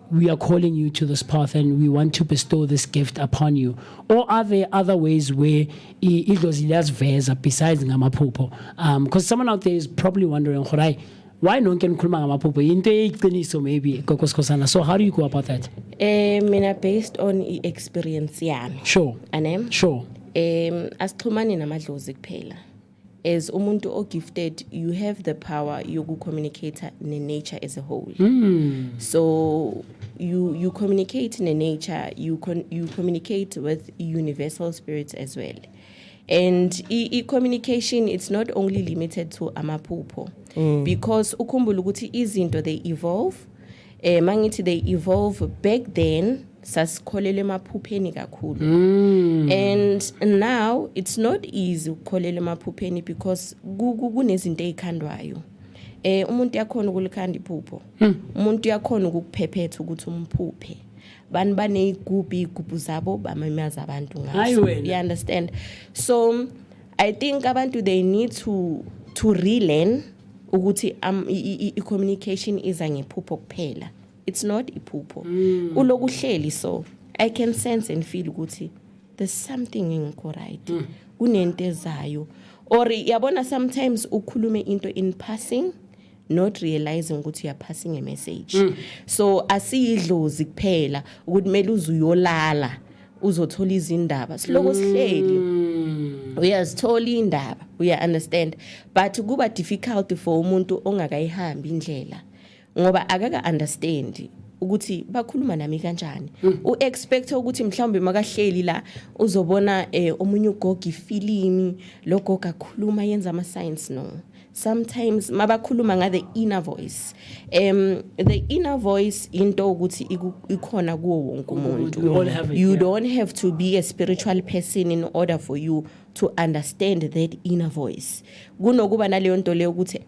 we are calling you to this path and we want to bestow this gift upon you? Or are there other ways where it goes veza besides ngamaphupho? Because someone out there is probably wondering, why no can kulma ngamaphupho into eyiqiniso maybe kokoskosana. So how do you go about that? Mina based on experience yami. Sure. Sure. Asixhumane namadlozi kuphela. As umuntu o gifted, you have the power yoku communicate nature as a whole. So you communicate in nature, you communicate with universal spirits as well. And communication, it's not only limited to amaphupho, because ukhumbula ukuthi izinto they evolve. Mangithi they evolve back then. Sasikholele emaphupheni kakhulu. And now it's not easy ukukholela emaphupheni because kunezinto ezikhandwayo. Umuntu yakhona ukulikhanda iphupho. Umuntu yakhona ukukuphephetha ukuthi umphuphe. Bani baneyigubhu zabo bamamaza abantu ngaso. You understand? So I think abantu they need to relearn ukuthi communication is ngephupho kuphela. It's not iphupho. Ulokuhleli, so I can sense and feel ukuthi there's something incorrect. Kunento ezayo. Or yabona sometimes ukhulume into in passing, not realizing ukuthi you are passing a message. So asiyidlozi kuphela ukuthi mele uzuyolala uzothola izindaba. Siloko sihleli uyazithola indaba, we understand, but kuba difficult for umuntu ongakayihambi indlela ngoba akaka understand ukuthi bakhuluma nami kanjani. Expect ukuthi mhlawumbe makahleli la uzobona omunye ugogi filimi lokho kakhuluma yenza ama signs. No, sometimes mabakhuluma nga the inner voice. The inner voice into ukuthi ikhona kuwo wonke umuntu. You don't have to be a spiritual person in order for you to understand that inner voice. Kunokuba naleyo nto leyo ukuthi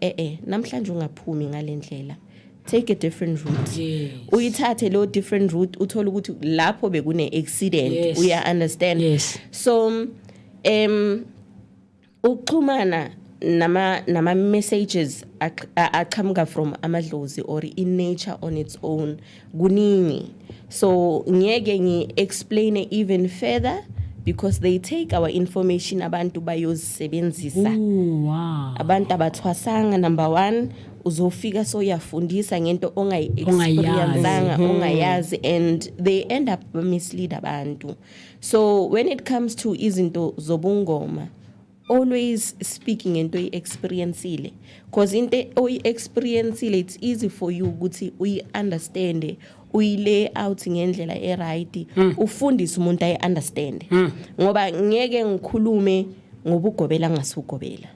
namhlanje ungaphumi ngalendlela. take a different route. Uyithathe lo different route uthola ukuthi lapho bekune accident. We understand. So uxhumana nama messages aqhamuka from amadlozi or in nature on its own kuningi. So ngeke ngi explain it even further because they take our information abantu bayozisebenzisa. Abantu abathwasanga number 1 uzofika so yafundisa ngento ongayi-experienceanga ongayazi and they end up mislead abantu. So when it comes to izinto zobungoma, always speaking into experience because into experience it's easy for you ukuthi uyi understand uyi lay out ngendlela right ufundise umuntu ayi understand ngoba ngeke ngikhulume ngobugobela ngasugobela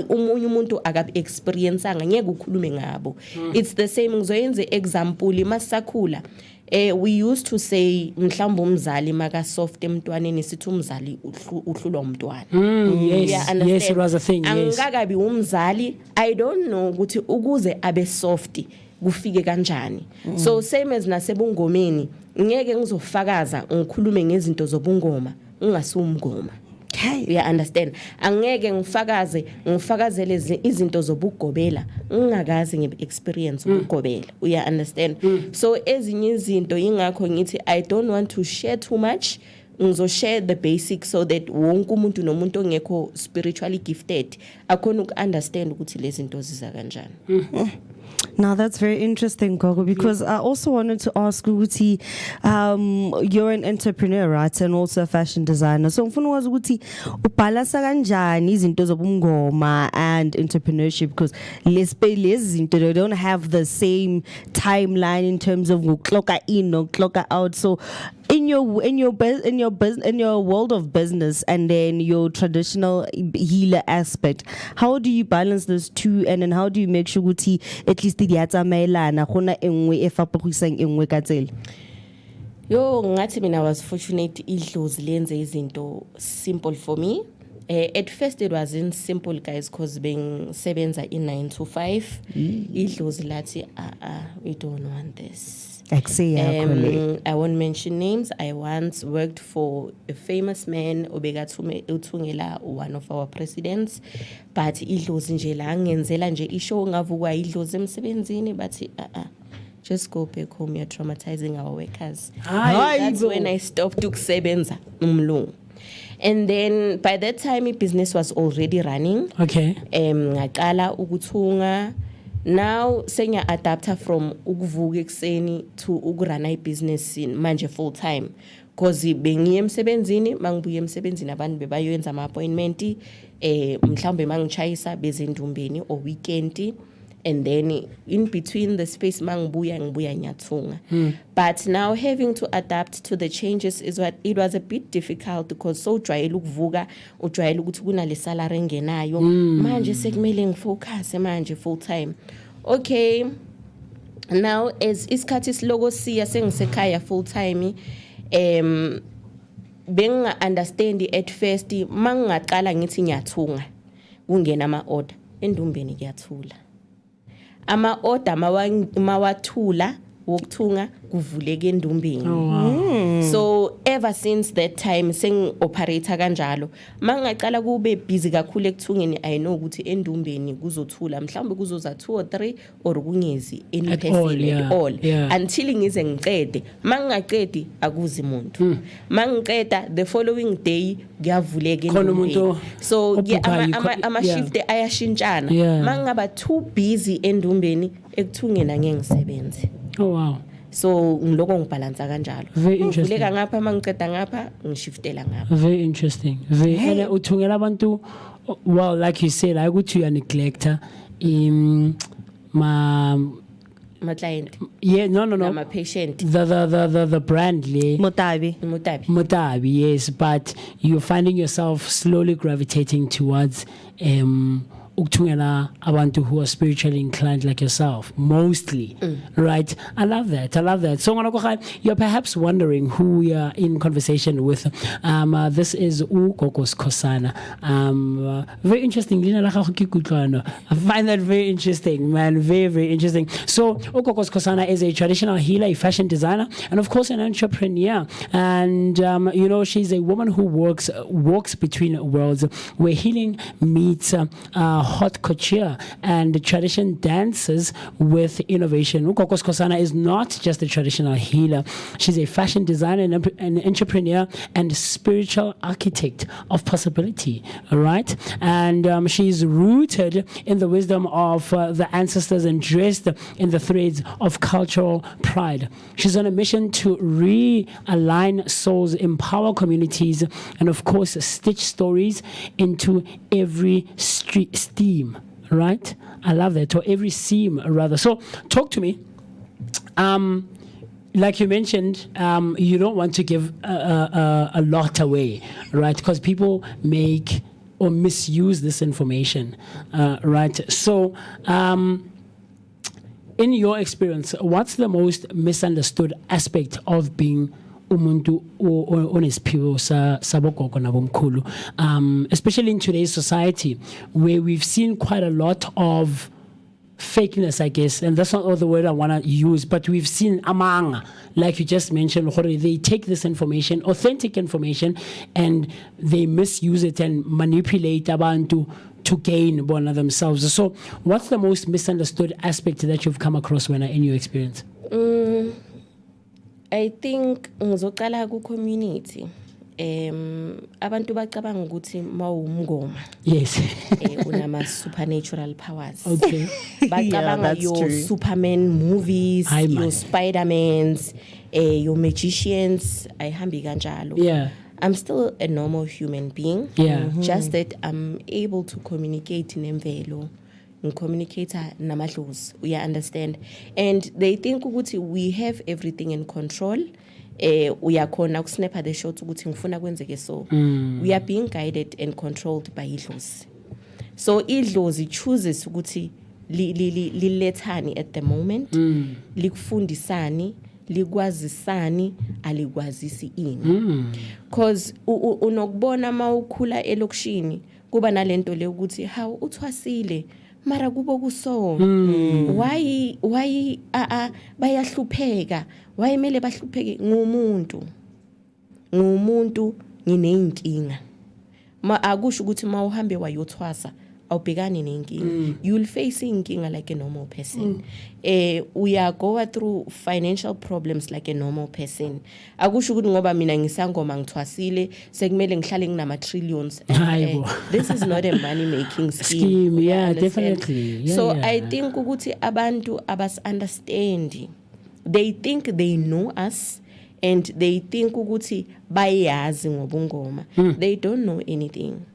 umunye umuntu akabi experience anga ngeke ukhulume ngabo. It's the same ngizoyenza example masakhula. We used to say mhlawumbe umzali maka soft emntwaneni sithi umzali uhlulwa umntwana. Yes, it was a thing. Angakabi umzali, I don't know ukuthi ukuze abe soft kufike kanjani. So same as nasebungomeni ngeke ngizofakaza ngikhulume ngezinto zobungoma ungasumngoma. You understand? Angeke ngifakazele izinto zobugobela ngingakazi ngeexperience ubugobela. You understand? So ezinye izinto ingakho ngithi I don't want to share too much. Ngizo-share the basics so that wonke umuntu nomuntu ongekho spiritually gifted akhona uku-understand ukuthi lezi zinto ziza kanjani. Now that's very interesting, Gogo, because I also wanted to ask Uguti, you're an entrepreneur, right, and also a fashion designer. So mfuna wazi ukuthi ubalance kanjani izinto zobungoma and entrepreneurship because lezi zinto they don't have the same timeline in terms of clock in or clock out. So in your world of business and then your traditional healer aspect, how do you balance those two, and then how do you make sure ukuthi at least diatsamayelana khona engwe efapogisang engwe katsela? Yo ngathi mina was fortunate idlozi lenze izinto simple for me. At first it wasn't simple, guys, because being sebenza in 9 to 5 idlozi lathi we don't want this. I won't mention names. I once worked for a famous man Ubegatume one of our presidents, but idlozi nje la ngenzela nje ishow ngavukwa idlozi emsebenzini but just go back home, you're traumatizing our workers. That's when I stopped ukusebenza umlungu. And then by that time business was already running. Ngaqala ukuthunga. Now senya adapter from ukuvuka ekseni to ukurana ibusiness manje full time because bengiye emsebenzini mangibuye emsebenzini abantu bebayenza ama appointment mhlawumbe mangichayisa bezindumbeni or weekend, and then in between the space ngibuya nyathunga. But now having to adapt to the changes is what it was a bit difficult because so ujwayele ukuvuka ujwayele ukuthi kunale salary engenayo manje sekumele ngifocus manje full time. Okay, now as isikhathi silogo siya sengisekhaya full time benga understand at first mangaqala ngithi ngiyathunga kungena ama order endumbeni kuyathula ama order mawathula wokuthunga kuvuleke endumbeni. So ever since that time seng operator kanjalo mangaqala kube busy kakhulu ekuthungeni I know ukuthi endumbeni kuzothula mhlawumbe kuzoza 2 or 3 or kungezi at all until ngize ngicede mangaqedi akuzi umuntu mangiqeda the following day kuyavuleka endumbeni. So ama shift ayashintshana mangaba too busy endumbeni ekuthungeni angeke ngisebenze. So ngiloko ngibalansa kanjalo. Ngivuleka ngapha mangiceda ngapha ngishiftela ngapha. Very interesting. Very uthungela abantu, well, like you said, I go to you a neglector my client. No. My patient. The brand Motabi. Yes, but you're finding yourself slowly gravitating towards ukuthungela abantu who are spiritually inclined like yourself, mostly, right? I love that. So you're perhaps wondering who we are in conversation with. This is Ukokos Kosana. Very interesting. I find that very interesting, man. Very, very interesting. So Ukokos Kosana is a traditional healer, a fashion designer, and of course an entrepreneur. And she's a woman who walks between worlds, where healing meets haute couture and tradition dances with innovation. Ukokos Kosana is not just a traditional healer. She's a fashion designer, an entrepreneur, and spiritual architect of possibility. All right, and she's rooted in the wisdom of the ancestors and dressed in the threads of cultural pride. She's on a mission to realign souls, empower communities, and of course stitch stories into every steam, right? I love that, or every seam rather. So talk to me. Like you mentioned, you don't want to give a lot away, right? Because people make or misuse this information, right? So in your experience, what's the most misunderstood aspect of being umuntu onesiphiwo sabogogo nabomkhulu, especially in today's society, where we've seen quite a lot of fakeness, I guess, and that's not all the word I want to use, but we've seen amanga, like you just mentioned, they take this information, authentic information, and they misuse it and manipulate abantu to gain one of themselves. So what's the most misunderstood aspect that you've come across in your experience? I think ngizocala ku community. Abantu bacabanga ukuthi mawumngoma. Yes. Unama supernatural powers. Okay. Bacabanga your Superman movies, your Spider-Mans, your magicians, ayihambi kanjalo. Yeah. I'm still a normal human being. Yeah. Just that I'm able to communicate in emvelo. Communicator namadlozi, we understand, and they think ukuthi we have everything in control. Uyakhona ukusnapper the shot ukuthi ngifuna kwenzeke so. We are being guided and controlled by idlozi. So idlozi chooses ukuthi lilethani at the moment, likufundisani, likwazisani, alikwazisi ini. Cause unokubona mawukhula elokishini kuba nalento le ukuthi how uthwasile mara kubo kuso. Why bayahlupheka? Why mele bahlupheke? Ngumuntu nginenkinga. Akusho ukuthi mawuhambe wayothwasa awubhekani nenkinga. You'll face inkinga like a normal person. We are going through financial problems like a normal person. Akusho ukuthi ngoba mina ngisangoma ngithwasile sekumele ngihlale nginama trillions. This is not a money making scheme. Yeah, definitely. Yeah, so yeah. I think ukuthi abantu understand. They think they know us and they think ukuthi bayazi ngobungoma. They don't know anything.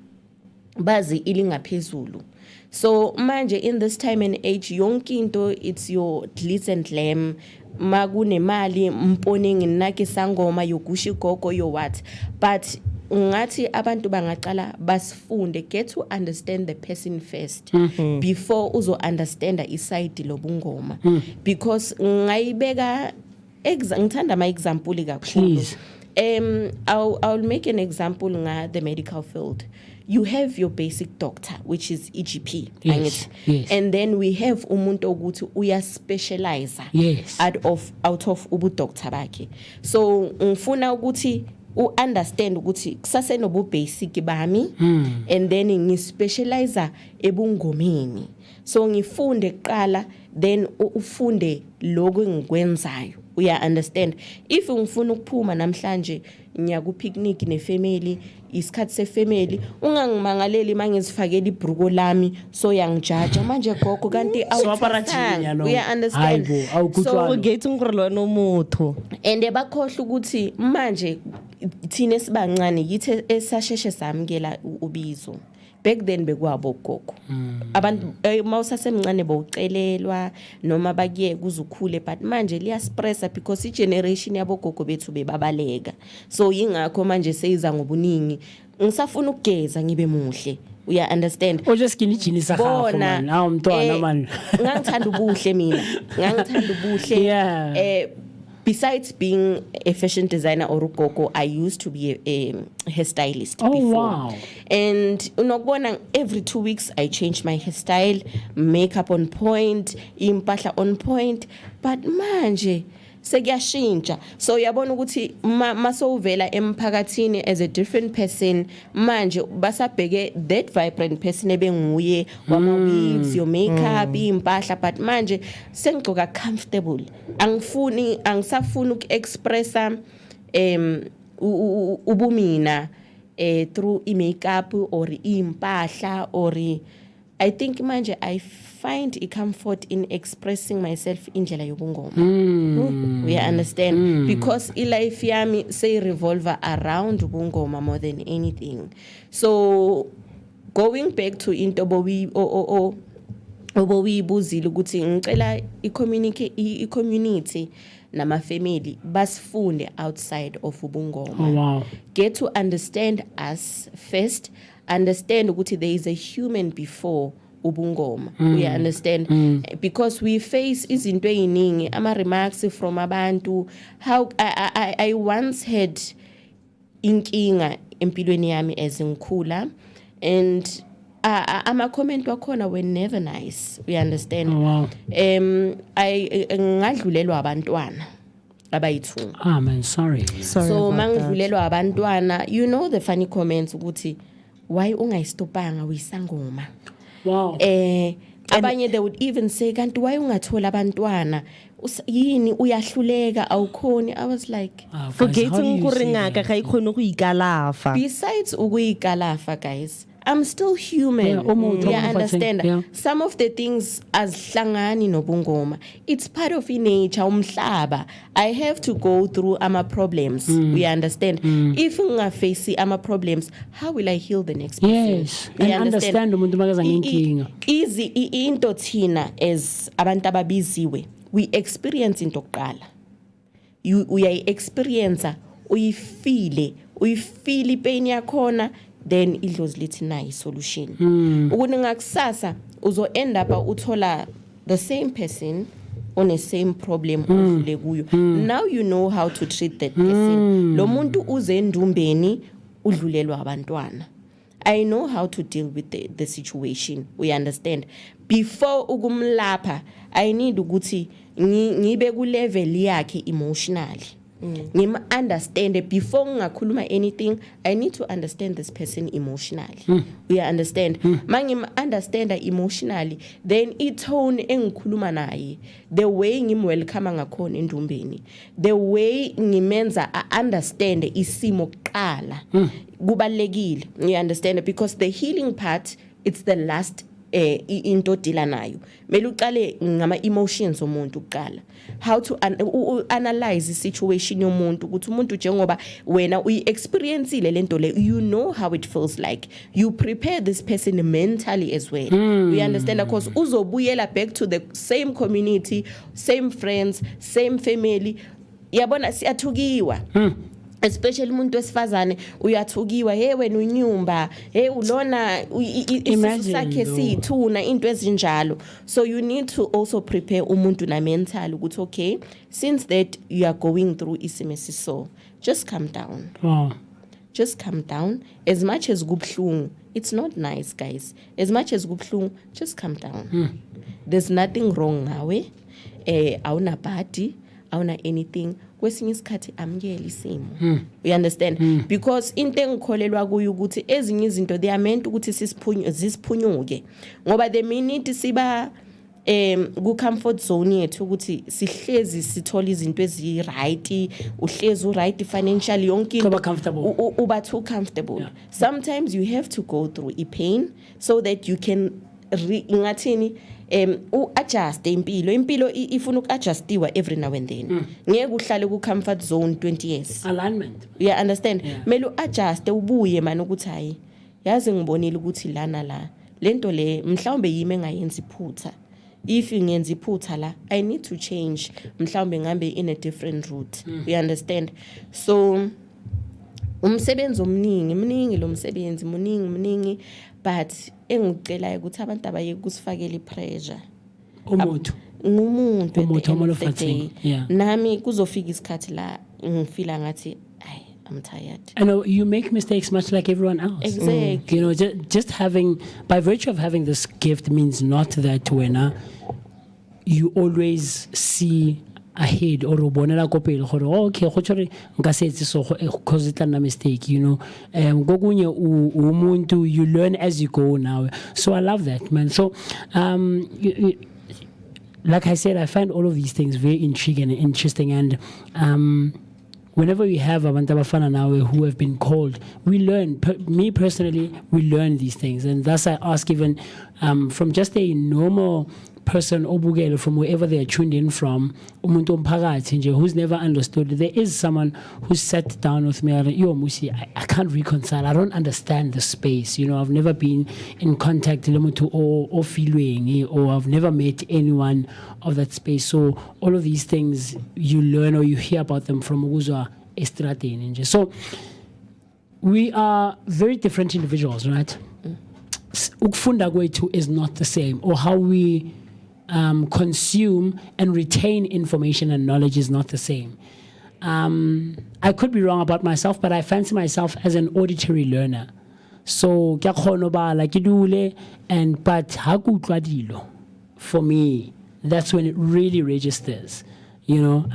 Bazi ilingaphezulu. So manje in this time and age yonke into it's your glitz and glam. Magune mali mpone nginake sangoma yokushi gogo yo what. But ngathi abantu bangaqala basifunde, get to understand the person first before uzo understand iside lobungoma. Because ngayibeka ngithanda ama example kakhulu. I'll make an example nga the medical field. You have your basic doctor, which is EGP. Yes. And then we have umuntu ukuthi uya specialize out of ubu doctor bakhe. So ngifuna ukuthi understand ukuthi kusase nobu basic bami and then ngispecialize ebungomeni. So ngifunde kuqala then ufunde lokho engikwenzayo. We understand. If ngifuna ukuphuma namhlanje ngiya ku picnic nefamily, isikhathi sefamily, ungangimangaleli mangizifakela ibruko lami so yangijaja manje gogo kanti awuthanda. We understand. So get ngirlo nomutho. And bakhohle ukuthi manje thina sibancane yithi esasheshe samkela ubizo. Back then bekwabo gogo. Abantu mawusasemncane bowucelelwa noma bakuye kuzukhule, but manje liyaspressa because igeneration yabo gogo bethu bebabaleka. So yingakho manje seyiza ngobuningi ngisafuna ukugeza ngibe muhle We understand. Oh, just skinny jeans Bona, now I'm talking man. Ngangithanda ubuhle mina. Ngangithanda ubuhle. Yeah. Besides being a fashion designer or ugogo, I used to be a hairstylist before. Wow. And unokubona every 2 weeks I changed my hairstyle, makeup on point, impahla on point, but manje sekuyashintsha. So uyabona ukuthi masovela emphakathini as a different person, manje basabheke that vibrant person ebenguye wama weaves, your makeup, impahla, but manje sengigqoka comfortable. Angisafuni uku-expressa ubumina through makeup or impahla or I think manje I find a comfort in expressing myself indlela yobungoma. We understand because life yami say revolve around ubungoma more than anything. So going back to into obuyibuzile ukuthi ngicela i-community nama family basifunde outside of ubungoma. Oh, wow. Get to understand us first. Understand ukuthi there is a human before ubungoma. We understand because we face izinto eziningi ama remarks from abantu. How I once had inkinga empilweni yami as ngikhula and ama comment wakhona were never nice. We understand. Oh, wow. Ngadlulelwa abantwana abayithu. Ah man, sorry. So mangidlulelwa abantwana, you know the funny comments ukuthi why ungayistopanga uyisangoma. Wow. Abanye they would even say kanti why ungathola abantwana yini uyahluleka awukhoni. I was like forgetting ukuringaka ga ikhona ukuyikalafa. Besides ukuyikalafa guys, I'm still human. Yeah, understand. Yeah. Some of the things as hlangani nobungoma, it's part of nature umhlaba. I have to go through ama problems. We understand. If ngafacing ama problems, how will I heal the next person? Yes. And understand umuntu makaza ngenkinga. Easy into thina as abantu ababiziwe. We experience into kuqala. We are experiencer. Uyifile pain yakhona. Then idlozi lithi nayi solution. Ukuni ngakusasa uzo end up uthola the same person on the same problem udlule kuyo. Now you know how to treat that person. Lo muntu uze endumbeni udlulelwa abantwana. I know how to deal with the situation. We understand. Before ukumlapha, I need ukuthi ngibe ku level yakhe emotionally. Understand it before ngakhuluma anything. I need to understand this person emotionally. We understand. Mangim understand emotionally, then itone engikhuluma naye, the way ngimwelcome ngakhona endumbeni, the way ngimenza understand isimo kuqala kubalekile. You understand, because the healing part, it's the last into dila nayo. Mele uqale ngama emotions omuntu uqala. How to analyze the situation yomuntu ukuthi umuntu njengoba wena uyi-experiencile lento le, you know how it feels like. You prepare this person mentally as well. We understand, of course uzobuyela back to the same community, same friends, same family. Yabona siyathukiwa. Especially umuntu wesifazane uyathukiwa, hey wena unyumba, hey ulona isisu sakhe sithuna into ezinjalo. So you need to also prepare umuntu na mental ukuthi okay, since that you are going through isimesi, so just calm down. Just calm down. As much as kubhlungu, it's not nice guys. As much as kubhlungu, just calm down. There's nothing wrong nawe. Awuna body, awuna anything. Kwesinye isikhathi amkele isimo. We understand, because into engikholelwa kuyo ukuthi ezinye izinto they are meant ukuthi sisiphunyuke, ngoba the minute siba ku comfort zone yethu ukuthi sihlezi sithola izinto ezi right, uhlezi right financially yonke into uba too comfortable. Sometimes you have to go through a pain so that you can ngathini adjust impilo ifuna uku-adjustiwa every now and then. Ngeke uhlale ku comfort zone 20 years. Alignment. You understand? Mele uadjust ubuye man ukuthi hayi yazi ngibonile ukuthi lana la lento le mhlawumbe yimi engayenza iphutha. If ngenza iphutha la, I need to change, mhlawumbe ngambe in a different route. You understand? So umsebenzi omningi lo msebenzi muningi, but engicelayo ukuthi abantu abayeke kusifakela ipressure Umuntu. Ngumuntu at the end of the Umuntu day. yeah. Nami kuzofika isikhathi la ngifila ngathi I'm tired. I know you make mistakes much like everyone else. Exactly. You know, just having, by virtue of having this gift means not that when you always see ahead or bonela ko pele gore okay go tshwere nka se etse so cause it a mistake, you know. Gokunye umuntu, you learn as you go now. So I love that, man. So like I said, I find all of these things very intriguing and interesting, and whenever we have abantu abafana nawe who have been called, we learn. Me personally, we learn these things, and thus I ask even from just a normal person obugele from wherever they are tuned in from, umuntu omphakathi nje who's never understood. There is someone who sat down with me, yo Musi, I can't reconcile. I don't understand the space. You know, I've never been in contact with or feeling, or I've never met anyone of that space. So all of these things you learn or you hear about them from Uzwa Estratene. So we are very different individuals, right? Ukufunda kwetu is not the same, or how we consume and retain information and knowledge is not the same. I could be wrong about myself, but I fancy myself as an auditory learner. So but for me, that's when it really registers. You know,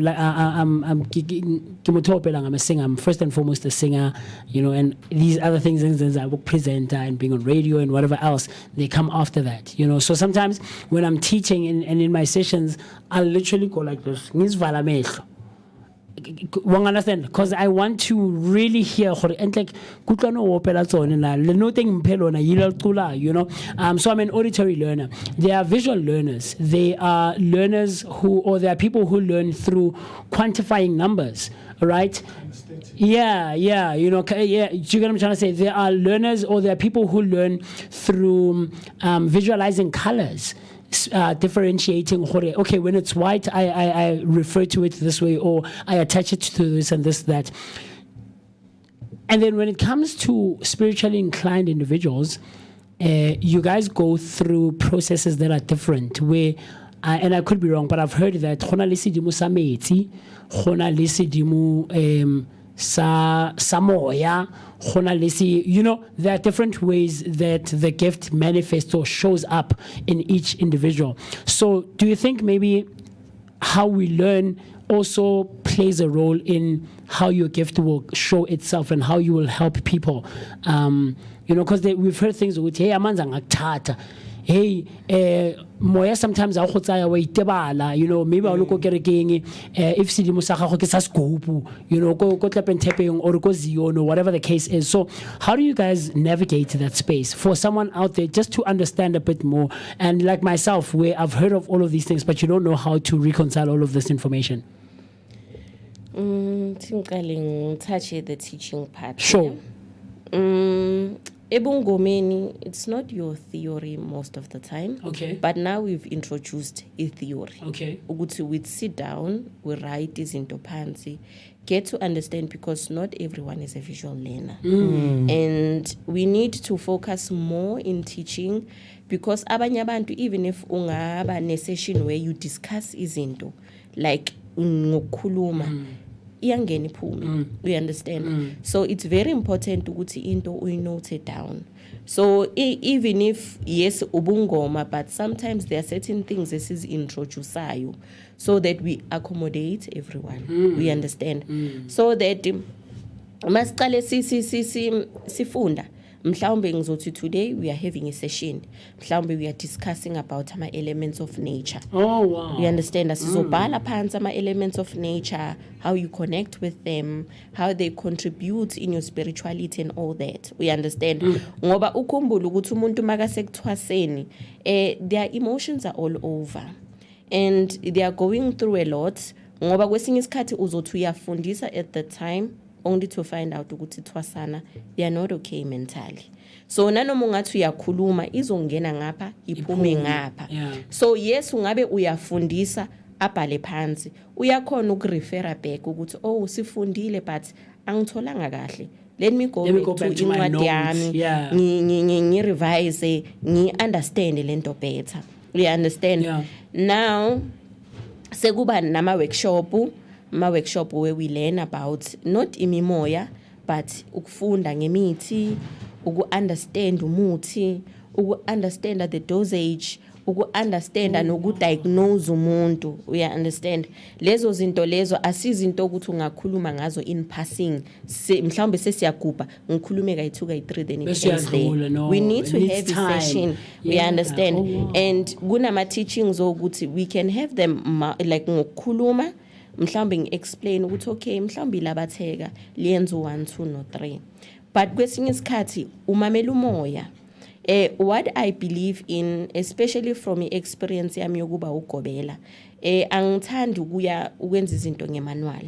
like I'm a singer. I'm first and foremost a singer, you know, and these other things I work presenter and being on radio and whatever else, they come after that, you know. So sometimes when I'm teaching and in my sessions, I'll literally go like this. Won't understand, because I want to really hear and like you know. So I'm an auditory learner. There are visual learners. They are learners there are people who learn through quantifying numbers, right? Yeah, you know, yeah. Do you get what I'm trying to say? There are learners, or there are people who learn through visualizing colors. Differentiating, okay, when it's white, I refer to it this way, or I attach it to this and this, that. And then when it comes to spiritually inclined individuals, you guys go through processes that are different, where, and I could be wrong, but I've heard that Samoya, you know, there are different ways that the gift manifests or shows up in each individual. So do you think maybe how we learn also plays a role in how your gift will show itself and how you will help people? You know, because we've heard things with, hey, hey, moya sometimes I you know, maybe I'll look at if Sidimo Saka Scoop, you know, go and tapping or go Zion or whatever the case is. So how do you guys navigate that space for someone out there just to understand a bit more? And like myself, where I've heard of all of these things, but you don't know how to reconcile all of this information. Touch the teaching part. Sure. Ebungomeni, it's not your theory most of the time. Okay. But now we've introduced a theory. Okay. Uguti, we sit down, we write this into pansi, get to understand, because not everyone is a visual learner. And we need to focus more in teaching, because abanye abantu, even if ungaba ne session where you discuss izinto, like ngokuluma, iyangena iphume, we understand. So it's very important ukuthi into we note it down. So even if yes ubungoma, but sometimes there are certain things this is introducisayo, so that we accommodate everyone. We understand. So that masiqale sifunda. Mhlawumbe ngizothi today we are having a session. Mhlawumbe we are discussing about ama elements of nature. Oh wow. You understand? Sizobhala phansi ama elements of nature, how you connect with them, how they contribute in your spirituality and all that. We understand. Ngoba ukhumbula ukuthi umuntu makasekuthwaseni, their emotions are all over. And they are going through a lot. Ngoba kwesinye isikhathi uzothi uyafundisa at the time, only to find out ukuthi thwasana they are not okay mentally. So nanoma ungathi uyakhuluma izongena ngapha iphume ngapha. So yes ungabe uyafundisa abhale phansi, uyakhona ukurefera back ukuthi oh sifundile but angitholanga kahle, let me go back to my notes. yami Yeah. ngi revise ngi understand lento better. You understand? Yeah. Now sekuba nama workshop where we learn about not imimoya but ukufunda ngemithi, uku-understand umuthi, uku-understand the dosage, uku-understand noku-diagnose umuntu. We understand lezo zinto lezo asizinto ukuthi ungakhuluma ngazo in passing mhlawumbe sesiyagubha ngikhulume kayi2 kayi3 then it ends there. No, we need to it have needs a time. session. We Yeah. understand. Oh, wow. And kunama teachings ukuthi we can have them like ngokukhuluma mhlawumbe ngi-explain ukuthi okay mhlawumbe labatheka liyenza 1 2 no 3 but kwesinye isikhathi umamela umoya. What I believe in, especially from experience yami yokuba ugobela, angithandi ukuya ukwenza izinto ngemanual.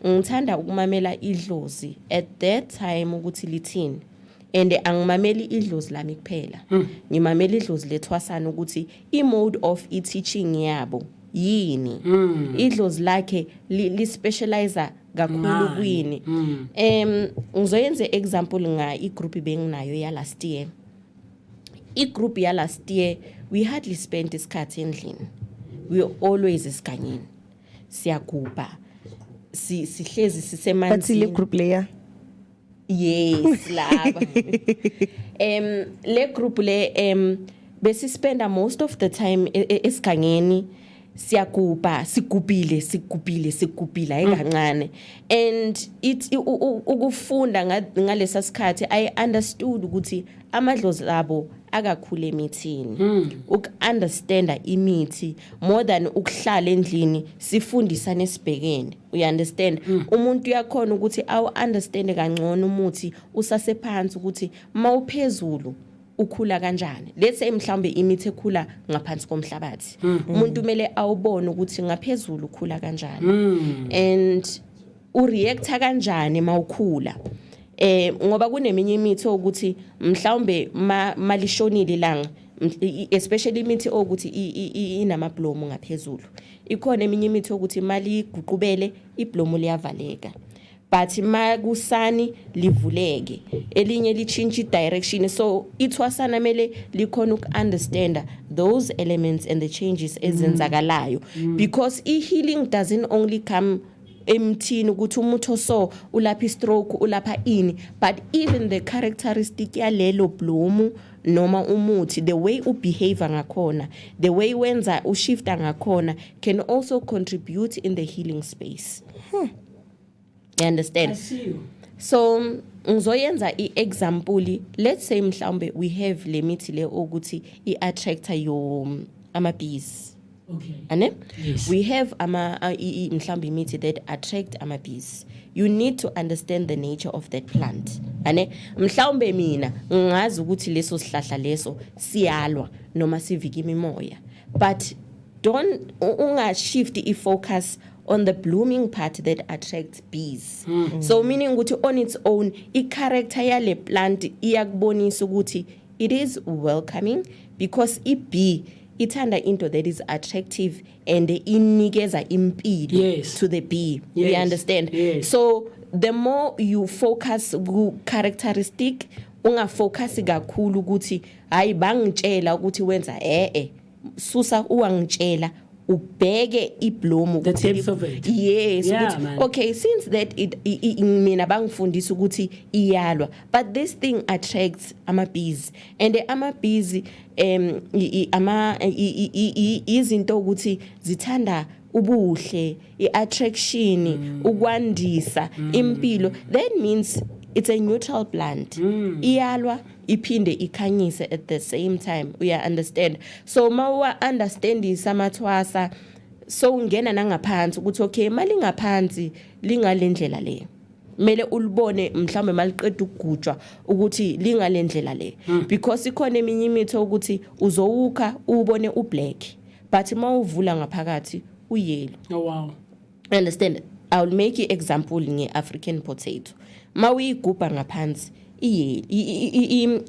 Ngithanda ukumamela idlozi at that time ukuthi lithini. And angimameli idlozi lami kuphela. Ngimamela idlozi lethwasana ukuthi i-mode of teaching yabo yini. Idlozi lakhe li specializer kakhulu kwini. Ngizoyenza example nga igroup benginayo ya last year. I-group ya last year we hardly spent isikhathi endlini. We were always esiganyeni. Siyagubha. Sihlezi sisemanzini. But ile group layer. Yes, laba. Le group le besi spend most of the time esiganyeni. Siyagubha, sigubile kancane. And it ukufunda ngalesa sikhathi I understood ukuthi amadlozi abo akakhule emithini. Ukunderstanda imithi more than ukuhlala endlini sifundisa nesibhekene. You understand? Umuntu uyakhona ukuthi awu understand kangcono umuthi usasephansi ukuthi mawuphezulu ukhula kanjani. Let's say mhlambe imithi ekhula ngaphansi komhlabathi. Umuntu kumele awubone ukuthi ngaphezulu ukhula kanjani. And ureacta kanjani mawukhula. Ngoba kuneminye imithi ukuthi mhlawumbe malishonile ilanga especially imithi ukuthi inamablomu ngaphezulu. Ikhona eminye imithi ukuthi mali guqubele iblomu liyavaleka. But makusani livuleke elinye lichinchi direction so ithwasana mele likhona ukunderstand those elements and the changes ezenzakalayo because healing doesn't only come emthini ukuthi umuntu oso ulapha stroke ulapha ini but even the characteristic yalelo bloom noma umuthi the way ubehave ngakhona the way wenza ushifta ngakhona can also contribute in the healing space. You understand? I see you. So ngizoyenza i-example. Let's say mhlawumbe we have le mithi le ukuthi i-attractor yo ama-bees. Okay. Ane? Yes. We have mhlawumbe imithi that attract ama-bees. You need to understand the nature of that plant. Ane? Mhlawumbe mina ngazi ukuthi leso sihlahla leso siyalwa noma sivika imimoya. But don't shift i-focus on the blooming part that attracts bees. So meaning ukuthi on its own i-character yale plant iyakubonisa ukuthi it is welcoming because i-bee ithanda into that is attractive and inikeza impilo to the bee. Yes. You understand? Yes. So the more you focus characteristic ungafocus kakhulu ukuthi hayi bangitshela ukuthi wenza susa uwangitshela ubheke ibloom the depth of it. Yes. Yeah, man. Okay, since that mina bangifundisa ukuthi iyalwa but this thing attracts ama-bees and ama-bees izinto ukuthi zithanda ubuhle i-attraction ukwandisa impilo that means it's a neutral plant. Iyalwa iphinde ikhanyise at the same time. We understand. So mawa understand isamathwasa so ungena nangaphansi ukuthi okay mali ngaphansi lingalendlela le. Mele ulibone mhlawumbe maliqeda ukugujwa ukuthi lingalendlela le because ikhona eminye imithi ukuthi uzowukha ubone ublack but mawuvula ngaphakathi uyellow. Oh wow. Understand? I'll make you example nge-African potato. Mawuyigubha ngaphansi i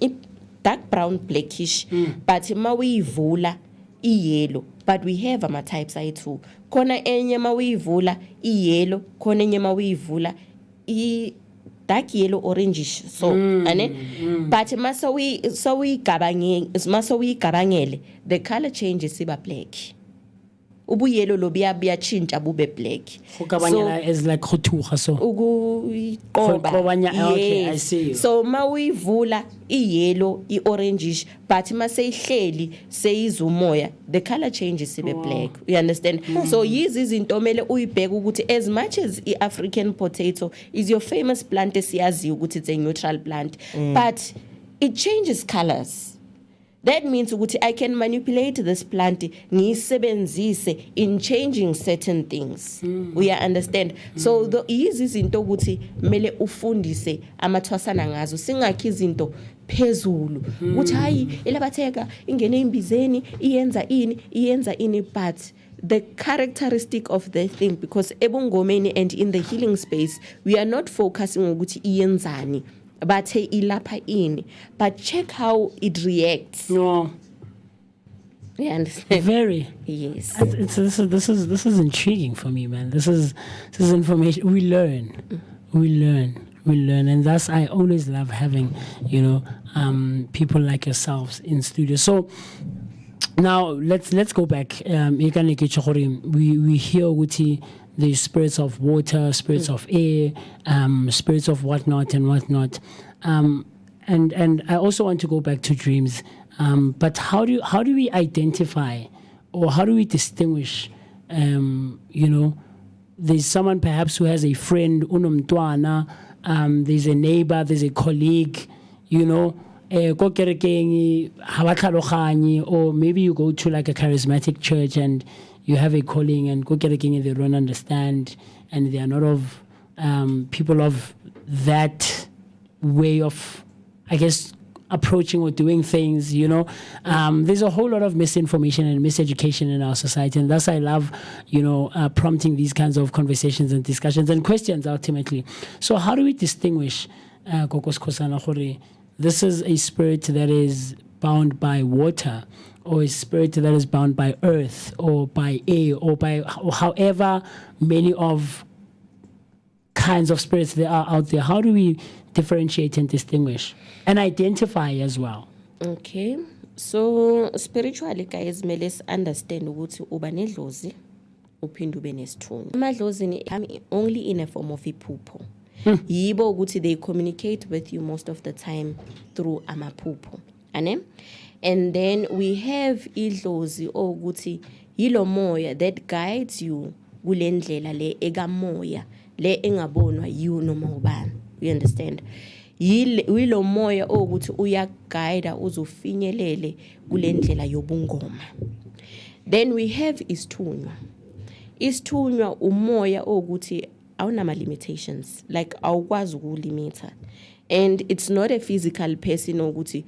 dark brown blackish but mawuyivula yellow but we have ama types ayi2 khona enye mawuyivula yellow khona enye mawuyivula dark yellow orangish so but mase uyigabangele the color changes iba black ubuyelo lo buyachinja bube black ukabanyela is like khothuga so okay, I see you. So ma uyivula iyellow iorangish but mase ihleli seyizumoya the color changes ibe black you understand so yizi izinto mele uyibheka ukuthi as much as iAfrican potato is your famous plant esiyazi ukuthi it's a neutral plant but it changes colors. That means ukuthi I can manipulate this plant ngiyisebenzise in changing certain things. We understand. So the yizi izinto ukuthi mele ufundise amathwasana ngazo singakhi izinto phezulu ukuthi hayi elabatheka ingene imbizeni iyenza ini but the characteristic of the thing because ebungomeni and in the healing space we are not focusing ukuthi iyenzani but ilapha ini but check how it reacts. No. You understand? Very. Yes. This is intriguing for me, man. This is information we learn, and thus I always love having people like yourselves in studio. So now let's go back. We hear Uti. The spirits of water, spirits of air, spirits of whatnot and whatnot, and I also want to go back to dreams. But how do we identify, or how do we distinguish? There's someone perhaps who has a friend, unomtwana. There's a neighbor, there's a colleague. Or maybe you go to like a charismatic church and you have a calling and they don't understand and they are not of people of that way of, I guess, approaching or doing things, There's a whole lot of misinformation and miseducation in our society, and thus I love, prompting these kinds of conversations and discussions and questions ultimately. So how do we distinguish, Kokos Kosana Khore, this is a spirit that is bound by water, or a spirit that is bound by earth or by air or however many of kinds of spirits there are out there? How do we differentiate and distinguish and identify as well? Okay, so spiritually guys, let's understand ukuthi uba nedlozi uphinde ube nesithunywa. Amadlozi come only in a form of iphupho. Yibo ukuthi they communicate with you most of the time through amaphupho. And then we have idlozi ukuthi yilo moya that guides you kulendlela le ekamoya le engabonwa you noma ubani. You understand? Yilo moya ukuthi uyaguide uzofinyelele kulendlela yobungoma. Then we have isithunywa. Isithunywa umoya ukuthi awunama limitations, like awukwazi ukulimita, and it's not a physical person ukuthi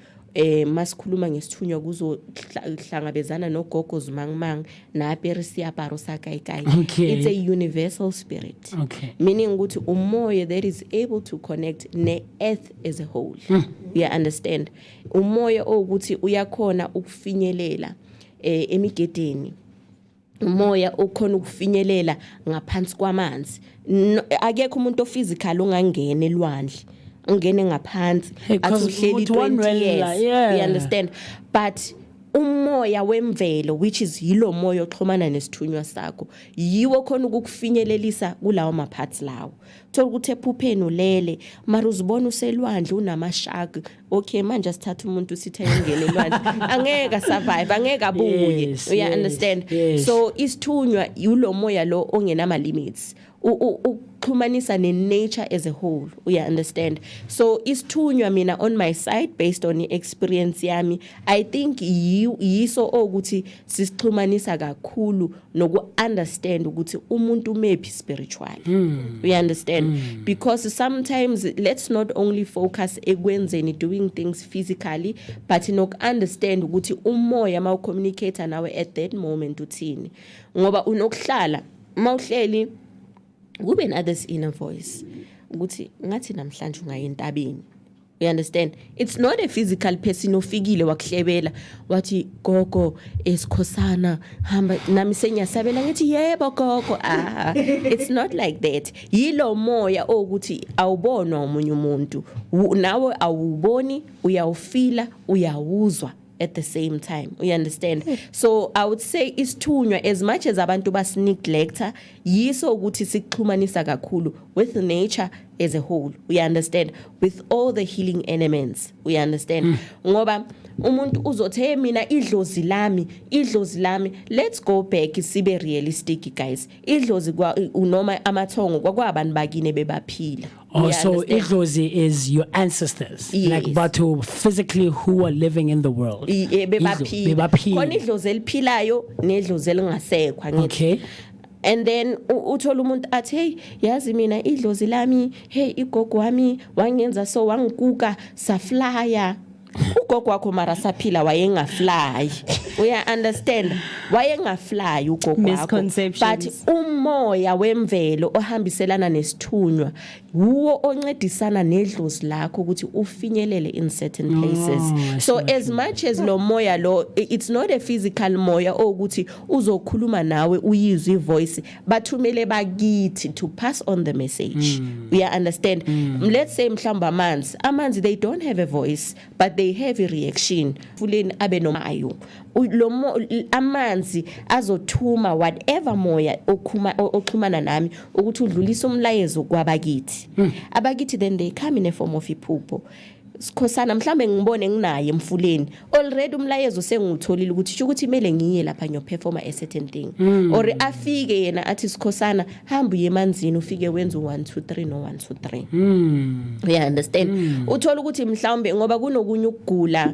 masikhuluma ngesithunywa kuzohlangabezana nogogo zimangmang naperisiaparo sakaikai. It's a universal spirit. Meaning ukuthi umoya that is able to connect ne earth as a whole. You understand? Umoya ukuthi uyakhona ukufinyelela emigedeni. Umoya okhona ukufinyelela ngaphansi kwamanzi. Akekho umuntu physical ongangena elwandle. Ungene ngaphansi asuhleli 20 years. You understand? But umoya wemvelo, which is yilo moya oxhumana nesithunywa sakho, yiwo khona ukukufinyelelisa kulawo maphathi lawo. Thola ukuthi ephupheni ulele mara uzibona uselwandle unamashaka. Okay, manje sithatha umuntu sithi ayengene elwandle angeke survive, angeke abuye. You understand? So isithunywa yilo moya lo ongenama limits. Ukuxhumanisa ne-nature as a whole. You understand? So isithunywa mina on my side, based on experience yami, I think yiso ukuthi sisixhumanisa kakhulu noku-understand ukuthi umuntu mephi spiritually. You understand? Because sometimes let's not only focus ekwenzeni doing things physically, but noku-understand ukuthi umoya mawucommunicate nawe at that moment uthini. Ngoba unokuhlala mawuhleli kube another's inner voice ukuthi ngathi namhlanje ungaya entabeni You understand? It's not a physical person ofikile wakuhlebela wathi gogo esikhosana hamba nami senyasabela ngithi yebo gogo. It's not like that. Yilo moya ukuthi awubonwa umunye umuntu. Nawe awuboni, uyawufila, uyawuzwa at the same time. You understand? So I would say isithunywa as much as abantu bas neglecta yiso ukuthi sikuxhumanisa kakhulu with nature as a whole. We understand, with all the healing elements. We understand. Ngoba umuntu uzothe mina idlozi lami. Let's go back sibe realistic guys. Idlozi unoma amathongo kwabantu bakine bebaphila. So idlozi is your ancestors, yes. like but physically who are living in the world. Bebaphila. Khona idlozi eliphilayo nedlozi elingasekho ngithi. Okay. And then uthola umuntu athi hey yazi mina idlozi lami hey igogo wami wangenza so wangikuka saflya. Ugogo wakho mara saphila wayengafly. We understand wayengafly ugogo wakho, but umoya wemvelo ohambiselana nesithunywa uwo oncedisana nedlozi lakho ukuthi ufinyelele in certain places. So as much as lo moya lo, it's not a physical moya ukuthi uzokhuluma nawe uyizwe voice, bathumele bakithi to pass on the message. We understand. Let's say mhlamba amanzi they don't have a voice but they have a reaction. Fuleni abe nomayo amanzi azothuma whatever moya oxhumana nami ukuthi udlulise umlayezo kwabakithi. Abakithi then they come in a form of iphupho. Sikhosana mhlambe ngibone nginaye emfuleni already umlayezo sengutholile ukuthi ukuthi kumele ngiye lapha ngiyoperforma a certain thing. Or afike yena athi sikhosana hamba uye emanzini ufike wenza 1 2 3 no 1 2 3. You understand? Uthola ukuthi mhlambe ngoba kunokunye ukugula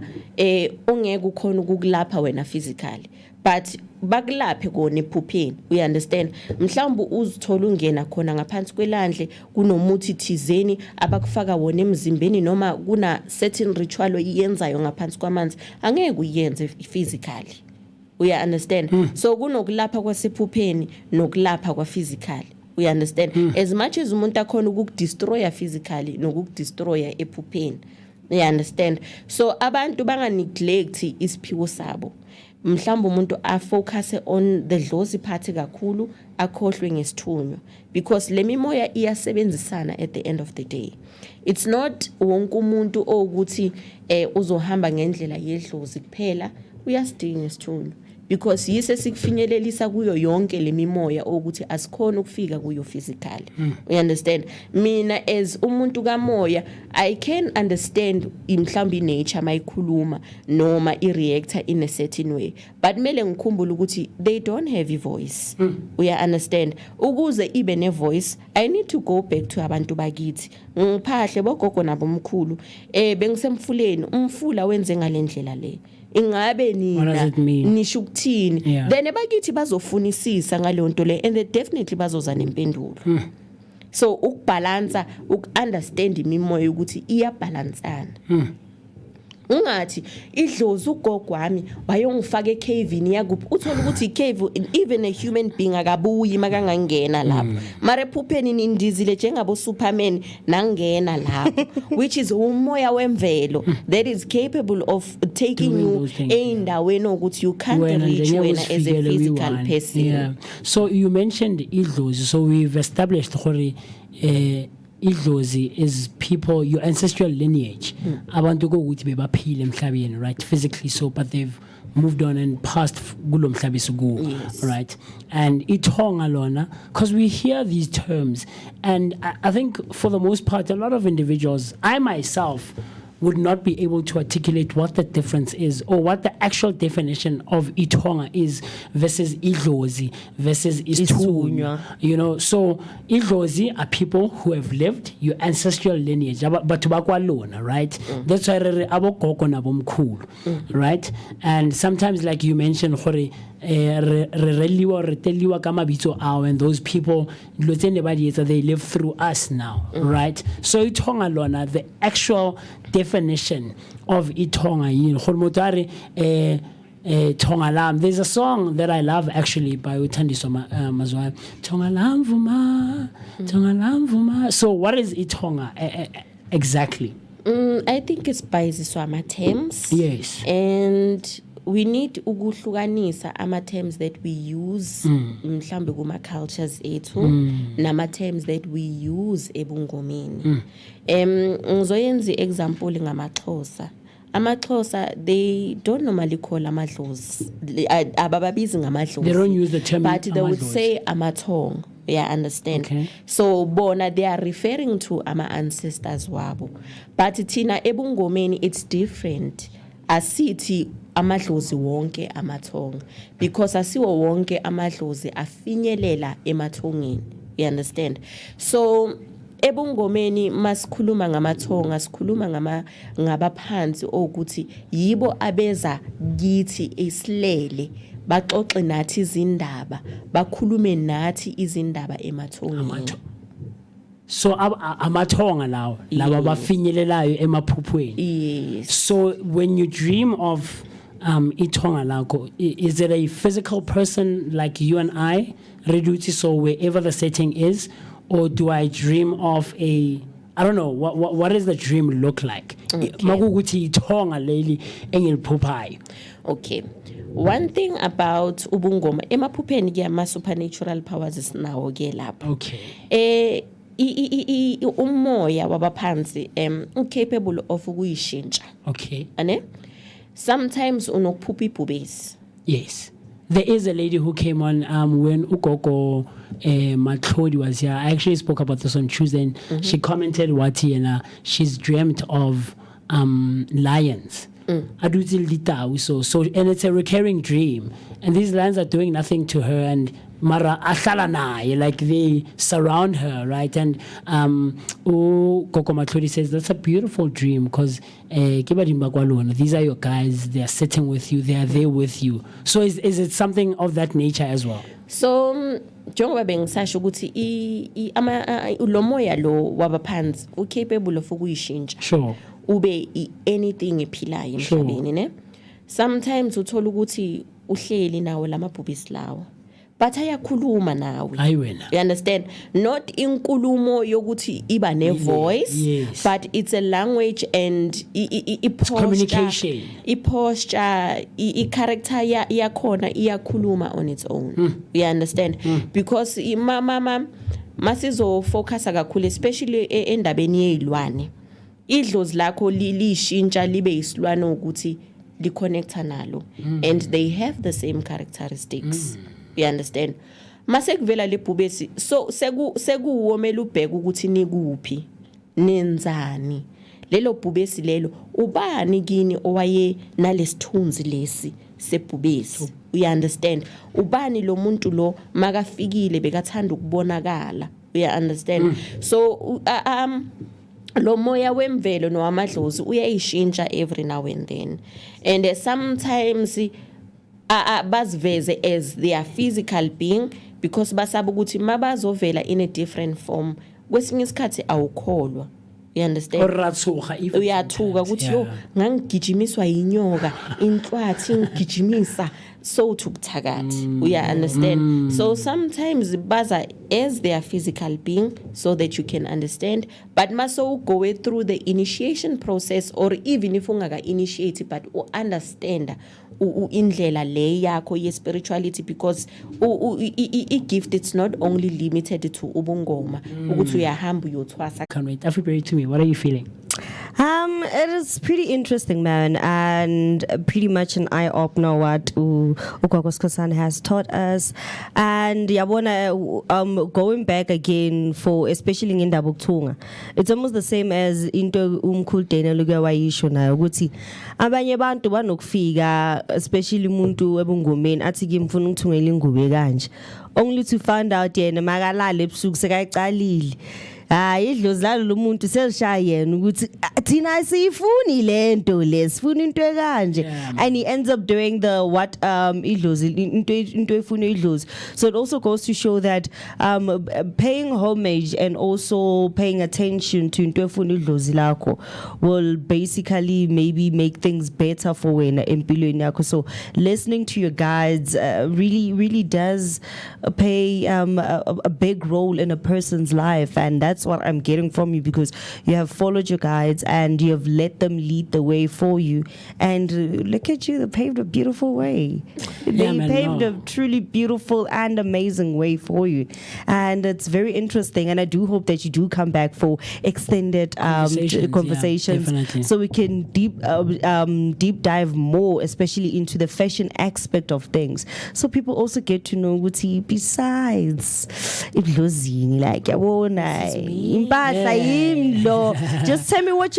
ongeke ukhona ukukulapha wena physically, but bakulaphe kona ephupheni. We understand? Mhlawumbe uzithola ungena khona ngaphansi kwelandle kunomuthi thizeni abakufaka wona emzimbeni noma kuna certain ritual oyenzayo ngaphansi kwamanzi angeke uyenze physically. We understand? So kunokulapha kwasephupheni nokulapha kwa physically. We understand? As much as umuntu akhona ukukudestroya physically nokukudestroya ephupheni. You understand? So abantu banga neglect isiphiwo sabo. Mhlawumbe umuntu afocus on the dlozi part kakhulu akhohlwe ngesithunywa, because lemimoya iyasebenzisana at the end of the day. It's not wonke umuntu ukuthi uzohamba ngendlela yedlozi kuphela, uyasidinga isithunywa, because yise sikufinyelelisa kuyo yonke lemimoya ukuthi asikhona ukufika kuyo physically. We understand? Mina as umuntu kamoya I can understand mhlawumbe nature mayikhuluma noma ireactor in a certain way, but mele ngikhumbule ukuthi they don't have a voice. We understand? Ukuze ibe ne voice I need to go back to abantu bakithi ngiphahle bogogo nabo mkhulu bengisemfuleni umfula wenze ngalendlela le ingabe nina nisho ukuthini. Then bakithi bazofunisisa ngaleyo nto le and they definitely bazoza nempendulo. So ukubalansa ukunderstand imimoya ukuthi iyabalansana. Ungathi idlozi ugogo wami wayongifaka ecavini yakuphi uthola ukuthi icave even a human being akabuyi makangangena lapho mara ephupheni nindizile njengabo Superman nangena lapho which is umoya wemvelo that is capable of taking you endaweni ukuthi you can't reach when as a physical person. Yeah. So you mentioned idlozi, so we've established idlozi is people, your ancestral lineage. Abantu go ukuthi bebaphile emhlabeni, right? Physically so, but they've moved on and passed gulo mhlabi sugu, right? And ithonga lona, because we hear these terms, and I think for the most part, a lot of individuals, I myself, would not be able to articulate what the difference is or what the actual definition of itonga is versus idlozi versus isithunywa. You know, so idlozi are people who have lived your ancestral lineage, but bakwalona, right? That's why abogogo nabomkhulu, right? And sometimes, like you mentioned, and those people they live through us now, right? So itonga lona, the actual definition of itonga Tonga Lam. There's a song that I love actually by Uthandiso Mazwai. Tonga Lam Vuma, Tonga Lam Vuma. So what is itonga exactly? I think it's bayiziswa ama-terms. Yes. And we need ukuhlukanisa ama-terms that we use mhlambe kuma-cultures ethu nama-terms that we use ebungomeni. Ngizoyenza i-example ngamaXhosa. AmaXhosa, they don't normally call amadlozi. Abababizi ngamadlozi. They don't use the term but they would amadlozi. say amathong. Yeah, understand. Okay. So bona, they are referring to ama ancestors wabo. But tina ebungomeni, it's different. Asithi amadlozi wonke amathong, because asiwo wonke amadlozi afinyelela emathongeni. You understand? So ebungomeni masikhuluma ngamathonga, sikhuluma ngabaphansi ukuthi yibo abeza kithi isilele, baxoxe nathi izindaba, bakhulume nathi izindaba emathongeni. So amathonga lawo laba bafinyelelayo emaphuphweni. Yes. So when you dream of itonga lakho, is it a physical person like you and I, Reduti, so wherever the setting is, or do I dream of I don't know, what does the dream look like? Makuguthi itonga leli engiliphuphayo. Okay. One thing about ubungoma, emaphupheni kuyama supernatural powers isinawo ke lapha. Okay. Umoya wabaphansi capable of ukuyishintsha. Okay. Ane? Sometimes unokuphupha ibhubesi. Yes. There is a lady who came on when Ugogo Matlodi was here. I actually spoke about this on Tuesday, and she commented she's dreamt of lions. So and it's a recurring dream, and these lions are doing nothing to her, and mara ashalana, like they surround her, right? And Koko Matlodi says that's a beautiful dream, because these are your guys, they are sitting with you, they are there with you. So is it something of that nature as well? So njengoba bengisasho ukuthi lo moya lo wabaphansi capable of ukuyishintsha. Sure. Ube anything ephilayo emhlabeni, ne? Sometimes uthola ukuthi uhleli nawo lamabhubisi lawo, but ayakhuluma nawe. You understand? Not inkulumo yokuthi iba ne voice, yes. But it's a language and communication. I-posture, i-character yakhona iyakhuluma on its own. You understand? Because mama masizo focus kakhulu, especially endabeni yezilwane. Idlozi lakho lishintsha libe isilwane ukuthi liconnecta nalo, and they have the same characteristics. You understand? Masekuvela lebhubesi, so sekuwomela ubheka ukuthi nikuphi nenzani lelo bhubesi lelo, ubani kini owaye nalesithunzi lesi sebhubesi. You understand? Ubani lo muntu lo makafikile bekathanda ukubonakala. You understand? So lo moya wemvelo nowamadlozi uyayishintsha every now and then, and sometimes baziveze as their physical being, because basaba ukuthi mabazovela in a different form kwesinye isikhathi awukholwa. You understand? Uyathuka ukuthi yo ngangigijimiswa inyoka inhlwathi ngigijimisa so to buthakathi. We understand? So sometimes baza as their physical being, so that you can understand, but maso go through the initiation process, or even if ungaka initiate but understand indlela le yakho ye spirituality, because I gift it's not only limited to ubungoma ukuthi uyahamba uyothwasa. Can't wait. Everybody to me, what are you feeling? It is pretty interesting, man, and pretty much an eye-opener what Ukwakwaskosan has taught us. And yabona, going back again for especially in Ndabuktunga, it's almost the same as into umkhultena lugawayisho na ukuthi abanye bantu banokufika, especially umuntu ebungomeni athi ngimfuna ukuthungela ingube kanje, only to find out yena makalala ebusuku sekayicalile. Idlozi lalo lomuntu selishaya yena ukuthi thina siyifuni lento lesifuna into ekanje, and he ends up doing the what idlozi into efuna idlozi. So it also goes to show that paying homage and also paying attention to into efuna idlozi lakho will basically maybe make things better for wena empilweni yakho. So listening to your guides really does play a big role in a person's life, and that's that's what I'm getting from you, because you have followed your guides and you have let them lead the way for you. And look at you, they paved a beautiful way. They paved a truly beautiful and amazing way for you. And it's very interesting. And I do hope that you do come back for extended conversations, so we can deep dive more, especially into the fashion aspect of things. So people also get to know Uti besides Iblozini, like just tell me what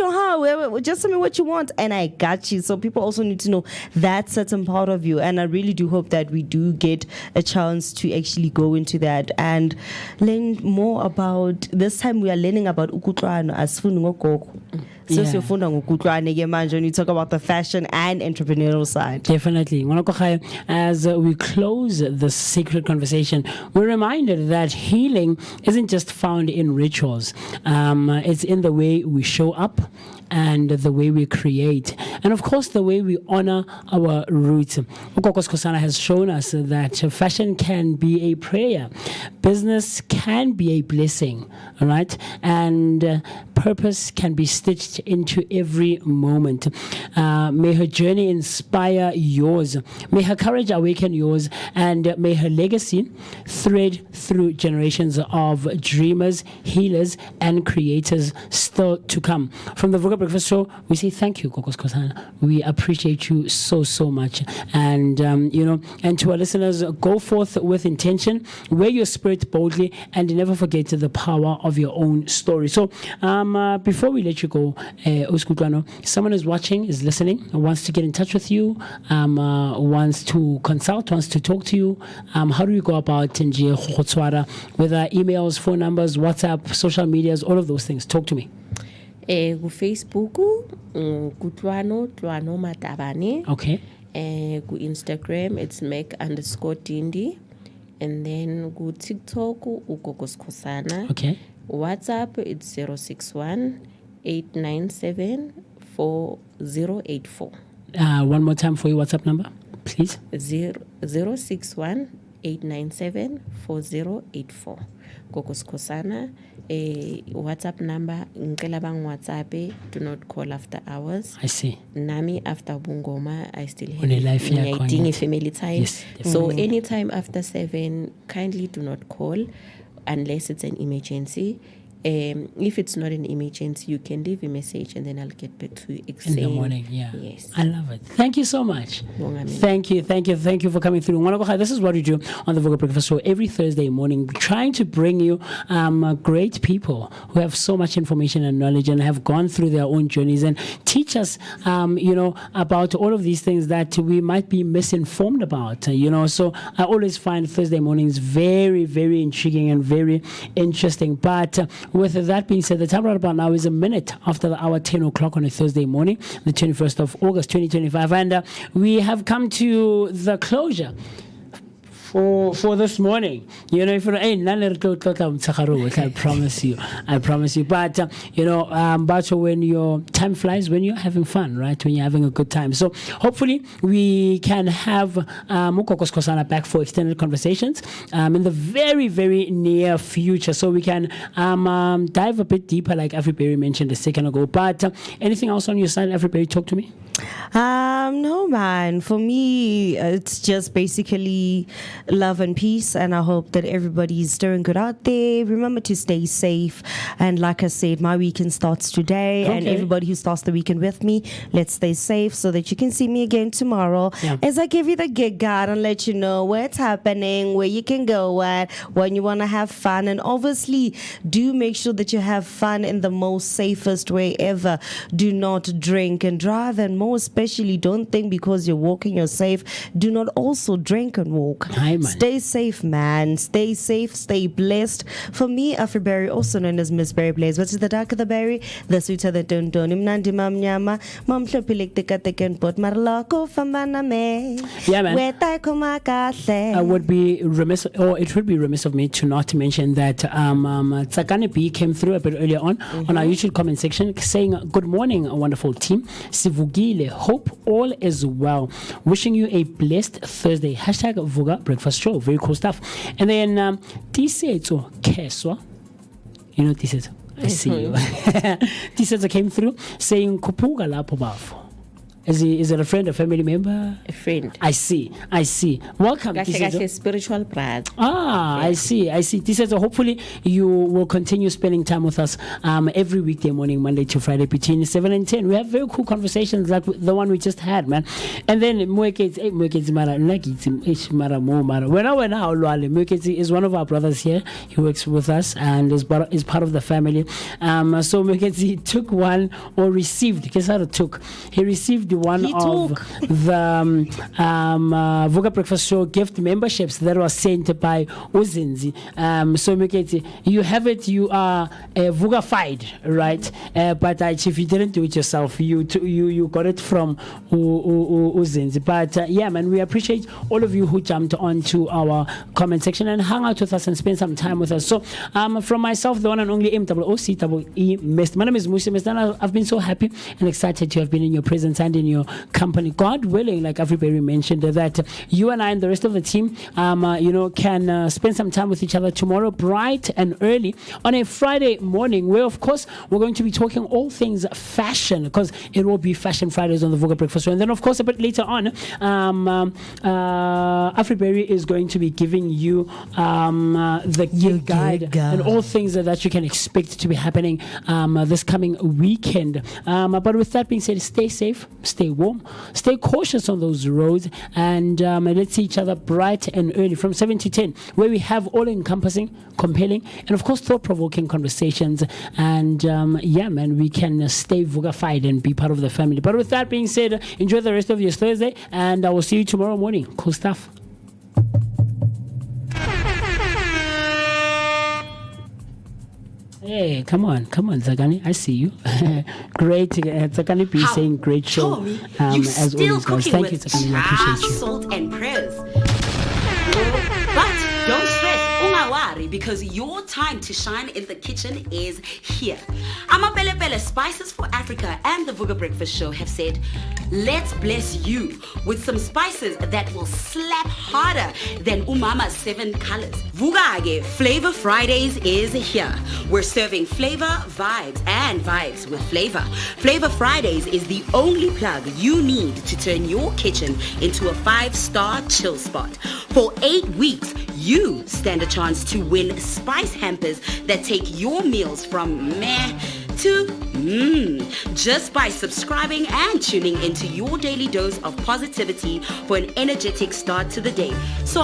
just tell me what you want and I got you. So people also need to know that certain part of you, and I really do hope that we do get a chance to actually go into that and learn more about. This time we are learning about ukutlwana as funungokoko. So when you talk about the fashion and entrepreneurial side. Definitely. As we close this sacred conversation, we're reminded that healing isn't just found in rituals. It's in the way we show up and the way we create, and of course the way we honor our roots. Ukokos Kosana has shown us that fashion can be a prayer, business can be a blessing, all right, and purpose can be stitched into every moment. May her journey inspire yours, may her courage awaken yours, and may her legacy thread through generations of dreamers, healers, and creators still to come. From the Vooka Breakfast Show, we say thank you, Kokos Kosana. We appreciate you so much. And and to our listeners, go forth with intention, wear your spirit boldly, and never forget the power of your own story. So before we let you go, Uskutwano, someone is watching, is listening, wants to get in touch with you, wants to consult, wants to talk to you. How do you go about Nje Khotswara? Whether emails, phone numbers, WhatsApp, social medias, all of those things. Talk to me. Ku Facebook, Kutwano Matabane. Okay. Ku Instagram, it's Meg_Tindi. And then ku TikTok, Ukokos Kosana. Okay. WhatsApp, it's 061-897-4084. One more time for your WhatsApp number, please. 061-897-4084. Kokos Kosana. WhatsApp number, Nkelabang WhatsApp, do not call after hours. I see. Nami after Bungoma, I still have family time. Yes, so anytime after 7, kindly do not call unless it's an emergency. If it's not an emergency, you can leave a message and then I'll get back to you. In the morning, yeah. Yes. I love it. Thank you so much. Thank you for coming through. This is what we do on the Vooka Breakfast Show every Thursday morning, trying to bring you great people who have so much information and knowledge and have gone through their own journeys and teach us, about all of these things that we might be misinformed about, So I always find Thursday mornings very, very intriguing and very interesting. But with that being said, the time right about now is a minute after the hour 10 o'clock on a Thursday morning, the 21st of August 2025, and we have come to the closure for this morning. If you're I promise you. But but when your time flies, when you're having fun, right? When you're having a good time. So hopefully we can have Mukokos Kosana back for extended conversations in the very, very near future, so we can dive a bit deeper, like Afriberry mentioned a second ago. But anything else on your side, Afriberry? Talk to me. No, man. For me, it's just basically love and peace, and I hope that everybody's doing good out there. Remember to stay safe, and like I said, my weekend starts today, and everybody who starts the weekend with me, let's stay safe so that you can see me again tomorrow as I give you the gig guide and let you know where it's happening, where you can go at, when you want to have fun, and obviously do make sure that you have fun in the most safest way ever. Do not drink and drive, and more especially, don't think because you're walking you're safe. Do not also drink and walk. Stay safe, man. Stay safe, stay blessed. For me, Afriberry, also known as Miss Berry Blaze, what's the darker the berry, the sweeter the don imnandi mam nyama mam hlopilek teken pot marlako famana me. Yeah, man. I would be remiss, or it would be remiss of me to not mention that Tsakane B came through a bit earlier on our YouTube comment section saying, good morning, a wonderful team. Sivugile, hope all is well. Wishing you a blessed Thursday. #Vooka Breakfast Show. Very cool stuff. And then Tisetso Keswa. You know, Tisetso. I see you. Tisetso came through saying, Kupuga lapo bafo. Is it a friend, a family member? A friend. I see. Welcome, Tisetso. Spiritual brother. I see. Tisetso, hopefully you will continue spending time with us every weekday morning, Monday to Friday, between 7 and 10. We have very cool conversations like the one we just had, man. And then Mwekezi is one of our brothers here. He works with us and is part of the family. So Mwekezi took one, or received, he received one of the Vooka Breakfast Show gift memberships that was sent by Uzinzi. So Meketi, you have it, you are Vooka-fied, right? But if you didn't do it yourself, you got it from Uzinzi. But yeah, man, we appreciate all of you who jumped onto our comment section and hung out with us and spent some time with us. So from myself, the one and only MOOCEE Mist. My name is Musi Mist, and I've been so happy and excited to have been in your presence and in your company. God willing, like everybody mentioned, that you and I and the rest of the team, can spend some time with each other tomorrow, bright and early, on a Friday morning, where of course we're going to be talking all things fashion, because it will be Fashion Fridays on the Vooka Breakfast Show. And then of course a bit later on, Afriberry is going to be giving you the gear guide and all things that you can expect to be happening this coming weekend. But with that being said, stay safe, stay warm, stay cautious on those roads, and let's see each other bright and early from 7 to 10, where we have all-encompassing, compelling, and of course thought-provoking conversations. And yeah, man, we can stay Vooka-fied and be part of the family. But with that being said, enjoy the rest of your Thursday, and I will see you tomorrow morning. Cool stuff. Hey, come on, Zagani. I see you. Great. Zagani B saying great show. Tommy, you as still always, cooking Thank with you, Zagani. I appreciate you. Salt and prayers. But don't stress, ungawari, because your time to shine in the kitchen is here. Amapele Spices for Africa and the Vooka Breakfast Show have said, let's bless you with some spices that will slap harder than Umama's 7 colors. Vugage Flavor Fridays is here. We're serving flavor, vibes, and vibes with flavor. Flavor Fridays is the only plug you need to turn your kitchen into a 5-star chill spot. For 8 weeks, you stand a chance to win spice hampers that take your meals from meh to just by subscribing and tuning into your daily dose of positivity for an energetic start to the day. So